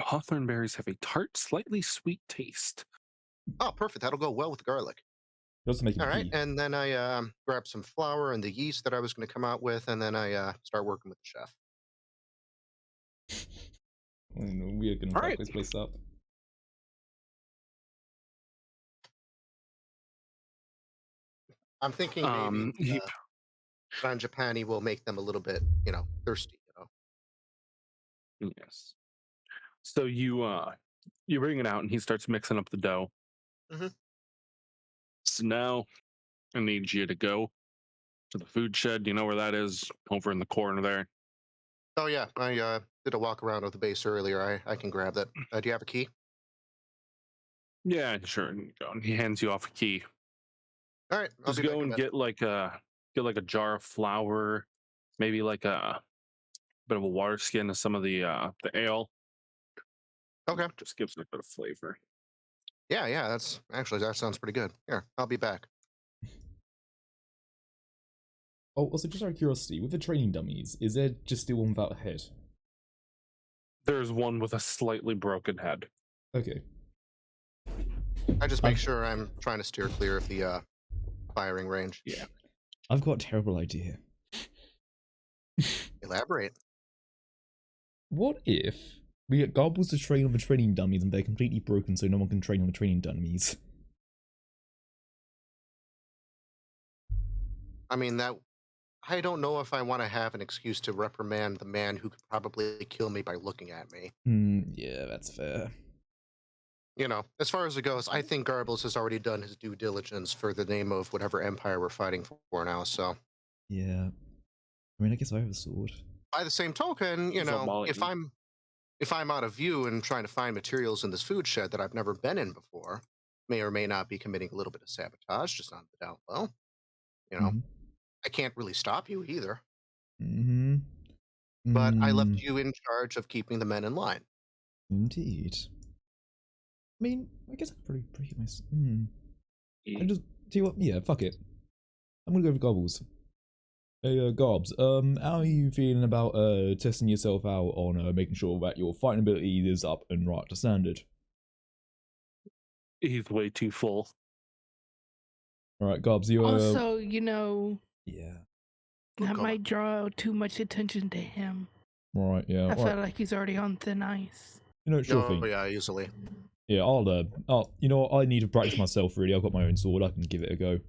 Hawthorn berries have a tart, slightly sweet taste. Oh, perfect. That'll go well with the garlic. You also make him All right. pee. And then I grab some flour and the yeast that I was going to come out with. And then I start working with the chef. We are gonna fuck Alright. this place up. I'm thinking maybe He frangipani will make them a little bit, thirsty. yes. So you bring it out, and he starts mixing up the dough. Mhm. So now I need you to go to the food shed. You know where that is? Over in the corner there. Oh yeah, I did a walk around of the base earlier. I can grab that. Do you have a key? Yeah, sure. And you go. And he hands you off a key. All right, I'll Just be back go in a and bit. get like a jar of flour, maybe like a bit of a water skin of some of the ale. Okay. Just gives it a bit of flavor. Yeah. That sounds pretty good. Here, I'll be back. Oh, also, just out of curiosity, with the training dummies, is there just still one without a head? There's one with a slightly broken head. Okay. I just make sure I'm trying to steer clear of the firing range. Yeah. I've got a terrible idea. Elaborate. What if we get Garbles to train on the training dummies and they're completely broken so no one can train on the training dummies? I mean, I don't know if I want to have an excuse to reprimand the man who could probably kill me by looking at me. Yeah, that's fair. As far as it goes, I think Garbles has already done his due diligence for the name of whatever empire we're fighting for now, so. Yeah. I mean, I guess I have a sword. By the same token, if I'm out of view and trying to find materials in this food shed that I've never been in before, may or may not be committing a little bit of sabotage, just on the down low. Mhm. I can't really stop you either. Mm-hmm. But I left you in charge of keeping the men in line. Indeed. I mean, I guess I'm pretty nice. I just tell you what, yeah, fuck it. I'm gonna go for Gobbles. Hey, Gobs, how are you feeling about testing yourself out on making sure that your fighting ability is up and right to standard? He's way too full. Alright, Gobs, you Also, yeah. that Go might draw too much attention to him. Alright, yeah. I Alright. feel like he's already on thin ice. Sure Oh, thing. yeah, easily. Yeah, you know what, I need to practice myself really. I've got my own sword, I can give it a go.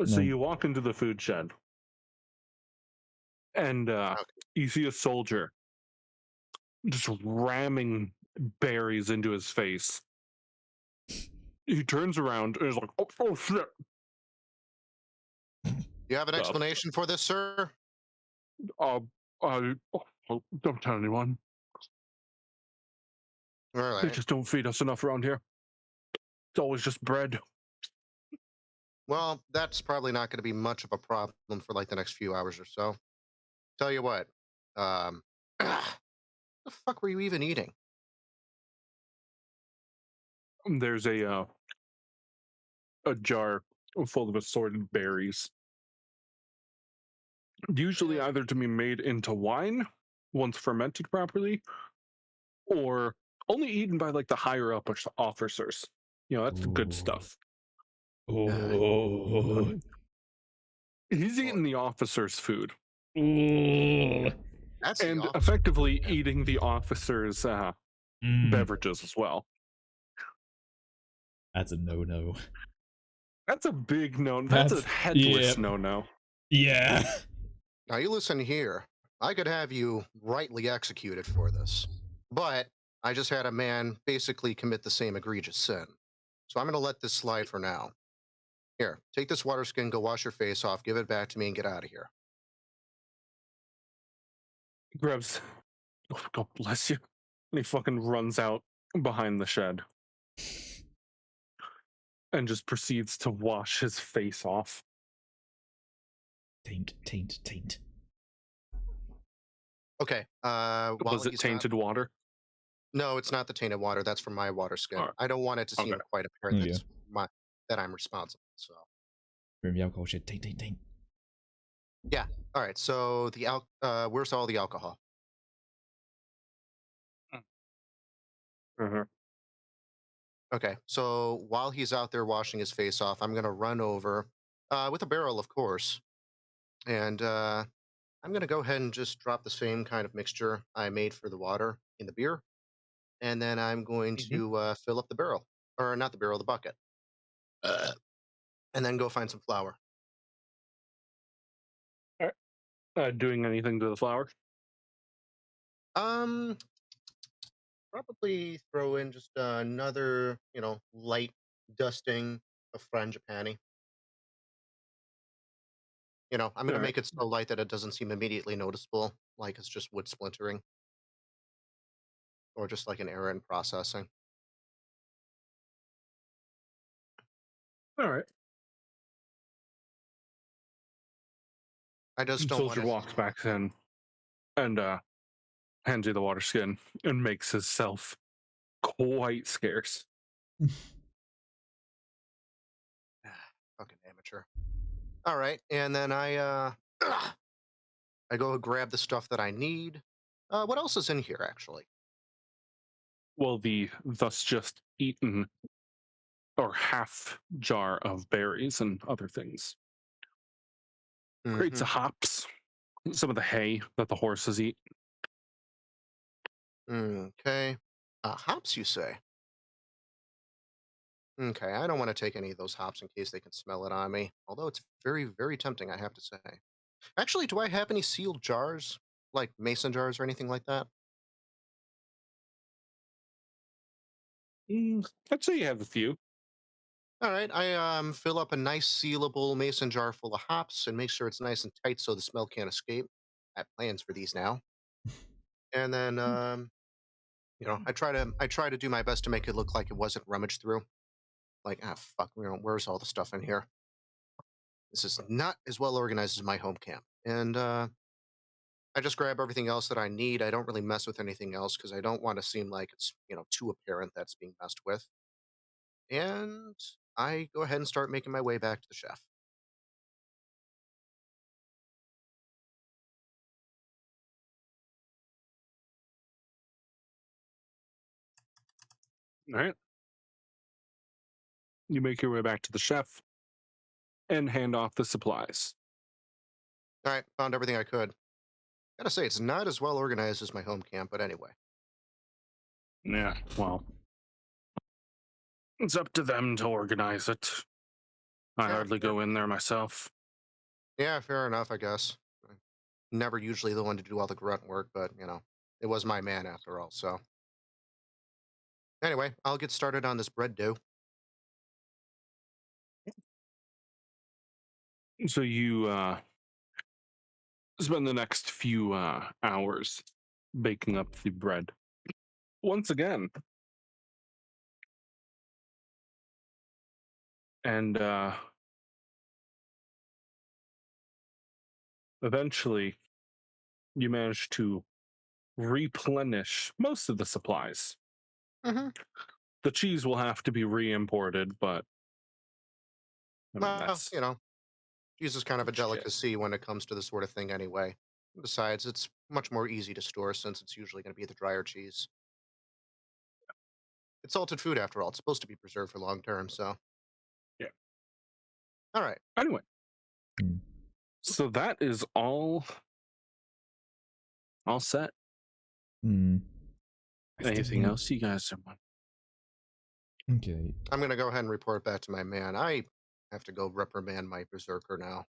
So No. you walk into the food shed, and you see a soldier just ramming berries into his face. He turns around and is like, "Oh shit!" You have an explanation for this, sir? Don't tell anyone. All They right. just don't feed us enough around here. It's always just bread. Well, that's probably not going to be much of a problem for like the next few hours or so. Tell you what, the fuck were you even eating? There's a jar full of assorted berries. Usually either to be made into wine once fermented properly, or only eaten by like the higher up officers. That's the good Ooh. stuff. Oh. He's eating the officers' food That's the and officer. effectively eating the officers' beverages as well. That's a no-no. That's a big no. That's a headless no-no. Yeah. Now you listen here. I could have you rightly executed for this, but I just had a man basically commit the same egregious sin. So I'm going to let this slide for now. Here, take this water skin, go wash your face off, give it back to me, and get out of here. Grabs. Oh, God bless you. And he fucking runs out behind the shed and just proceeds to wash his face off. Taint. Okay. While Was it he's tainted water? No, it's not the tainted water. That's from my water skin. Alright. I don't want it to seem Okay. quite apparent Yeah. that I'm responsible. So Remember the alcohol shit. Taint. yeah. All right. So where's all the alcohol? Uh-huh. Okay. So while he's out there washing his face off, I'm gonna run over with a barrel, of course, and I'm going to go ahead and just drop the same kind of mixture I made for the water in the beer. And then I'm going Mhm. to fill up the barrel. Or not the barrel, the bucket. Uh, and then go find some flour. All right. Doing anything to the flour? Um, Probably throw in just another, light dusting of frangipani. I'm going All to right. make it so light that it doesn't seem immediately noticeable, like it's just wood splintering or just like an error in processing. All right. I just don't want Soldier to. walks back in and hands you the water skin and makes himself quite scarce. Fucking amateur. All right, and then I go grab the stuff that I need. What else is in here, actually? Well, the thus just eaten or half jar of berries and other things. Crates Mm-hmm. of hops, some of the hay that the horses eat. Okay. Hops, you say? Okay, I don't want to take any of those hops in case they can smell it on me. Although it's very, very tempting, I have to say. Actually, do I have any sealed jars, like mason jars or anything like that? I'd say you have a few. All right, I fill up a nice sealable mason jar full of hops and make sure it's nice and tight so the smell can't escape. I have plans for these now. And then I try to do my best to make it look like it wasn't rummaged through. Like, fuck, where's all the stuff in here? This is not as well organized as my home camp. And I just grab everything else that I need. I don't really mess with anything else because I don't want to seem like it's, too apparent that's being messed with. And I go ahead and start making my way back to the chef. All right. You make your way back to the chef and hand off the supplies. All right, found everything I could. Gotta say, it's not as well organized as my home camp, but anyway. Yeah, well, it's up to them to organize it. I Yeah, hardly fair, go in there myself. yeah, fair enough, I guess. I'm never usually the one to do all the grunt work, but, it was my man after all, so. Anyway, I'll get started on this bread dough. So you spend the next few hours baking up the bread. Once again. And eventually you manage to replenish most of the supplies. Mm-hmm. The cheese will have to be re-imported, but I mean Well, that's cheese is kind of a what you get. delicacy when it comes to this sort of thing anyway. Besides, it's much more easy to store since it's usually going to be the drier cheese. It's salted food after all. It's supposed to be preserved for long term, so. Yeah. All right. Anyway, Hmm. so that is all set. Hmm. Anything else you guys want? Okay. I'm going to go ahead and report back to my man. I have to go reprimand my berserker now.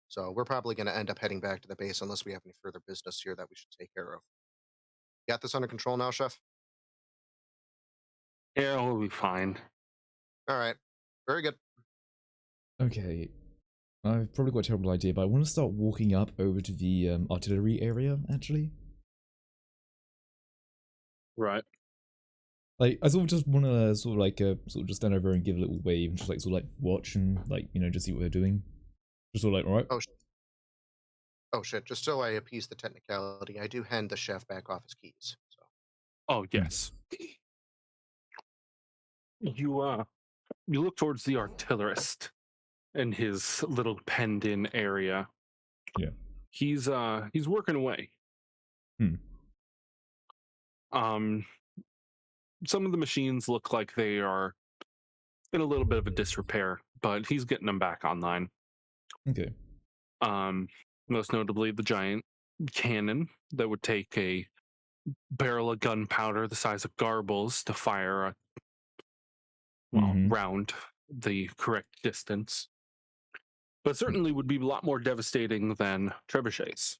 So we're probably going to end up heading back to the base unless we have any further business here that we should take care of. Got this under control now, Chef? Yeah, we'll be fine. All right. Very good. Okay. I've probably got a terrible idea, but I want to start walking up over to the artillery area, actually. Right. Like, I sort of just want to sort of just stand over and give a little wave and just like sort of like watch and like, just see what they're doing. Just sort of like, alright. Oh, shit. Just so I appease the technicality, I do hand the chef back off his keys. So. Oh yes. You look towards the artillerist in his little penned in area. Yeah. He's working away. Hmm. Some of the machines look like they are in a little bit of a disrepair, but he's getting them back online. Okay. Most notably the giant. cannon that would take a barrel of gunpowder the size of garbles to fire a Mhm. round the correct distance, but certainly would be a lot more devastating than trebuchets,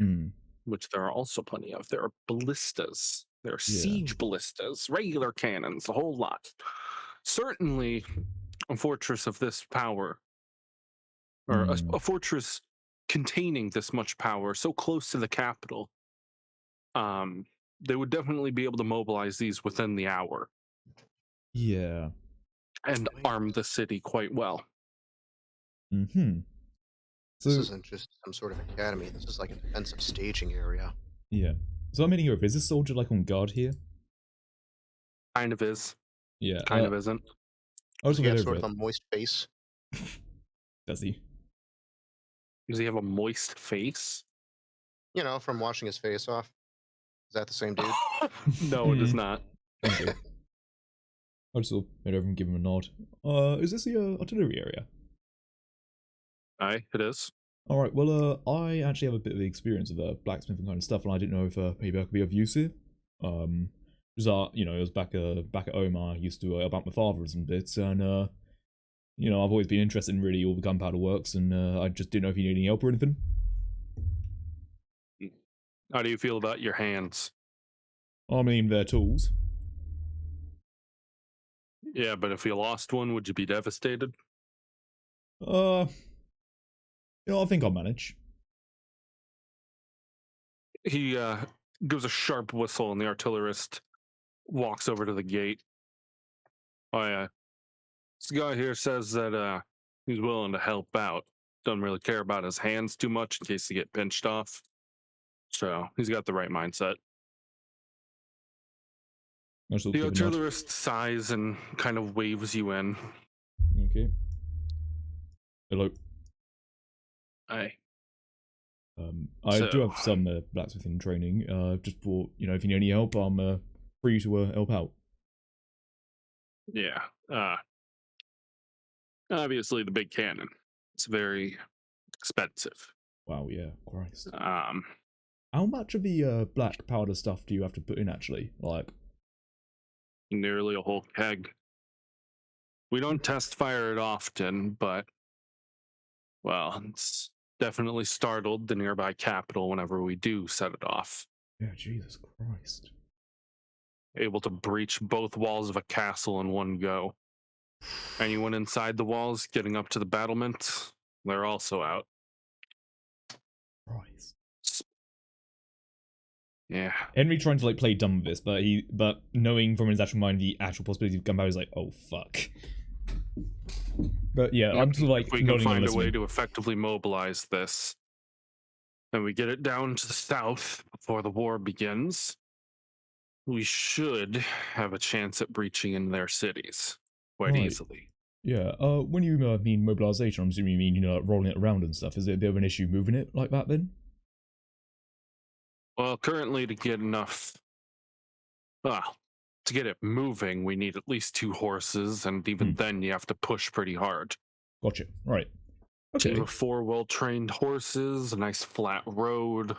Mm. which there are also plenty of. There are ballistas, there are Yeah. siege ballistas, regular cannons, a whole lot. Certainly, a fortress of this power, or a fortress containing this much power, so close to the capital, they would definitely be able to mobilize these within the hour Yeah. and Wait, arm the city quite well. Mm-hmm. this So isn't just some sort of academy. This is like a defensive staging area. yeah. So I'm heading over. Is this soldier like on guard here? Kind of is, Yeah. kind of isn't. I'll Does just he head have over sort it. of a moist face? Does he? Does he have a moist face? You know, from washing his face off. Is that the same dude? No, it is not. Okay. I'll just sort of head over and give him a nod. Is this the artillery area? Aye, it is. All right. Well, I actually have a bit of experience of blacksmithing kind of stuff, and I didn't know if maybe I could be of use here. Just you know, it was back at home. I used to help out my father and bits, and you know, I've always been interested in really all the gunpowder works, and I just didn't know if you need any help or anything. How do you feel about your hands? I mean, they're tools. Yeah, but if you lost one, would you be devastated? You know, I think I'll manage. He gives a sharp whistle, and the artillerist walks over to the gate. Oh yeah, this guy here says that he's willing to help out. Doesn't really care about his hands too much in case they get pinched off. So he's got the right mindset. I'll just The give a nod. artillerist sighs and kind of waves you in. Okay. Hello. Aye. I do So- have some blacksmithing training. Just for, you know, if you need any help, I'm free to help out. Yeah. Obviously, the big cannon. It's very expensive. Wow, yeah, Christ. Um, How much of the black powder stuff do you have to put in actually? Like, nearly a whole keg. We don't test fire it often, but well, it's definitely startled the nearby capital whenever we do set it off. yeah, Jesus Christ. Able to breach both walls of a castle in one go. Anyone inside the walls getting up to the battlement, they're also out. Christ. Yeah. Henry trying to like play dumb with this, but knowing from his actual mind the actual possibility of gunpowder is like, oh fuck. But yeah, I'm sort of like If we can nodding and find a way listening. to effectively mobilize this, and we get it down to the south before the war begins, we should have a chance at breaching in their cities quite Right. easily. Yeah, when you mean mobilization, I'm assuming you mean, you know, like rolling it around and stuff. Is it a bit of an issue moving it like that then? Well, currently to get enough, to get it moving, we need at least 2 horses, and even then you have to push pretty hard. Gotcha. Right. Okay. Team of 4 well-trained horses, a nice flat road.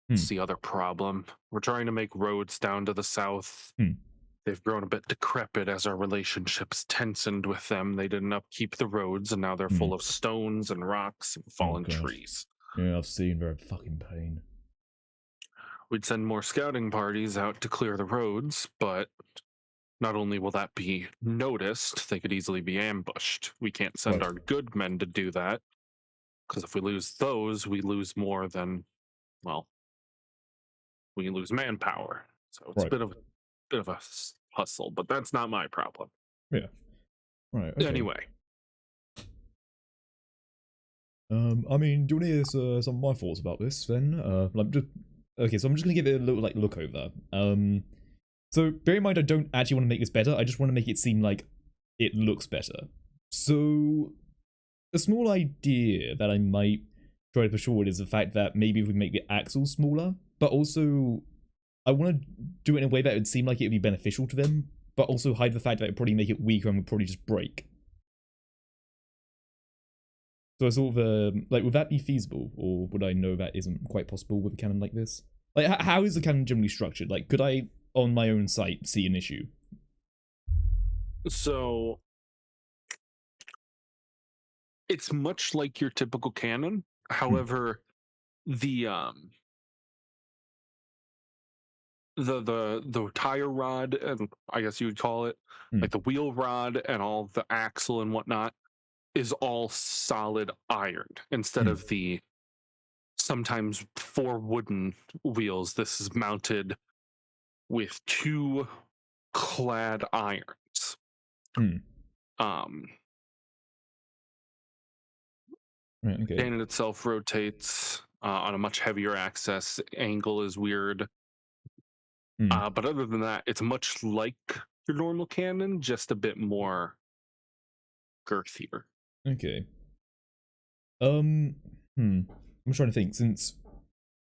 It's the other problem. We're trying to make roads down to the south. They've grown a bit decrepit as our relationships tensioned with them. They didn't upkeep the roads, and now they're full of stones and rocks and fallen God. trees. Yeah, I've seen. They're a fucking pain. We'd send more scouting parties out to clear the roads, but not only will that be noticed, they could easily be ambushed. We can't send our good men to do that, because if we lose those, we lose more than, well, we lose manpower. So it's a bit of a hustle, but that's not my problem. Yeah. Right. Okay. Anyway. I mean, do you want to hear some of my thoughts about this then? Like, just okay. So I'm just gonna give it a little like look over. So bear in mind, I don't actually want to make this better. I just want to make it seem like it looks better. So a small idea that I might try to push forward is the fact that maybe if we make the axles smaller, but also I want to do it in a way that it would seem like it would be beneficial to them, but also hide the fact that it would probably make it weaker and would probably just break. So I sort of like, would that be feasible, or would I know that isn't quite possible with a cannon like this? Like, how is the cannon generally structured? Like, could I, on my own site, see an issue? So it's much like your typical cannon. However, the the tire rod, and I guess you would call it like the wheel rod and all the axle and whatnot, is all solid iron instead of the sometimes 4 wooden wheels. This is mounted with 2 clad irons. Right, okay. Cannon itself rotates on a much heavier axis. Angle is weird. But other than that, it's much like your normal cannon, just a bit more girthier. Okay. I'm trying to think, since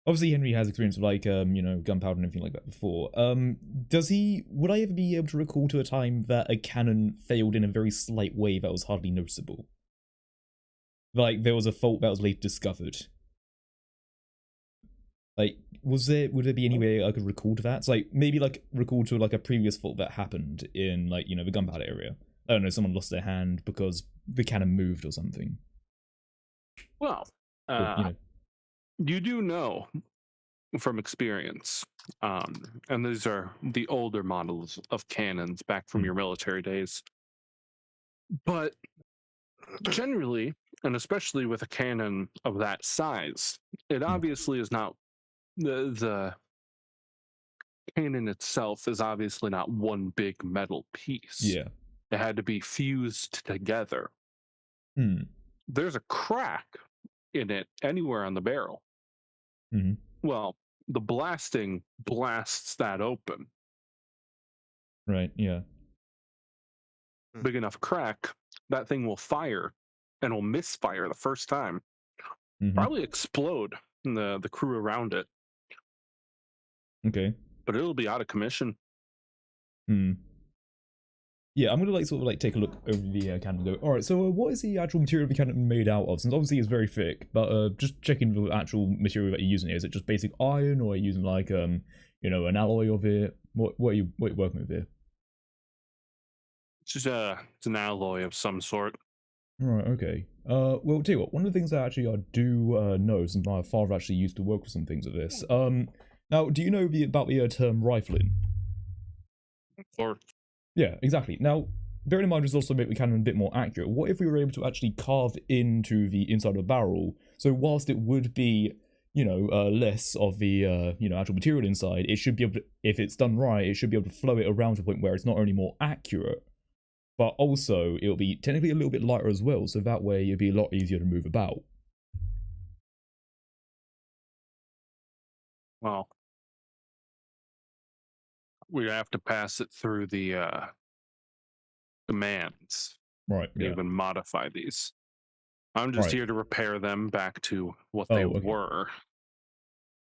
obviously Henry has experience with like gunpowder and everything like that before. Would I ever be able to recall to a time that a cannon failed in a very slight way that was hardly noticeable? Like there was a fault that was later discovered. Like, would there be any way I could recall to that? It's like maybe like recall to like a previous fault that happened in like, the gunpowder area. I don't know, someone lost their hand because the cannon moved or something. Well, you do know from experience, and these are the older models of cannons back from your military days, but generally, and especially with a cannon of that size, it obviously is not the cannon itself is obviously not one big metal piece. Yeah. It had to be fused together. There's a crack in it anywhere on the barrel. Well, the blasting blasts that open. Right, yeah. Big enough crack, that thing will fire and will misfire the first time. Probably explode the crew around it. Okay. But it'll be out of commission. Yeah, I'm gonna like sort of like take a look over the cannon and go, alright, so what is the actual material of the cannon made out of? Since obviously it's very thick, but just checking the actual material that you're using here. Is it just basic iron, or are you using like an alloy of it? What are you working with here? It's just it's an alloy of some sort. Right, okay. Well, tell you what, one of the things that actually I do know, since my father actually used to work with some things of this, now, do you know about the term rifling? Or yeah, exactly. Now, bearing in mind this also make the cannon a bit more accurate, what if we were able to actually carve into the inside of a barrel, so whilst it would be, less of the, actual material inside, it should be able to, if it's done right, it should be able to flow it around to a point where it's not only more accurate, but also it'll be technically a little bit lighter as well, so that way it'll be a lot easier to move about. Well, we have to pass it through the commands. Right, to yeah. even modify these. I'm just here to repair them back to what they were.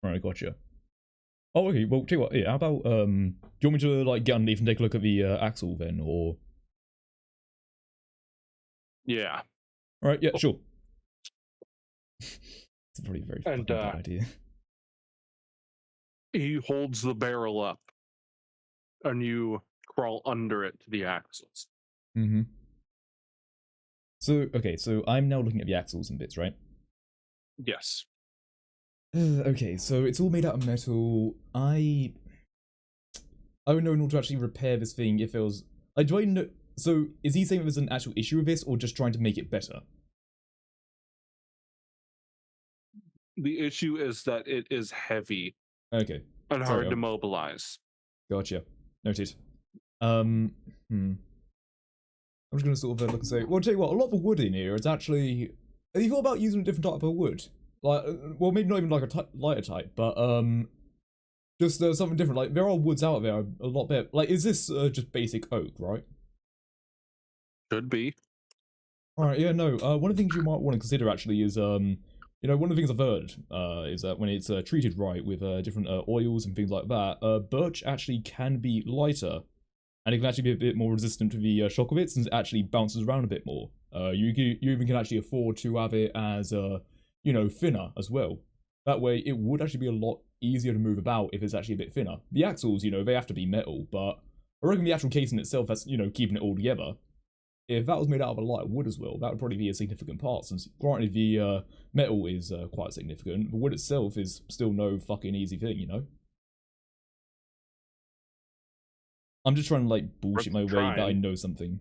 Right, gotcha. Oh, okay, well, tell you what, yeah, how about, do you want me to, like, get underneath and take a look at the axle then, or? Yeah. Alright, yeah, sure. It's probably a very fucking bad idea. He holds the barrel up, and you crawl under it to the axles. So, okay, so I'm now looking at the axles and bits, right? Yes. Okay, so it's all made out of metal. I don't know in order to actually repair this thing if it was... do I know... So, is he saying there's an actual issue with this, or just trying to make it better? The issue is that it is heavy. Okay. And hard to mobilize. Gotcha. Noted. I'm just gonna sort of look and say, well, I'll tell you what, a lot of the wood in here is actually... Have you thought about using a different type of wood? Like, well, maybe not even like a lighter type, but, just something different. Like, there are woods out there a lot better. Like, is this just basic oak, right? Should be. Alright, yeah, no, one of the things you might want to consider actually is, one of the things I've heard is that when it's treated right with different oils and things like that, birch actually can be lighter, and it can actually be a bit more resistant to the shock of it, since it actually bounces around a bit more. You even can actually afford to have it as thinner as well. That way, it would actually be a lot easier to move about if it's actually a bit thinner. The axles, they have to be metal, but I reckon the actual casing itself, that's keeping it all together. If that was made out of a lighter wood as well, that would probably be a significant part. Since granted, the metal is quite significant, the wood itself is still no fucking easy thing. I'm just trying to like bullshit my way that I know something.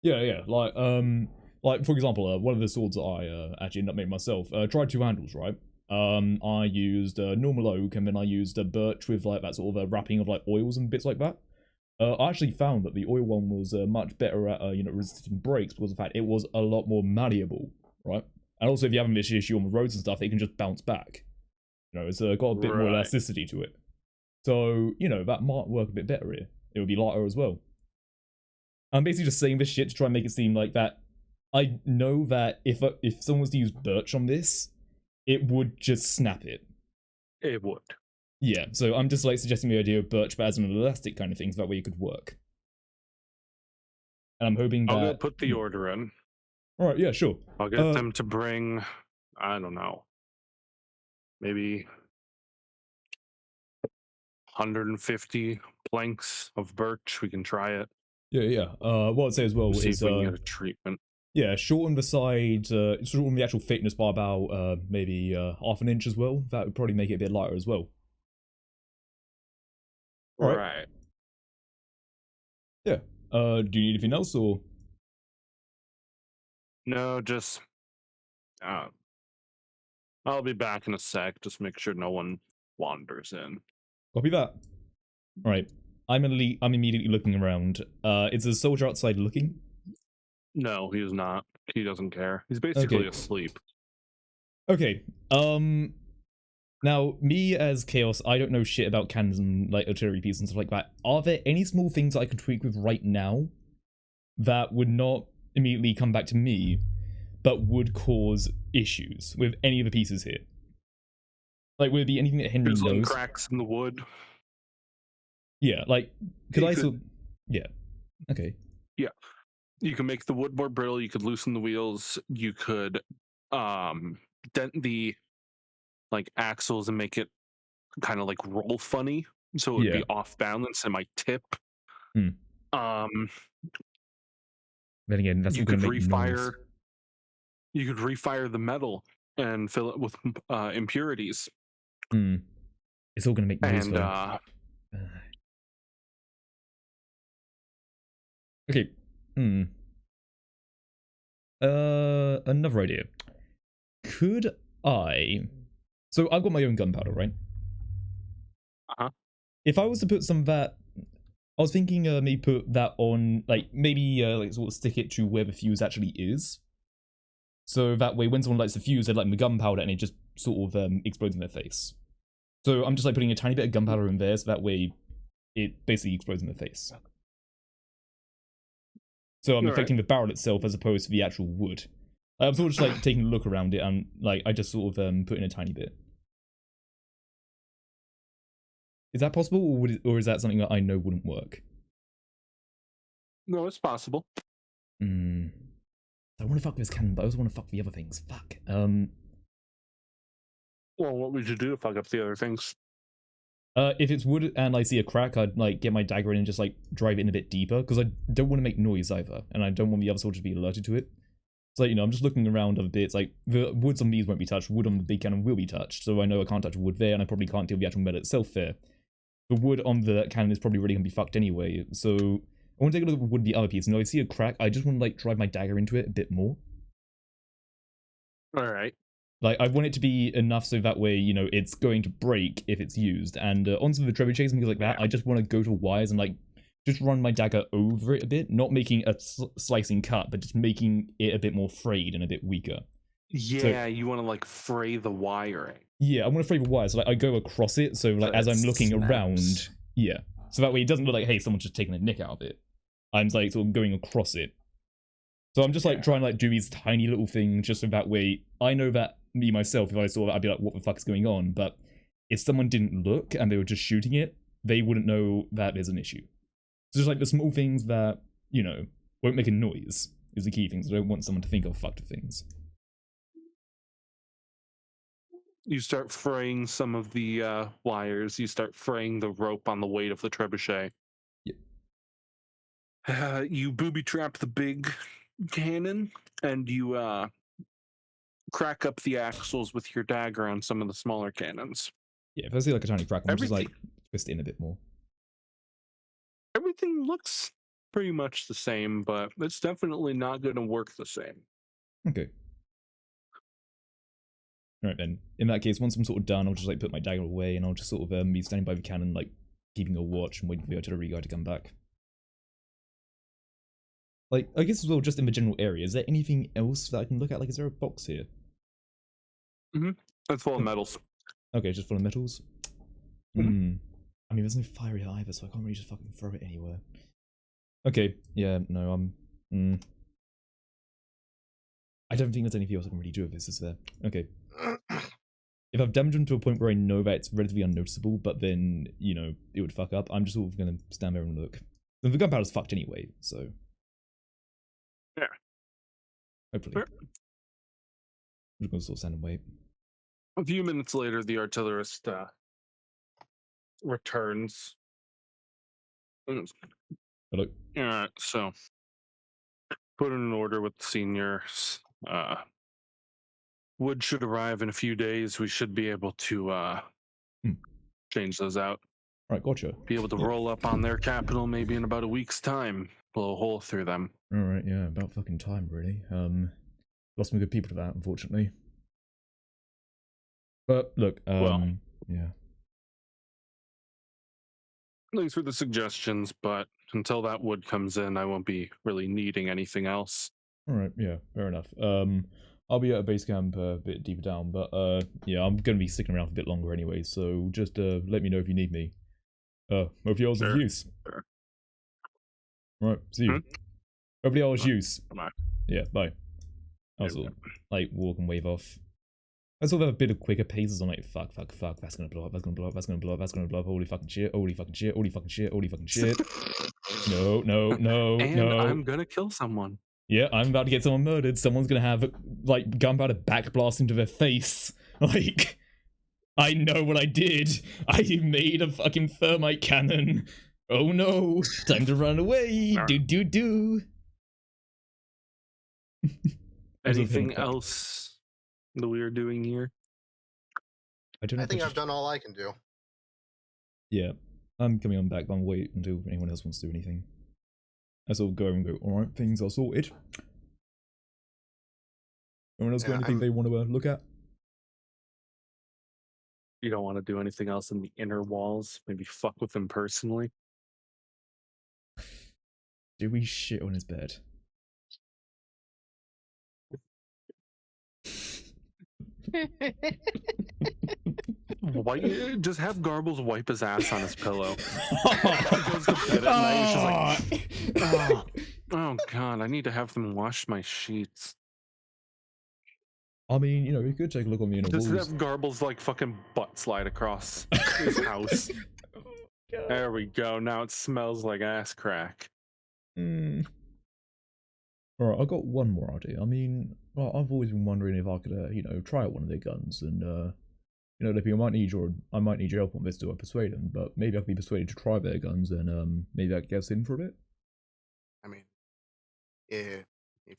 Yeah. Like for example, one of the swords that I actually ended up making myself tried two handles, right? I used normal oak, and then I used birch with like that sort of wrapping of like oils and bits like that. I actually found that the oil one was much better at resisting breaks because of the fact it was a lot more malleable, right? And also, if you're having this issue on the roads and stuff, it can just bounce back. It's got a bit more elasticity to it. So that might work a bit better here. It would be lighter as well. I'm basically just saying this shit to try and make it seem like that. I know that if someone was to use birch on this, it would just snap it. It would. Yeah, so I'm just like suggesting the idea of birch, but as an elastic kind of thing, so that way it could work. And I'm hoping that... I'll go put the order in. Alright, yeah, sure. I'll get them to bring, I don't know, maybe 150 planks of birch. We can try it. Yeah. What I'd say as well see is... if we can get a treatment. Yeah, shorten the side, shorten the actual thickness by about maybe half an inch as well. That would probably make it a bit lighter as well. Right. Yeah. Do you need anything else, or? No, just I'll be back in a sec. Just make sure no one wanders in. Copy that. All right. I'm immediately looking around. Is the soldier outside looking? No, he is not. He doesn't care. He's basically asleep. Okay. Now, me as Chaos, I don't know shit about cannons and like artillery pieces and stuff like that. Are there any small things that I could tweak with right now that would not immediately come back to me, but would cause issues with any of the pieces here? Like, would it be anything that Henry There's knows? Cracks in the wood. Yeah, like, yeah. Okay. Yeah. You can make the wood more brittle. You could loosen the wheels. You could dent the axles and make it kind of like roll funny, so it would be off balance and might tip. Then again, that's you going could to make refire. noise. You could refire the metal and fill it with impurities. It's all going to make noise. And okay. Another idea. Could I? So I've got my own gunpowder, right? If I was to put some of that, I was thinking maybe put that on, maybe sort of stick it to where the fuse actually is. So that way, when someone lights the fuse, they light the gunpowder and it just sort of explodes in their face. So I'm just like putting a tiny bit of gunpowder in there, so that way it basically explodes in their face. So I'm affecting the barrel itself as opposed to the actual wood. I'm sort of just like taking a look around it, and I just sort of put in a tiny bit. Is that possible, or is that something that I know wouldn't work? No, it's possible. I want to fuck this cannon, but I also want to fuck the other things. Fuck. Well, what would you do to fuck up the other things? If it's wood and I see a crack, I'd get my dagger in and just drive it in a bit deeper, because I don't want to make noise either, and I don't want the other soldier to be alerted to it. So I'm just looking around other bits. The woods on these won't be touched. Wood on the big cannon will be touched, so I know I can't touch wood there, and I probably can't deal with the actual metal itself there. The wood on the cannon is probably really gonna be fucked anyway. So I want to take a look at the wood of the other piece. And if I see a crack, I just want to drive my dagger into it a bit more. All right. I want it to be enough so that way, it's going to break if it's used. And onto the trebuchets and things like that, I just want to go to wires and just run my dagger over it a bit, not making a slicing cut, but just making it a bit more frayed and a bit weaker. Yeah, so, you want to fray the wiring. Yeah, I want to fray the wires. So I go across it, so as I'm looking around, yeah. So that way it doesn't look like, hey, someone's just taking a nick out of it. I'm sort of going across it. So I'm just trying to do these tiny little things just so that way I know that me myself, if I saw that, I'd be like, what the fuck is going on? But if someone didn't look and they were just shooting it, they wouldn't know that there's an issue. So just the small things that, won't make a noise is the key thing. So I don't want someone to think I've fucked with things. You start fraying some of the wires. You start fraying the rope on the weight of the trebuchet. Yep. You booby trap the big cannon, and you crack up the axles with your dagger on some of the smaller cannons. Yeah, if I see like a tiny crack, I'm just like twist it in a bit more. Everything looks pretty much the same, but it's definitely not going to work the same. Okay. Alright then. In that case, once I'm sort of done, I'll just like put my dagger away and I'll just sort of be standing by the cannon, like keeping a watch and waiting for the artillery guy to come back. Like, I guess as well, just in the general area, is there anything else that I can look at? Like, is there a box here? It's full of metals. Okay, just full of metals? I mean, there's no fire here either, so I can't really just fucking throw it anywhere. Okay, yeah, no, I don't think there's anything else I can really do with this, is there? Okay. If I've damaged them to a point where I know that it's relatively unnoticeable, but then, you know, it would fuck up, I'm just sort of gonna stand there and look. The gunpowder's fucked anyway, so... Yeah. Hopefully. Sure. I'm just gonna sort of stand and wait. A few minutes later, the artillerist returns. Hello? Alright, so put in an order with the seniors. Wood should arrive in a few days. We should be able to change those out. Alright, gotcha. Be able to roll up on their capital maybe in about a week's time. Blow a hole through them. Alright, yeah, about fucking time, really. Lost some good people to that, unfortunately. But, look, yeah. Thanks for the suggestions, but until that wood comes in, I won't be really needing anything else. Alright, yeah, fair enough. I'll be at a base camp a bit deeper down, but, yeah, I'm gonna be sticking around for a bit longer anyway, so just, let me know if you need me. Hopefully I was of use. Sure. Right, see you. Hopefully I was use. Bye. Yeah, bye. I'll sort of, like, walk and wave off. I sort of have a bit of quicker paces. I'm like, fuck, that's gonna blow up, that's gonna blow up, that's gonna blow up, that's gonna blow up, holy fucking shit, holy fucking shit, holy fucking shit, holy fucking shit. No. And I'm gonna kill someone. Yeah, I'm about to get someone murdered. Someone's gonna have, like, gunpowder backblast into their face. Like, I know what I did. I made a fucking thermite cannon. Oh no, time to run away. Do. Anything else that we are doing here? I think I've done all I can do. Yeah, I'm coming on back, but I'll wait until anyone else wants to do anything. I sort of go and go, alright, things are sorted. Anyone else got anything they want to look at? You don't want to do anything else in the inner walls? Maybe fuck with him personally? Do we shit on his bed? Just have Garbles wipe his ass on his pillow. He goes to bed at night, he's just like, oh god, I need to have them wash my sheets. I mean, you know, we could take a look on the inner Just walls. have Garbles like fucking butt slide across his house. There we go. Now it smells like ass crack. Alright, I got one more idea. I mean, well, I've always been wondering if I could, you know, try out one of their guns, and, you know, I might need your help on this to persuade them, but maybe I could be persuaded to try their guns, and, maybe that gets in for a bit? I mean, if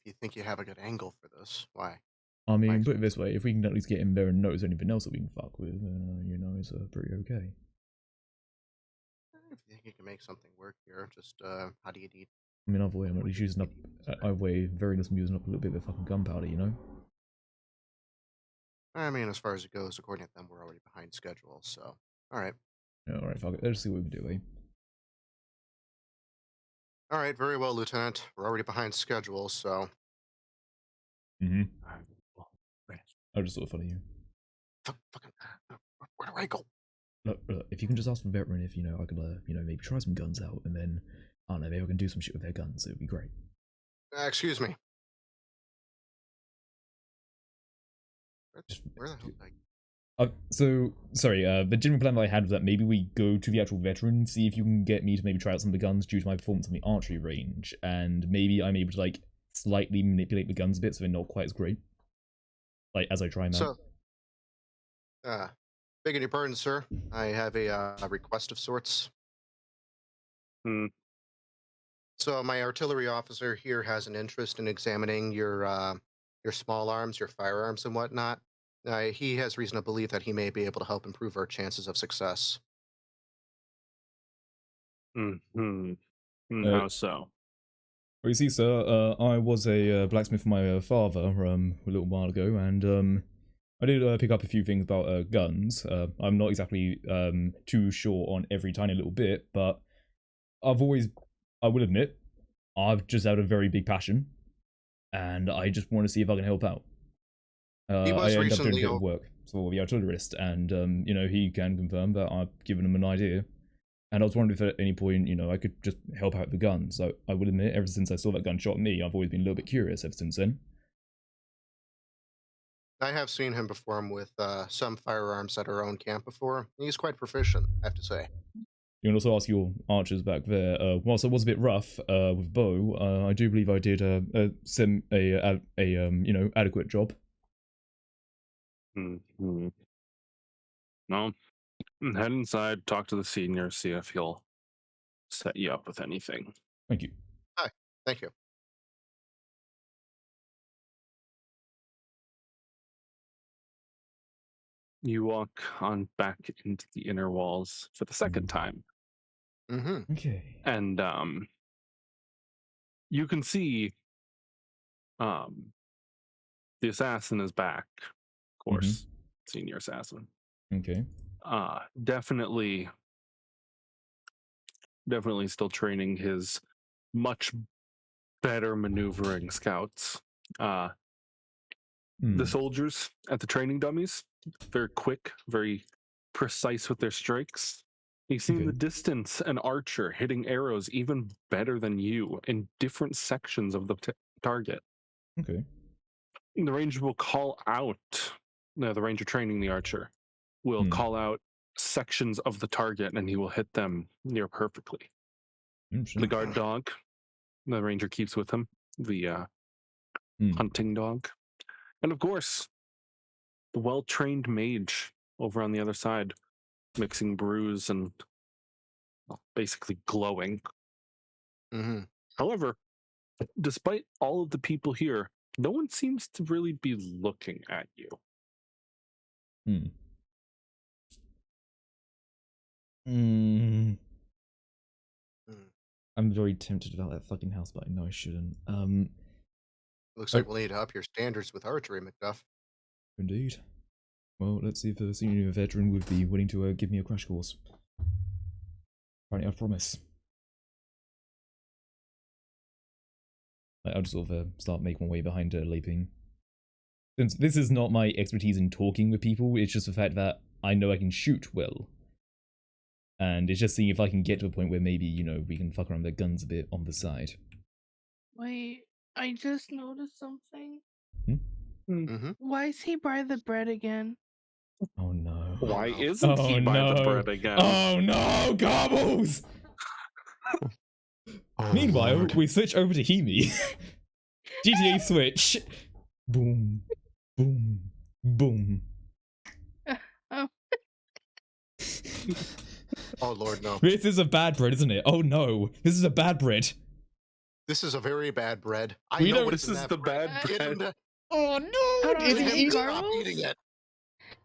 you think you have a good angle for this, why? I mean, put it this way, if we can at least get in there and notice anything else that we can fuck with, then, you know, it's pretty okay. If you think you can make something work here, just, how do you need? I mean, either way, I'm at least using up, very less using up a little bit of fucking gunpowder, you know? I mean, as far as it goes, according to them, we're already behind schedule, so, alright. Yeah, alright, fuck it, let's see what we can do, eh? Alright, very well, Lieutenant. We're already behind schedule, so... I'll just sort of follow you. Fucking... Where do I go? Look, if you can just ask the veteran if, you know, I could, you know, maybe try some guns out, and then, I don't know, maybe I can do some shit with their guns, it would be great. Excuse me. Where the hell did I... So, sorry, the general plan that I had was that maybe we go to the actual veteran, see if you can get me to maybe try out some of the guns due to my performance on the archery range, and maybe I'm able to, like, slightly manipulate the guns a bit so they're not quite as great. Like, as I try them out. So, begging your pardon, sir. I have a request of sorts. Hmm. So my artillery officer here has an interest in examining your small arms, your firearms, and whatnot. He has reason to believe that he may be able to help improve our chances of success. Mm-hmm. Uh, How so? Well, you see, sir, I was a blacksmith for my father a little while ago, and I did pick up a few things about guns. I'm not exactly too sure on every tiny little bit, but I will admit, I've just had a very big passion, and I just want to see if I can help out. He I was ended up doing a recently bit of work for the artillerist, and he can confirm that I've given him an idea. And I was wondering if at any point, I could just help out with the gun. So I will admit, ever since I saw that gun shot at me, I've always been a little bit curious ever since then. I have seen him perform with some firearms at our own camp before. He's quite proficient, I have to say. You can also ask your archers back there. Whilst it was a bit rough with bow, I do believe I did adequate job. Mm-hmm. No. Head inside, talk to the senior, see if he'll set you up with anything. Thank you. Hi, thank you. You walk on back into the inner walls for the second time. Mm-hmm. Okay. And you can see the assassin is back, of course. Senior assassin. Okay. Definitely still training his much better maneuvering scouts. The soldiers at the training dummies, very quick, very precise with their strikes. You've seen the distance an archer hitting arrows even better than you in different sections of the target. Okay. The ranger will call out, the ranger training the archer will call out sections of the target and he will hit them near perfectly. The guard dog, the ranger keeps with him, the hunting dog. And of course, the well-trained mage over on the other side, mixing brews and basically glowing. Mm-hmm. However, despite all of the people here, no one seems to really be looking at you. I'm very tempted about that fucking house, but I know I shouldn't. Looks like we'll need to up your standards with archery, McDuff. Indeed. Well, let's see if the senior veteran would be willing to give me a crash course. Apparently, I promise. I'll just sort of start making my way behind Leiping. Since this is not my expertise in talking with people, it's just the fact that I know I can shoot well. And it's just seeing if I can get to a point where maybe, we can fuck around with their guns a bit on the side. Wait, I just noticed something. Mm-hmm. Why is he by the bread again? Oh no. Why isn't he by the bread again? Oh no, Gobbles! Meanwhile, Lord. we switch over to Hemi. GTA switch. Boom. Boom. Boom. Oh Lord, no. This is a bad bread, isn't it? Oh no. This is a bad bread. This is a very bad bread. I We know know what's this in is that the bread. bad bread. Oh no! Hold on, Is any he Stop Garbles? eating it.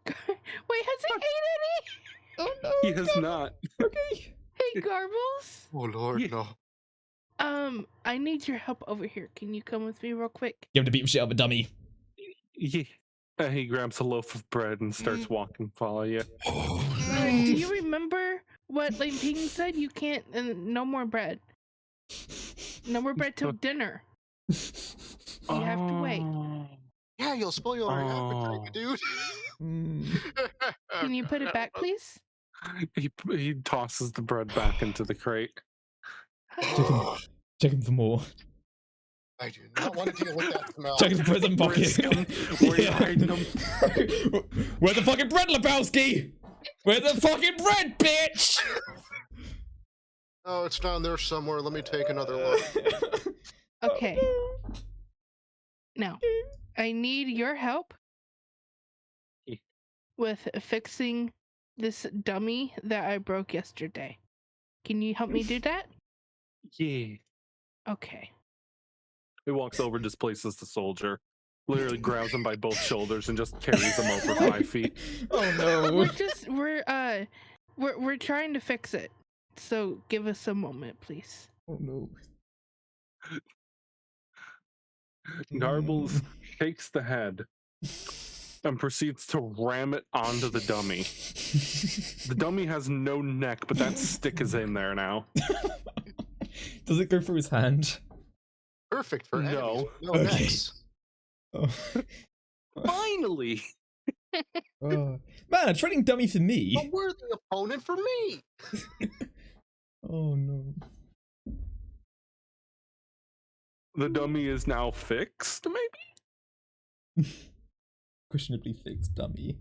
Wait, has he ate any? Oh no! He has not. Okay. Hey, Garbles? Oh Lord, Yeah. no. I need your help over here. Can you come with me real quick? You have to beat shit up a dummy. He grabs a loaf of bread and starts walking, follow you. Do you remember what Lane Ping said? You can't, no more bread. No more bread till dinner. You have to wait. Yeah, you'll spoil your appetite, dude. Can you put it back, please? He tosses the bread back into the crate. Check him for more. I do not want to deal with that smell. Check his prison pocket. Risk 'em. Where you hiding them? Where's the fucking bread, Lebowski? Where's the fucking bread, bitch? Oh, it's down there somewhere. Let me take another look. Okay. Now, I need your help with fixing this dummy that I broke yesterday. Can you help me do that? Yeah. Okay. He walks over, displaces the soldier, literally grabs him by both shoulders and just carries him over 5 feet. Oh no. We're trying to fix it. So give us a moment, please. Oh no. Garbles shakes the head and proceeds to ram it onto the dummy. The dummy has no neck, but that stick is in there now. Does it go through his hand? Perfect for No. enemies. No Okay. necks. Oh. Finally! Oh. Man, a trading dummy for A me. worthy opponent for me. Oh no. The dummy is now fixed, maybe? Questionably fixed dummy.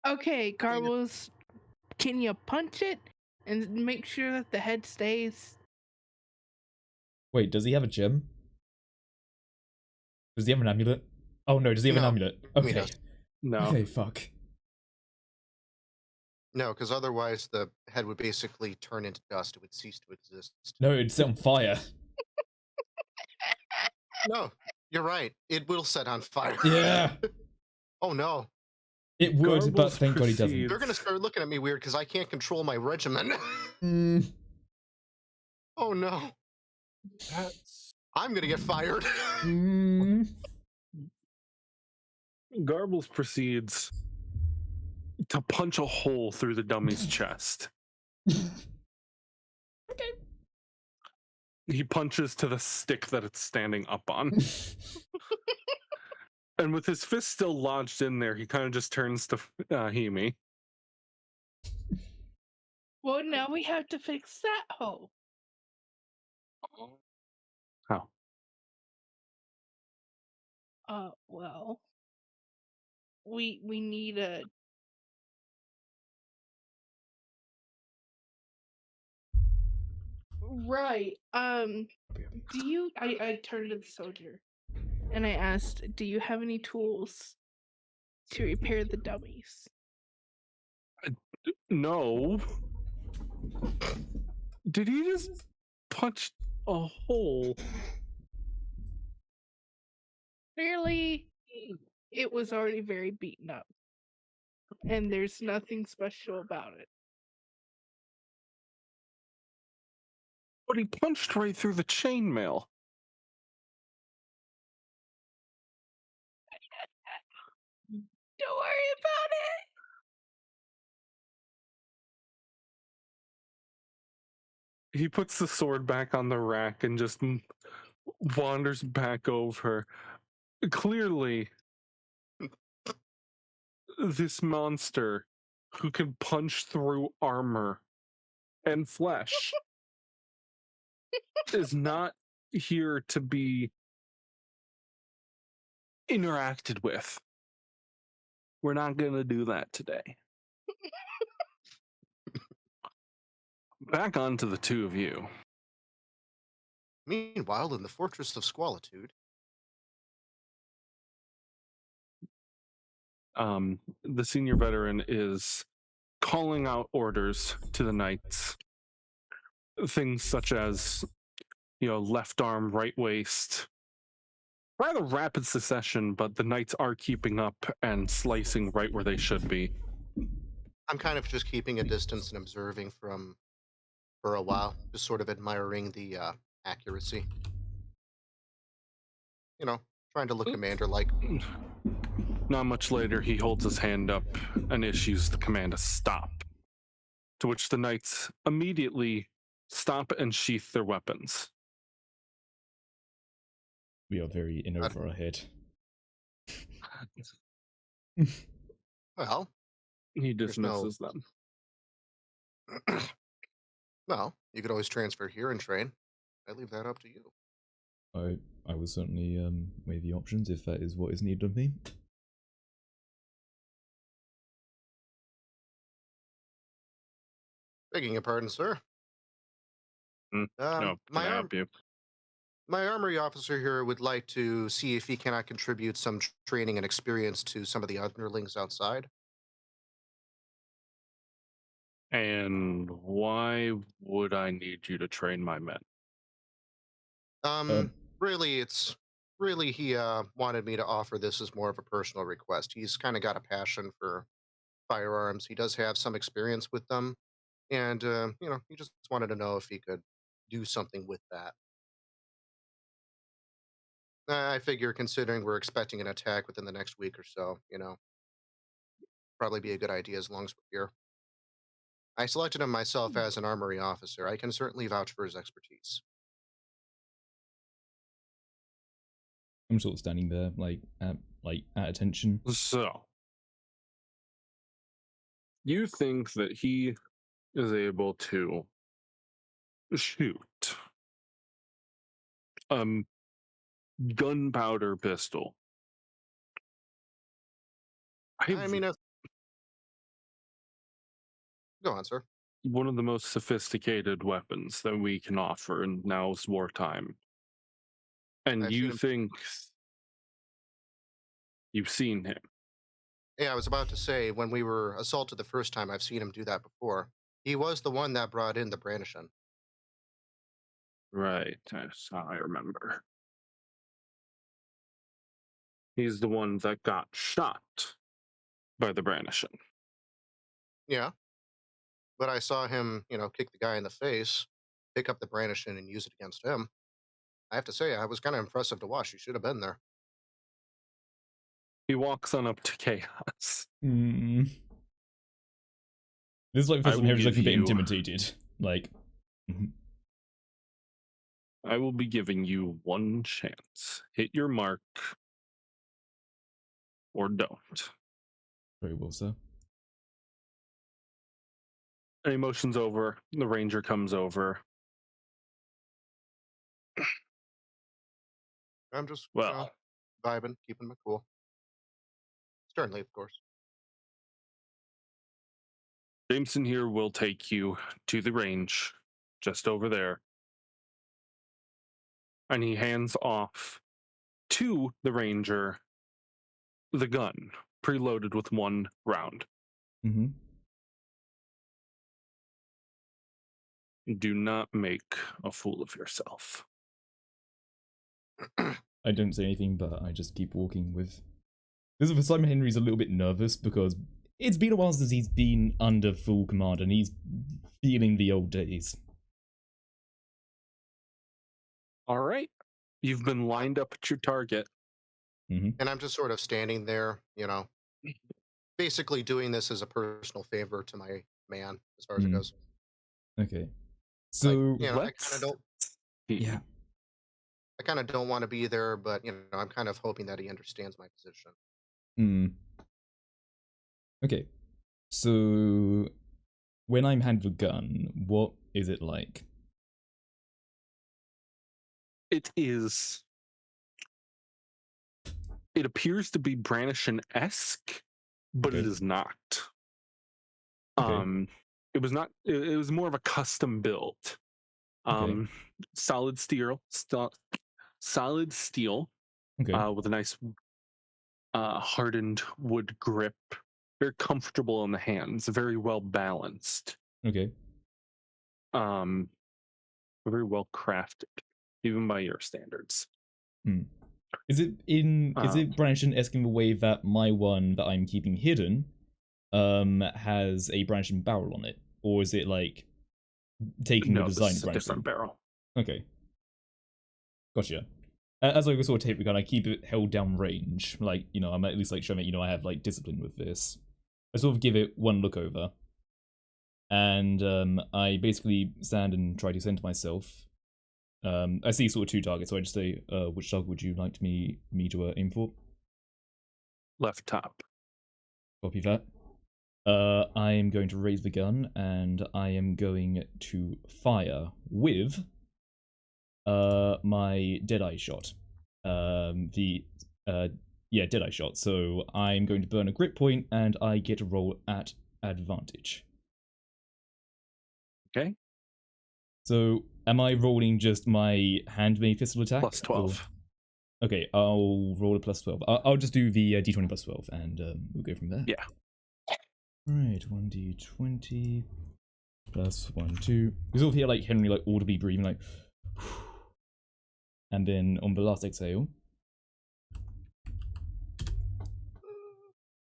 Okay, Garbles, can you punch it and make sure that the head stays? Wait, does he have a gem? Does he have an amulet? Oh no, does he have an No, amulet? he Okay. doesn't. No. Okay, fuck. No, because otherwise the head would basically turn into dust. It would cease to exist. No, it's set on fire. No, you're right. It will set on fire. Yeah. Oh no. It would, but Garbles thank God he doesn't. proceeds- They're gonna start looking at me weird because I can't control my regimen. Mm. Oh no. That's... I'm gonna get fired. Mm. Garbles proceeds to punch a hole through the dummy's chest. Okay. He punches to the stick that it's standing up on. And with his fist still lodged in there, he kind of just turns to Hemi. Well, now we have to fix that hole. How? Well, we need a. Right. Do you? I turned to the soldier, and I asked, "Do you have any tools to repair the dummies?" No. Did he just punch a hole? Clearly, it was already very beaten up, and there's nothing special about it. But he punched right through the chainmail. Don't worry about it. He puts the sword back on the rack and just wanders back over. Clearly, this monster who can punch through armor and flesh is not here to be interacted with. We're not going to do that today. Back onto the two of you. Meanwhile, in the Fortress of Squalitude, The senior veteran is calling out orders to the knights. Things such as, left arm, right waist. Rather rapid succession, but the knights are keeping up and slicing right where they should be. I'm kind of just keeping a distance and observing for a while, just sort of admiring the accuracy. Trying to look commander-like. Not much later, he holds his hand up and issues the command to stop, to which the knights immediately stop and sheath their weapons. We are very in over our head. Well, He There's no- dismisses them. well, you could always transfer here and train. I leave that up to you. I will certainly weigh the options if that is what is needed of me. Begging your pardon, sir. No, can My I arm. help you? My armory officer here would like to see if he cannot contribute some training and experience to some of the underlings outside. And why would I need you to train my men? Um, really, it's really he wanted me to offer this as more of a personal request. He's kind of got a passion for firearms. He does have some experience with them, and he just wanted to know if he could do something with that. I figure, considering we're expecting an attack within the next week or so, probably be a good idea as long as we're here. I selected him myself as an armory officer. I can certainly vouch for his expertise. I'm sort of standing there, at attention. So, you think that he is able to shoot gunpowder pistol? I mean, go on, sir. One of the most sophisticated weapons that we can offer in now's wartime. And I've seen you him. think you've seen him? Yeah, I was about to say, when we were assaulted the first time, I've seen him do that before. He was the one that brought in the brandishing. Right, I remember. He's the one that got shot by the brandishing. Yeah, but I saw him, kick the guy in the face, pick up the brandishing, and use it against him. I have to say, I was kind of impressive to watch. You should have been there. He walks on up to Chaos. Mm. This is like the first time Harry's looking a bit intimidated. I will be giving you one chance. Hit your mark or don't. Very well, sir. Any motion's over. The ranger comes over. I'm just, vibing, keeping my cool. Sternly, of course. Jameson here will take you to the range just over there. And he hands off to the ranger the gun, preloaded with 1 round. Mm-hmm. Do not make a fool of yourself. I don't say anything, but I just keep walking with... This is for Simon Henry's a little bit nervous because it's been a while since he's been under full command and he's feeling the old days. All right. You've been lined up at your target. Mm-hmm. And I'm just sort of standing there, basically doing this as a personal favor to my man, as far as it goes. Okay. So, I kind of don't. Yeah. I kind of don't want to be there, but I'm kind of hoping that he understands my position. Okay. So, when I'm handed the gun, what is it like? It appears to be Brandishin-esque, but it is not. Okay. It was not. It was more of a custom build. Okay. Solid steel. Okay. With a nice hardened wood grip. Very comfortable in the hands. Very well balanced. Okay. Very well crafted, even by your standards. Is it Brandishin-esque in the way that my one that I'm keeping hidden has a Brandishin barrel on it? Or is it like taking the design of Brandishin? No, this is a different barrel. Okay. Gotcha. As I sort of take the gun, I keep it held down range. I'm at least showing it, I have discipline with this. I sort of give it one look over. And I basically stand and try to center myself. I see sort of 2 targets, so I just say, which target would you like me to aim for? Left top. Copy that. I am going to raise the gun, and I am going to fire with my Deadeye shot. Deadeye shot. So I'm going to burn a grip point, and I get to roll at advantage. Okay. So am I rolling just my handmade pistol attack? Plus 12. Or... Okay, I'll roll a plus 12. I'll just do the d20 plus 12, and we'll go from there. Yeah. Right, 1d20 plus 1, 2. Because you'll hear like Henry like audibly breathing like, and then on the last exhale.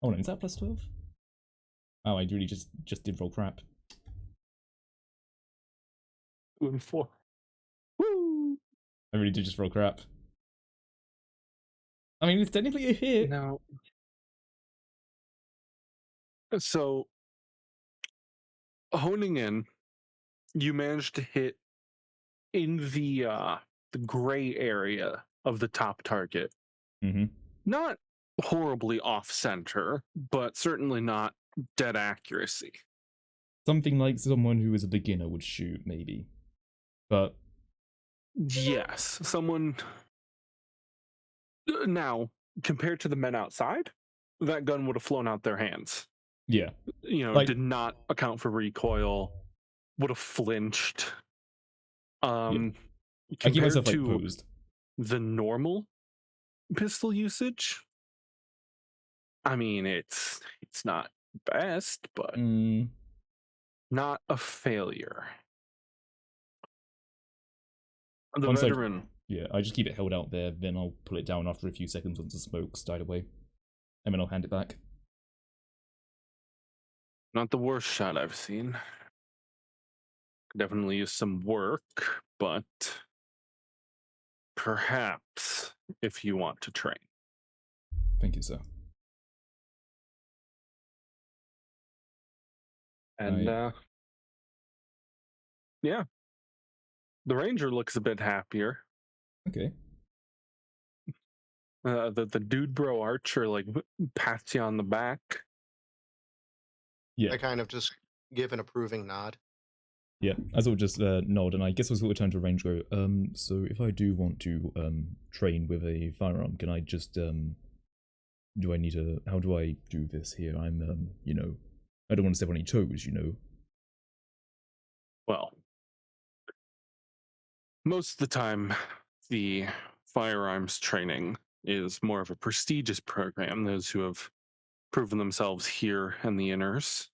Oh no, is that plus 12? Oh, I really just did roll crap. 2 and 4. Woo! I really did just roll crap. I mean, it's technically a hit. Now, so honing in, you managed to hit in the gray area of the top target. Mm-hmm. Not horribly off center, but certainly not dead accuracy. Something like someone who is a beginner would shoot, maybe. But Yes, someone. Now, compared to the men outside, that gun would have flown out their hands. yeah, You know, Like- did not account for recoil, would have flinched. I keep Compared myself like to posed. the normal pistol usage, I mean, it's not best, but not a failure. The Once I- veteran, Yeah, I just keep it held out there, then I'll pull it down after a few seconds once the smoke's died away. And then I'll hand it back. not the worst shot I've seen. Definitely use some work, but perhaps if you want to train. Thank you, sir. And yeah, the ranger looks a bit happier. Okay. The dude bro archer like pats you on the back. Yeah. I kind of just give an approving nod. Yeah, I sort of just nod, and I guess I'll sort of turn to range and go, so if I do want to train with a firearm, can I just, do I need to, how do I do this here? I'm, you know, I don't want to step on any toes, you know? Well, most of the time, the firearms training is more of a prestigious program. Those who have proven themselves here in the inners,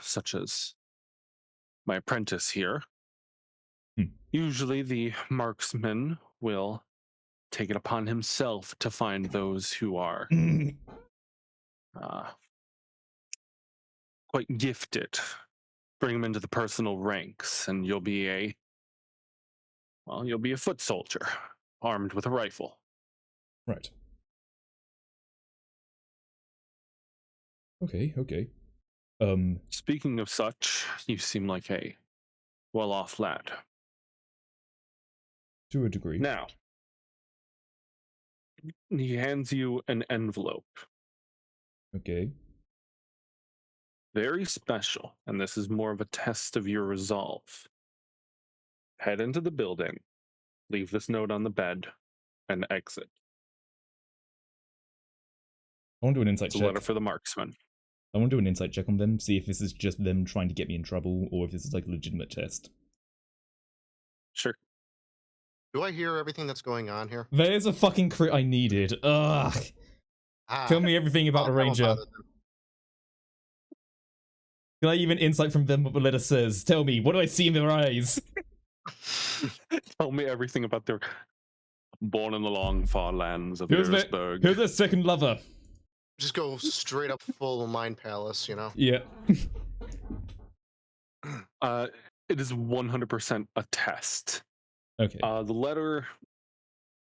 such as my apprentice here. Usually the marksman will take it upon himself to find those who are quite gifted, bring them into the personal ranks, and you'll be a foot soldier, armed with a rifle. Right. Okay, okay. Speaking of such, you seem like a well-off lad. To a degree. Now, he hands you an envelope. Okay. Very special, and this is more of a test of your resolve. Head into the building, leave this note on the bed, and exit. I want to do an insight It's a check. letter for the marksman. I want to do an insight check on them, see if this is just them trying to get me in trouble, or if this is like a legitimate test. Sure. Do I hear everything that's going on here? There's a fucking crit I needed. Ugh. Tell me everything about the I'll ranger. bother them. Can I even insight from them what the letter says? Tell me, what do I see in their eyes? Tell me everything about their born in the long far lands of Who's Eresburg. their second lover? Just go straight up full Mind Palace, you know? Yeah. It is 100% a test. Okay. The letter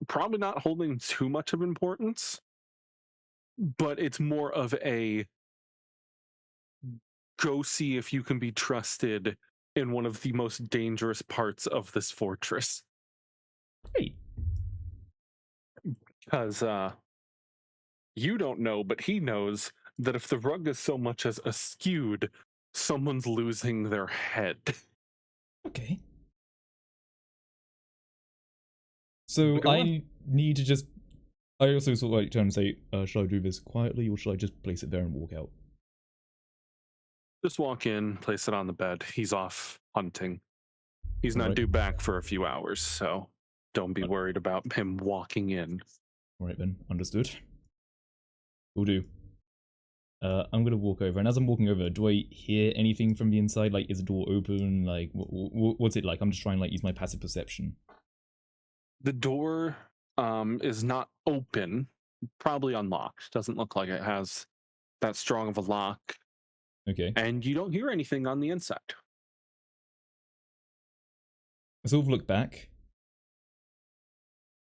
probably not holding too much of importance, but it's more of a go see if you can be trusted in one of the most dangerous parts of this fortress. Great. Because you don't know, but he knows that if the rug is so much as askewed, someone's losing their head. Okay. So Go on. I need to just... I also sort of like turn and say, should I do this quietly, or should I just place it there and walk out? Just walk in, place it on the bed. He's off hunting. He's not Alright. due back for a few hours, so don't be worried about him walking in. Alright then, understood. Will do. I'm gonna walk over, and as I'm walking over, do I hear anything from the inside? Like, is the door open? Like, what's it like? I'm just trying to, like, use my passive perception. The door is not open, probably unlocked. Doesn't look like it has that strong of a lock. Okay. And you don't hear anything on the inside. I sort of look back,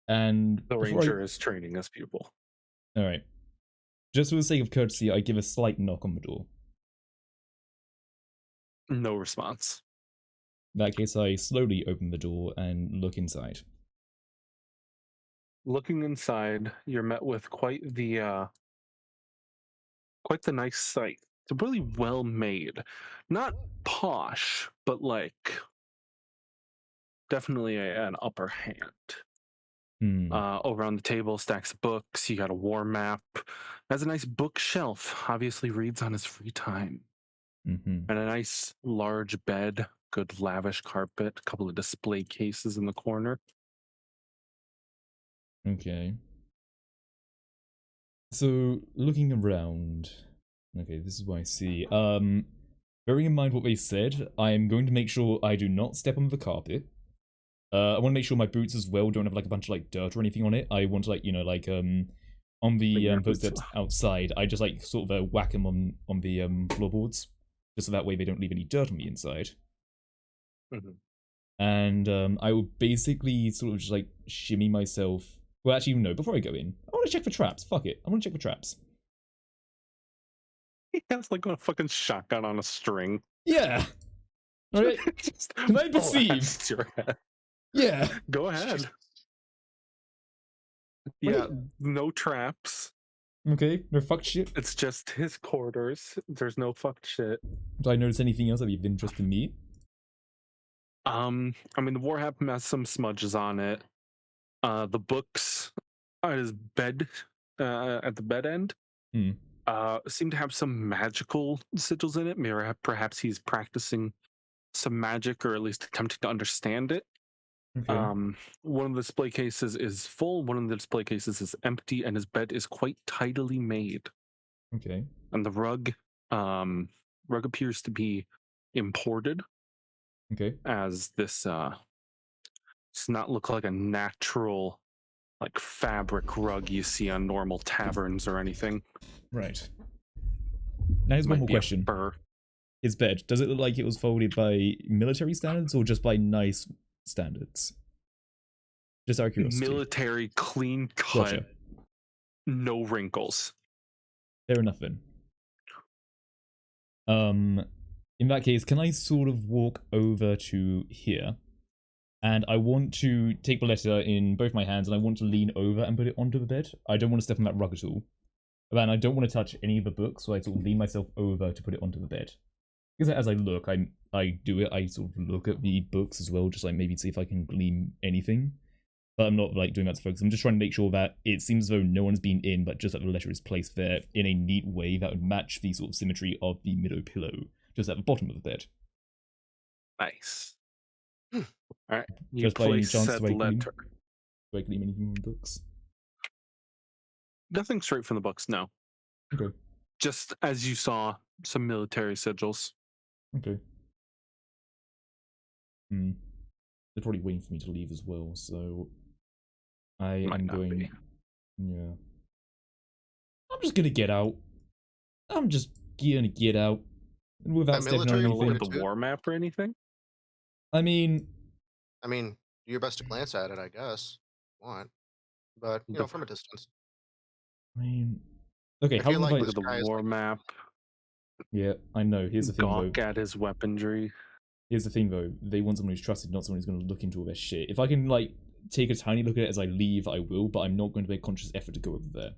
and The ranger is training his pupil. Alright. Just for the sake of courtesy, I give a slight knock on the door. No response. In that case, I slowly open the door and look inside. Looking inside, you're met with quite the nice sight. It's really well made. Not posh, but like definitely an upper hand. Over on the table, stacks of books. You got a war map. Has a nice bookshelf. Obviously reads on his free time. Mm-hmm. And a nice large bed. Good lavish carpet. A couple of display cases in the corner. Okay. So, looking around... Okay, this is what I see. Bearing in mind what they said, I'm going to make sure I do not step on the carpet. I want to make sure my boots as well don't have like a bunch of like dirt or anything on it. I want to like, you know, like on the footsteps outside, I just like sort of whack them on the floorboards, just so that way they don't leave any dirt on the inside. Mm-hmm. And I will basically sort of just like shimmy myself. Well, actually, no. Before I go in, I want to check for traps. Fuck it, I want to check for traps. He has like a fucking shotgun on a string. Yeah. All right. Can I perceive? Your head. Yeah. Go ahead. Yeah, no traps. Okay, no fucked shit. It's just his quarters. There's no fucked shit. Do I notice anything else that would be of interest to me? I mean, the Warhammer has some smudges on it. The books at his bed, at the bed end, seem to have some magical sigils in it. Perhaps he's practicing some magic, or at least attempting to understand it. Okay. One of the display cases is full, one of the display cases is empty, and his bed is quite tidily made. Okay. And the rug appears to be imported. Okay. As this does not look like a natural like fabric rug you see on normal taverns or anything. Right. Now here's one more question. His bed, does it look like it was folded by military standards or just by nice standards? Just out of curiosity. Military, clean cut, Gotcha. No wrinkles. Fair enough then. In that case, can I sort of walk over to here? And I want to take the letter in both my hands and I want to lean over and put it onto the bed. I don't want to step on that rug at all. And I don't want to touch any of the books, so I sort of lean myself over to put it onto the bed. Because as I look, I sort of look at the books as well, just like maybe see if I can glean anything. But I'm not like doing that to focus. I'm just trying to make sure that it seems as though no one's been in, but just that the letter is placed there in a neat way that would match the sort of symmetry of the middle pillow, just at the bottom of the bed. Nice. All right. You just by any place chance, said do I letter. glean anything from the books? Nothing straight from the books, no. Okay. Just as you saw, some military sigils. Okay. They're probably waiting for me to leave as well, so I am going. Yeah. I'm just gonna get out. I'm just gonna get out without stepping on anything. Look at the war map or anything. I mean, do your best to glance at it, I guess. If you want, but you know, from a distance. I mean, okay. I How feel long like have I? Look at the war map. Yeah, I know. Here's the thing, Gawk though. at his weaponry. Here's the thing, though. They want someone who's trusted, not someone who's going to look into all their shit. If I can, like, take a tiny look at it as I leave, I will, but I'm not going to make a conscious effort to go over there.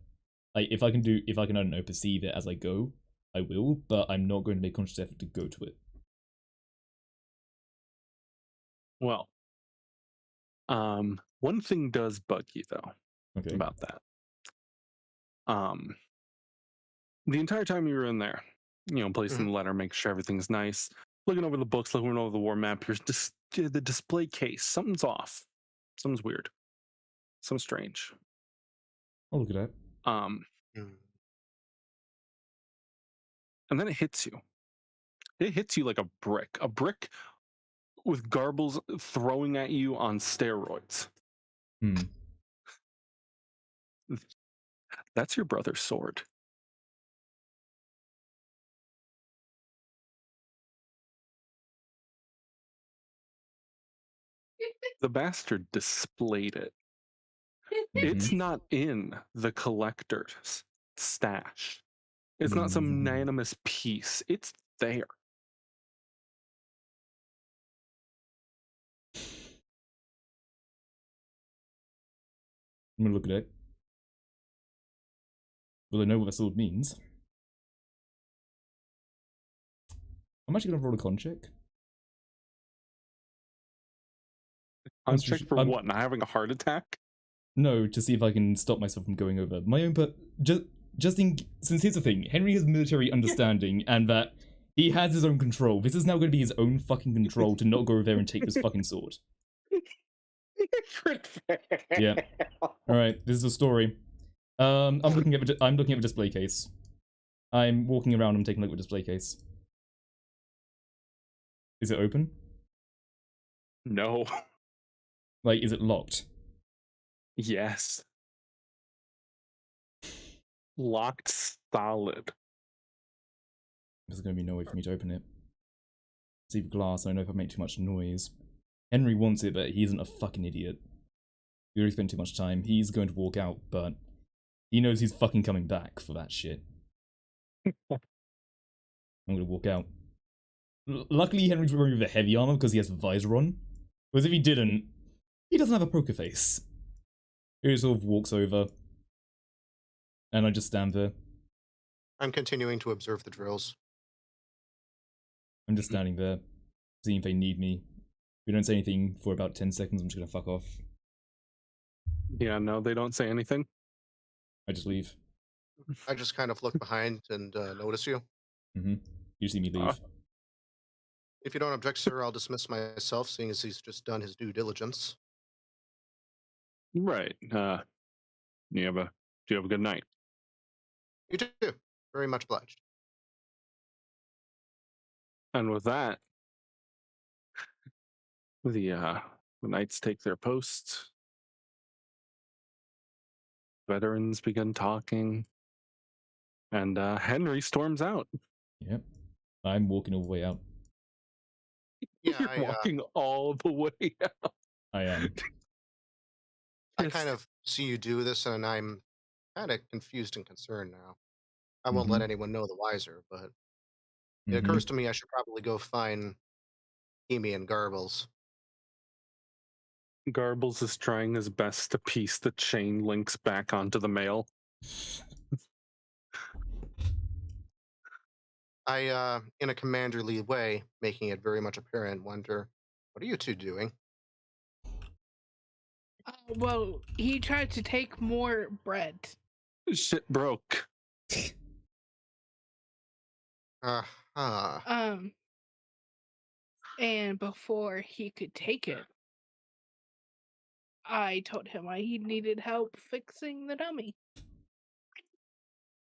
Like, if I can, I don't know, perceive it as I go, I will, but I'm not going to make a conscious effort to go to it. Well, one thing does bug you, though, about that. The entire time you were in there, you know, placing the letter, making sure everything's nice, looking over the books, looking over the war map. The display case. Something's off. Something's weird. Something strange. I'll look at that. Um, Hmm. and then it hits you. It hits you like a brick. A brick with garbles throwing at you on steroids. Hmm. That's your brother's sword. The bastard displayed it. It's Mhm. not in the collector's stash. It's not some unanimous piece. It's there. I'm gonna look at it. Will I know what the sword means? I'm actually gonna roll a con check. Uncheck for what? Not having a heart attack? No, to see if I can stop myself from going over my own. But since here's the thing, Henry has military understanding, and that he has his own control. This is now going to be his own fucking control to not go over there and take this fucking sword. Yeah. All right. This is a story. I'm looking at the display case. I'm walking around. I'm taking a look at the display case. Is it open? No. Like, is it locked? Yes. Locked solid. There's going to be no way for me to open it. It's even glass. I don't know if I make too much noise. Henry wants it, but he isn't a fucking idiot. We already spent too much time. He's going to walk out, but he knows he's fucking coming back for that shit. I'm gonna walk out. Luckily, Henry's wearing the heavy armor because he has the visor on. Whereas if he didn't, he doesn't have a poker face. He sort of walks over, and I just stand there. I'm continuing to observe the drills. I'm just standing there, seeing if they need me. If we don't say anything for about 10 seconds, I'm just gonna fuck off. Yeah, no, they don't say anything. I just leave. I just kind of look behind and notice you. Mm-hmm. You see me leave. If you don't object, sir, I'll dismiss myself, seeing as he's just done his due diligence. Right. Do you have a good night? You too. Very much obliged. And with that, the knights take their posts. Veterans begin talking, and Henry storms out. Yep. I'm walking all the way out. Yeah, You're walking all the way out. I am. I kind of see you do this, and I'm kind of confused and concerned now. I won't let anyone know the wiser, but it occurs to me I should probably go find Emi and Garbles. Garbles is trying his best to piece the chain links back onto the mail. I, in a commanderly way, making it very much apparent, wonder, what are you two doing? Well, he tried to take more bread. Shit broke. And before he could take it, I told him he needed help fixing the dummy.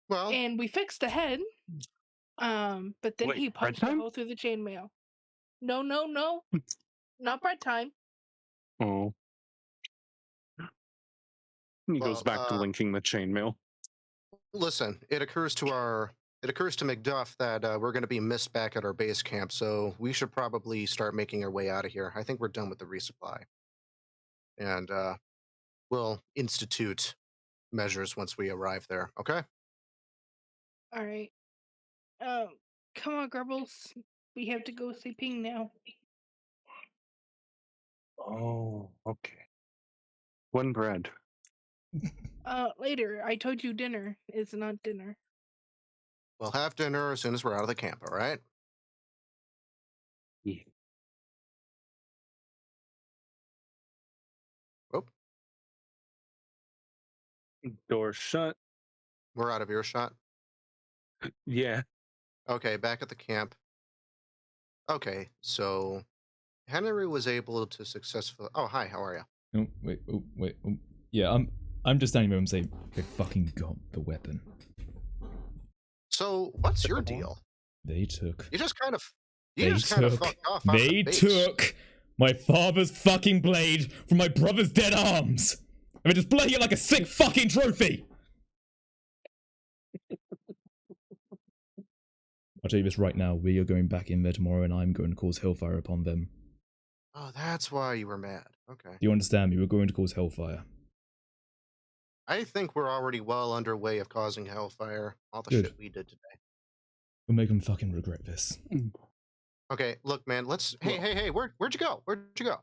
Well, And we fixed the head. But then Wait, he bread punched a time? hole through the chainmail. No, not bread time. Oh. He goes well, back to linking the chainmail. listen, it occurs to McDuff that we're going to be missed back at our base camp, so we should probably start making our way out of here. I think we're done with the resupply, and we'll institute measures once we arrive there. Okay? All right. Come on, Grubbles. We have to go see Ping now. Oh, okay. One bread. Later. I told you dinner is not dinner. We'll have dinner as soon as we're out of the camp. All right? Yeah. Oh, Door shut. we're out of earshot. Yeah. Okay, back at the camp. Okay, so Henry was able to successfully. Oh, hi. How are you? Oh wait, oh wait, oh. Yeah, I'm just standing there and saying they fucking got the weapon. So, what's your Come on. deal? They took. You just kind of, They fucked off out of the They base. took my father's fucking blade from my brother's dead arms. And they're displaying it like a sick fucking trophy. I'll tell you this right now. We are going back in there tomorrow, and I'm going to cause hellfire upon them. Oh, that's why you were mad. Okay. Do you understand me? We're going to cause hellfire. I think we're already well underway of causing hellfire. All the Good. shit we did today. We'll make them fucking regret this. Okay, look, man. Let's. Hey, Well- hey! Where'd you go? Where'd you go?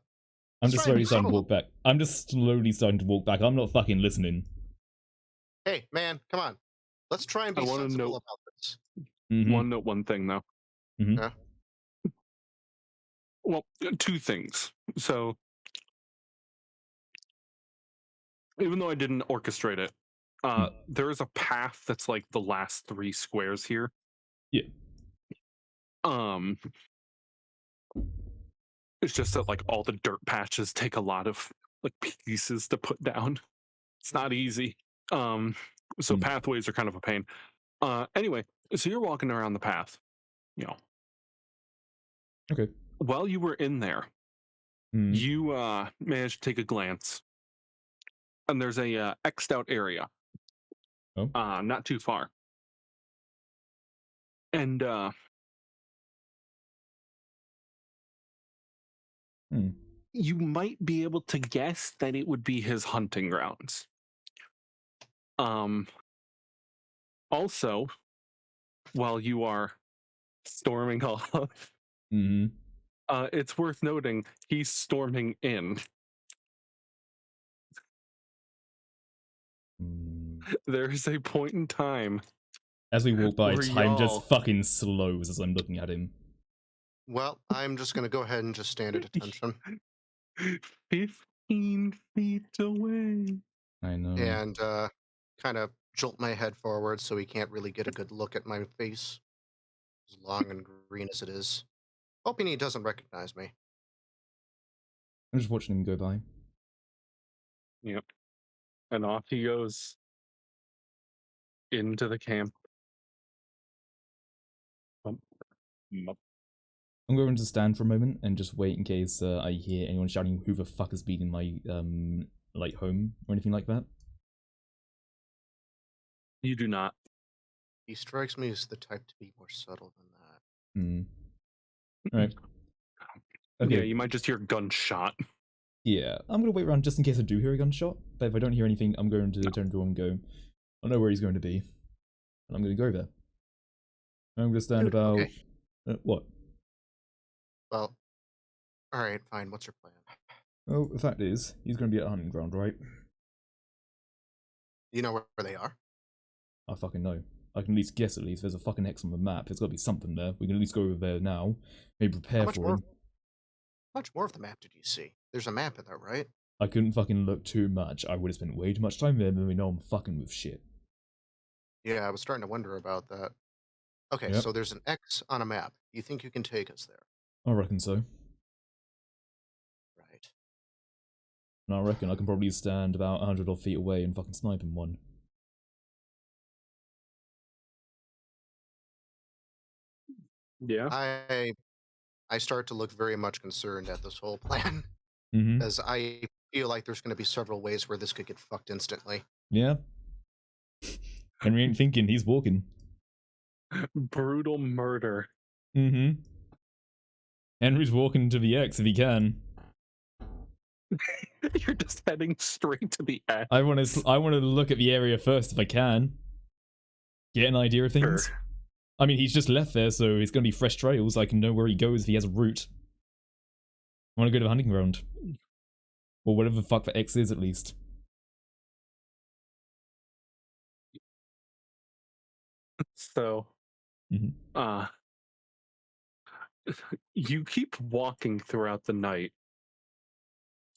I'm Let's just try and slowly be starting to subtle. walk back. I'm just slowly starting to walk back. I'm not fucking listening. Hey, man, come on. Let's try and I be wanna sensible know- about this. Mhm. One note, one thing though. Mhm. Yeah. Well, two things. So, even though I didn't orchestrate it, there is a path that's like the last 3 squares here. Yeah. It's just that like all the dirt patches take a lot of like pieces to put down. It's not easy. So Mm. pathways are kind of a pain. Anyway, so you're walking around the path, you know. Okay. While you were in there, Mhm. you managed to take a glance, and there's a X'd out area. Oh. Not too far. And you might be able to guess that it would be his hunting grounds. Also, while you are storming off, Mhm. it's worth noting he's storming in. Mm. There is a point in time As we walk by, Were time y'all- just fucking slows as I'm looking at him. Well, I'm just gonna go ahead and just stand at attention 15 feet away. I know. and kind of jolt my head forward so he can't really get a good look at my face, as long and green as it is. Hoping he doesn't recognize me. I'm just watching him go by. Yep. And off he goes into the camp. Mup. I'm going to stand for a moment and just wait in case I hear anyone shouting who the fuck has been in my like home or anything like that. You do not. He strikes me as the type to be more subtle than that. Hmm. Alright. Yeah, Okay. you might just hear gunshot. Yeah, I'm gonna wait around just in case I do hear a gunshot. But if I don't hear anything, I'm going to turn to him and go, I know where he's going to be. And I'm gonna go there. I'm gonna stand Dude, about okay. What? Well, alright, fine. What's your plan? Oh, the fact is, he's gonna be at a hunting ground, right? You know where they are? I fucking know. I can at least guess at least. There's a fucking X on the map. There's gotta be something there. We can at least go over there now. Maybe prepare much for more? him. How much more of the map did you see? There's a map in there, right? I couldn't fucking look too much. I would have spent way too much time there than we know I'm fucking with shit. Yeah, I was starting to wonder about that. Okay, Yep. so there's an X on a map. You think you can take us there? I reckon so. Right. And I reckon I can probably stand about 100 odd feet away and fucking snipe him one. Yeah. I start to look very much concerned at this whole plan, Mm-hmm. as I feel like there's going to be several ways where this could get fucked instantly. Yeah. Henry ain't thinking, he's walking. Brutal murder. Mm-hmm. Henry's walking to the X if he can. You're just heading straight to the X. I want to look at the area first if I can. Get an idea of things. Sure. I mean, he's just left there, so it's going to be fresh trails. I can know where he goes if he has a route. I want to go to the hunting ground. Or whatever the fuck the X is, at least. So, Mhm. You keep walking throughout the night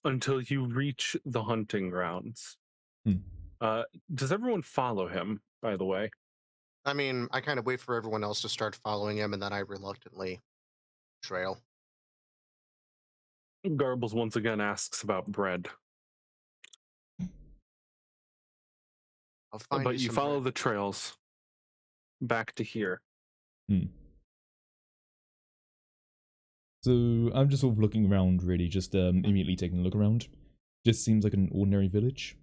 until you reach the hunting grounds. Hmm. Does everyone follow him, by the way? I mean, I kind of wait for everyone else to start following him, and then I reluctantly trail. Garbles once again asks about bread. I'll find But you some follow bread. the trails back to here. Hmm. So I'm just sort of looking around, really, just immediately taking a look around. Just seems like an ordinary village.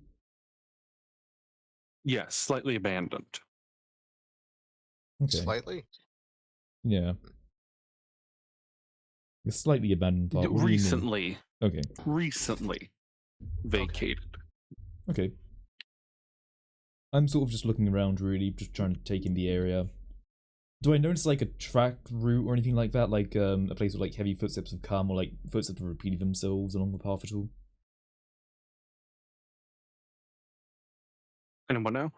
Yes, slightly abandoned. Okay. Slightly. Yeah. A slightly abandoned part. What do you mean? Recently Okay. vacated. Okay. I'm sort of just looking around, really, just trying to take in the area. Do I notice like a track route or anything like that? Like a place where like heavy footsteps have come, or like footsteps have repeated themselves along the path at all? Anyone know?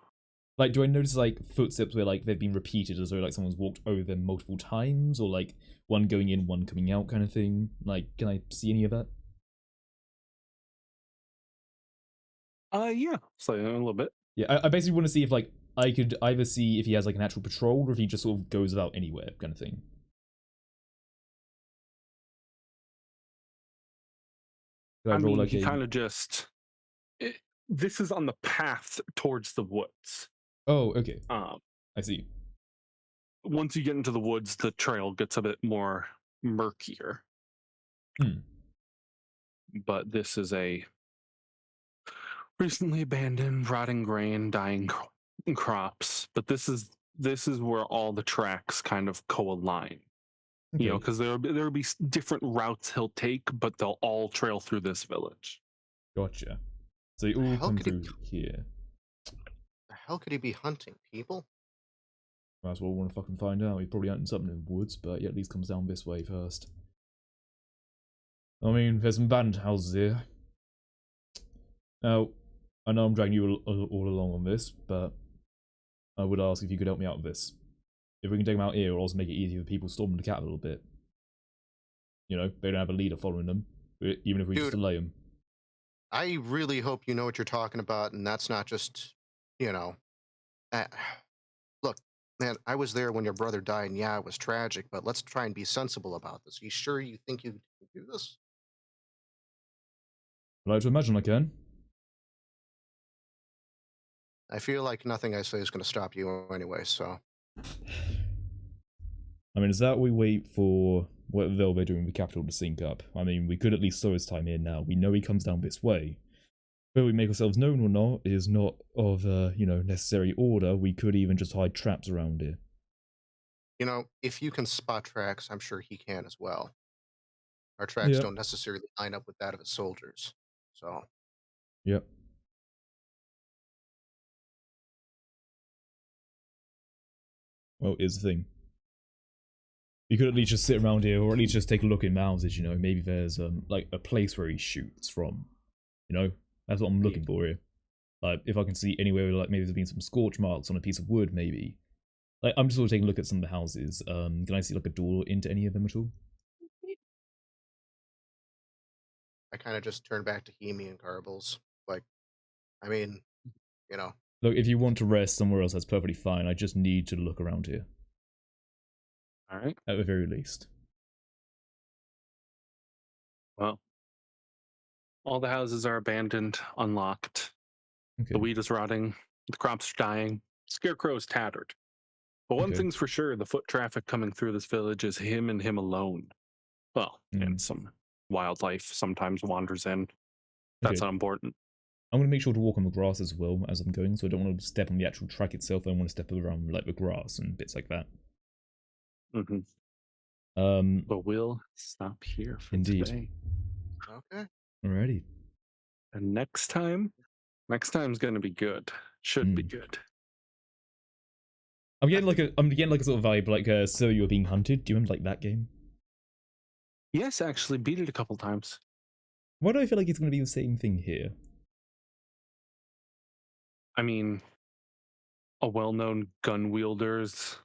Like, do I notice like footsteps where like they've been repeated, as though like someone's walked over them multiple times, or like one going in, one coming out, kind of thing? Like, can I see any of that? Yeah, slightly a little bit. Yeah, I basically want to see if like I could either see if he has like an actual patrol, or if he just sort of goes about anywhere, kind of thing. Could I roll like he a? kind of just. This is on the path towards the woods. Oh, okay. Um, I see. Once you get into the woods, the trail gets a bit more murkier. Hmm. But this is a recently abandoned, rotting grain, dying crops. But this is where all the tracks kind of co-align. Okay. You know, because there'll be different routes he'll take, but they'll all trail through this village. Gotcha. So they all hell come could he through here. The hell could he be hunting? People? Might as well want to fucking find out. He probably hunting something in the woods, but yeah, at least comes down this way first. I mean, there's some band houses here. Now, I know I'm dragging you all along on this, but I would ask if you could help me out with this. If we can take them out here, it'll also make it easier for people storming the capital a bit. You know, they don't have a leader following them, even if we just Dude. delay them. I really hope you know what you're talking about, and that's not just, you know. Look, man, I was there when your brother died, and yeah, it was tragic, but let's try and be sensible about this. You sure you think you can do this? I'd like to imagine I can. I feel like nothing I say is going to stop you anyway, so. I mean, is that we wait for what they'll be doing with capital to sync up? I mean, we could at least slow his time here now. We know he comes down this way. Whether we make ourselves known or not is not of, you know, necessary order. We could even just hide traps around here. You know, if you can spot tracks, I'm sure he can as well. Our tracks Yep. don't necessarily line up with that of his soldiers, so. Yep. Well, here's the thing. You could at least just sit around here, or at least just take a look in houses, you know. Maybe there's, like, a place where he shoots from. You know? That's what I'm looking for here. Like, if I can see anywhere, like, maybe there's been some scorch marks on a piece of wood, maybe. Like, I'm just sort of taking a look at some of the houses. Can I see, like, a door into any of them at all? I kind of just turn back to Hemi and Garbles. Like, I mean, you know. Look, if you want to rest somewhere else, that's perfectly fine. I just need to look around here. Alright. At the very least. Well, all the houses are abandoned, unlocked. Okay. The wheat is rotting. The crops are dying. Scarecrow is tattered. But one Okay. thing's for sure, the foot traffic coming through this village is him and him alone. Well, and some wildlife sometimes wanders in. That's Okay. not important. I'm going to make sure to walk on the grass as well as I'm going, so I don't want to step on the actual track itself. I want to step around like the grass and bits like that. But we'll stop here for Indeed. today. Okay. Alrighty. And next time's going to be good. Should be good. I'm getting like a sort of vibe like so you're being hunted. Do you remember like that game? Yes, actually beat it a couple times. Why do I feel like it's going to be the same thing here? I mean, a well-known gun wielder's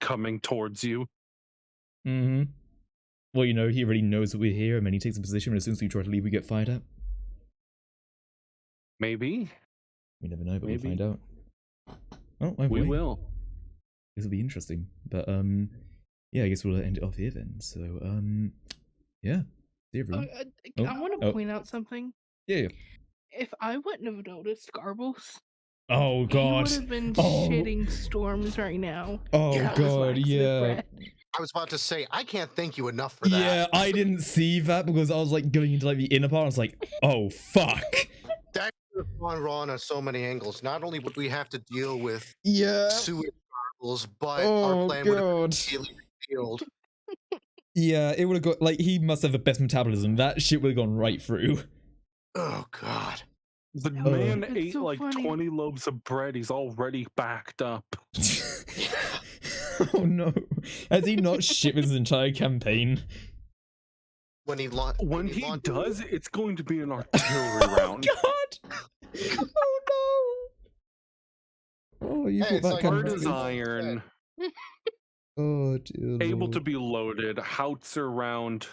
coming towards you. Well, you know, he already knows that we're here, and then he takes a position, and as soon as we try to leave, we get fired at. Maybe. We never know, but Maybe. we'll find out. Oh, We will. This will be interesting. But, yeah, I guess we'll end it off here then. So, yeah. See you, everyone. I want to point out something. Yeah. If I wouldn't have noticed Garbles, Oh he god. would have been Oh. shitting storms right now. Oh Yeah. That was god, laxative yeah. breath. I was about to say, I can't thank you enough for that. Yeah, I didn't see that because I was like going into like the inner part. I was like, oh fuck. That could have gone wrong on so many angles. Not only would we have to deal with Yeah. sewage particles, but our Oh plan would have god. been immediately revealed. Yeah, it would have got like he must have the best metabolism. That shit would have gone right through. Oh god. The Oh, man it's ate so like funny. 20 loaves of bread. He's already backed up. Oh no. Has he not shipped his entire campaign? When he When he launched- does, it's going to be an artillery round. God! Oh no! Oh, you Hey, put it's that like kind Hard of... as iron, Oh dear able to Lord. be loaded, howitzer round.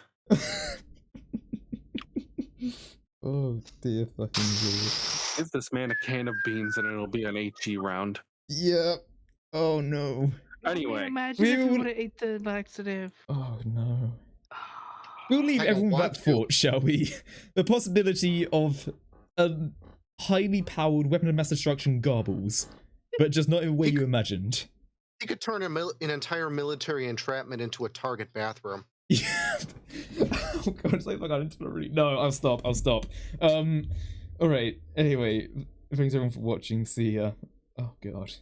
Oh dear fucking Lord. Give this man a can of beans and it'll be an HE round. Yeah. Oh no. Anyway, Imagine we if he would- would have ate the laxative. Oh no. We'll leave I don't everyone with want that to. thought, shall we? The possibility of a highly powered weapon of mass destruction garbles, but just not in the way you imagined. He could turn an entire military entrapment into a target bathroom. Yeah. Oh god, it's like I got into it already. No, I'll stop. Alright, anyway, thanks everyone for watching. See ya. Oh god.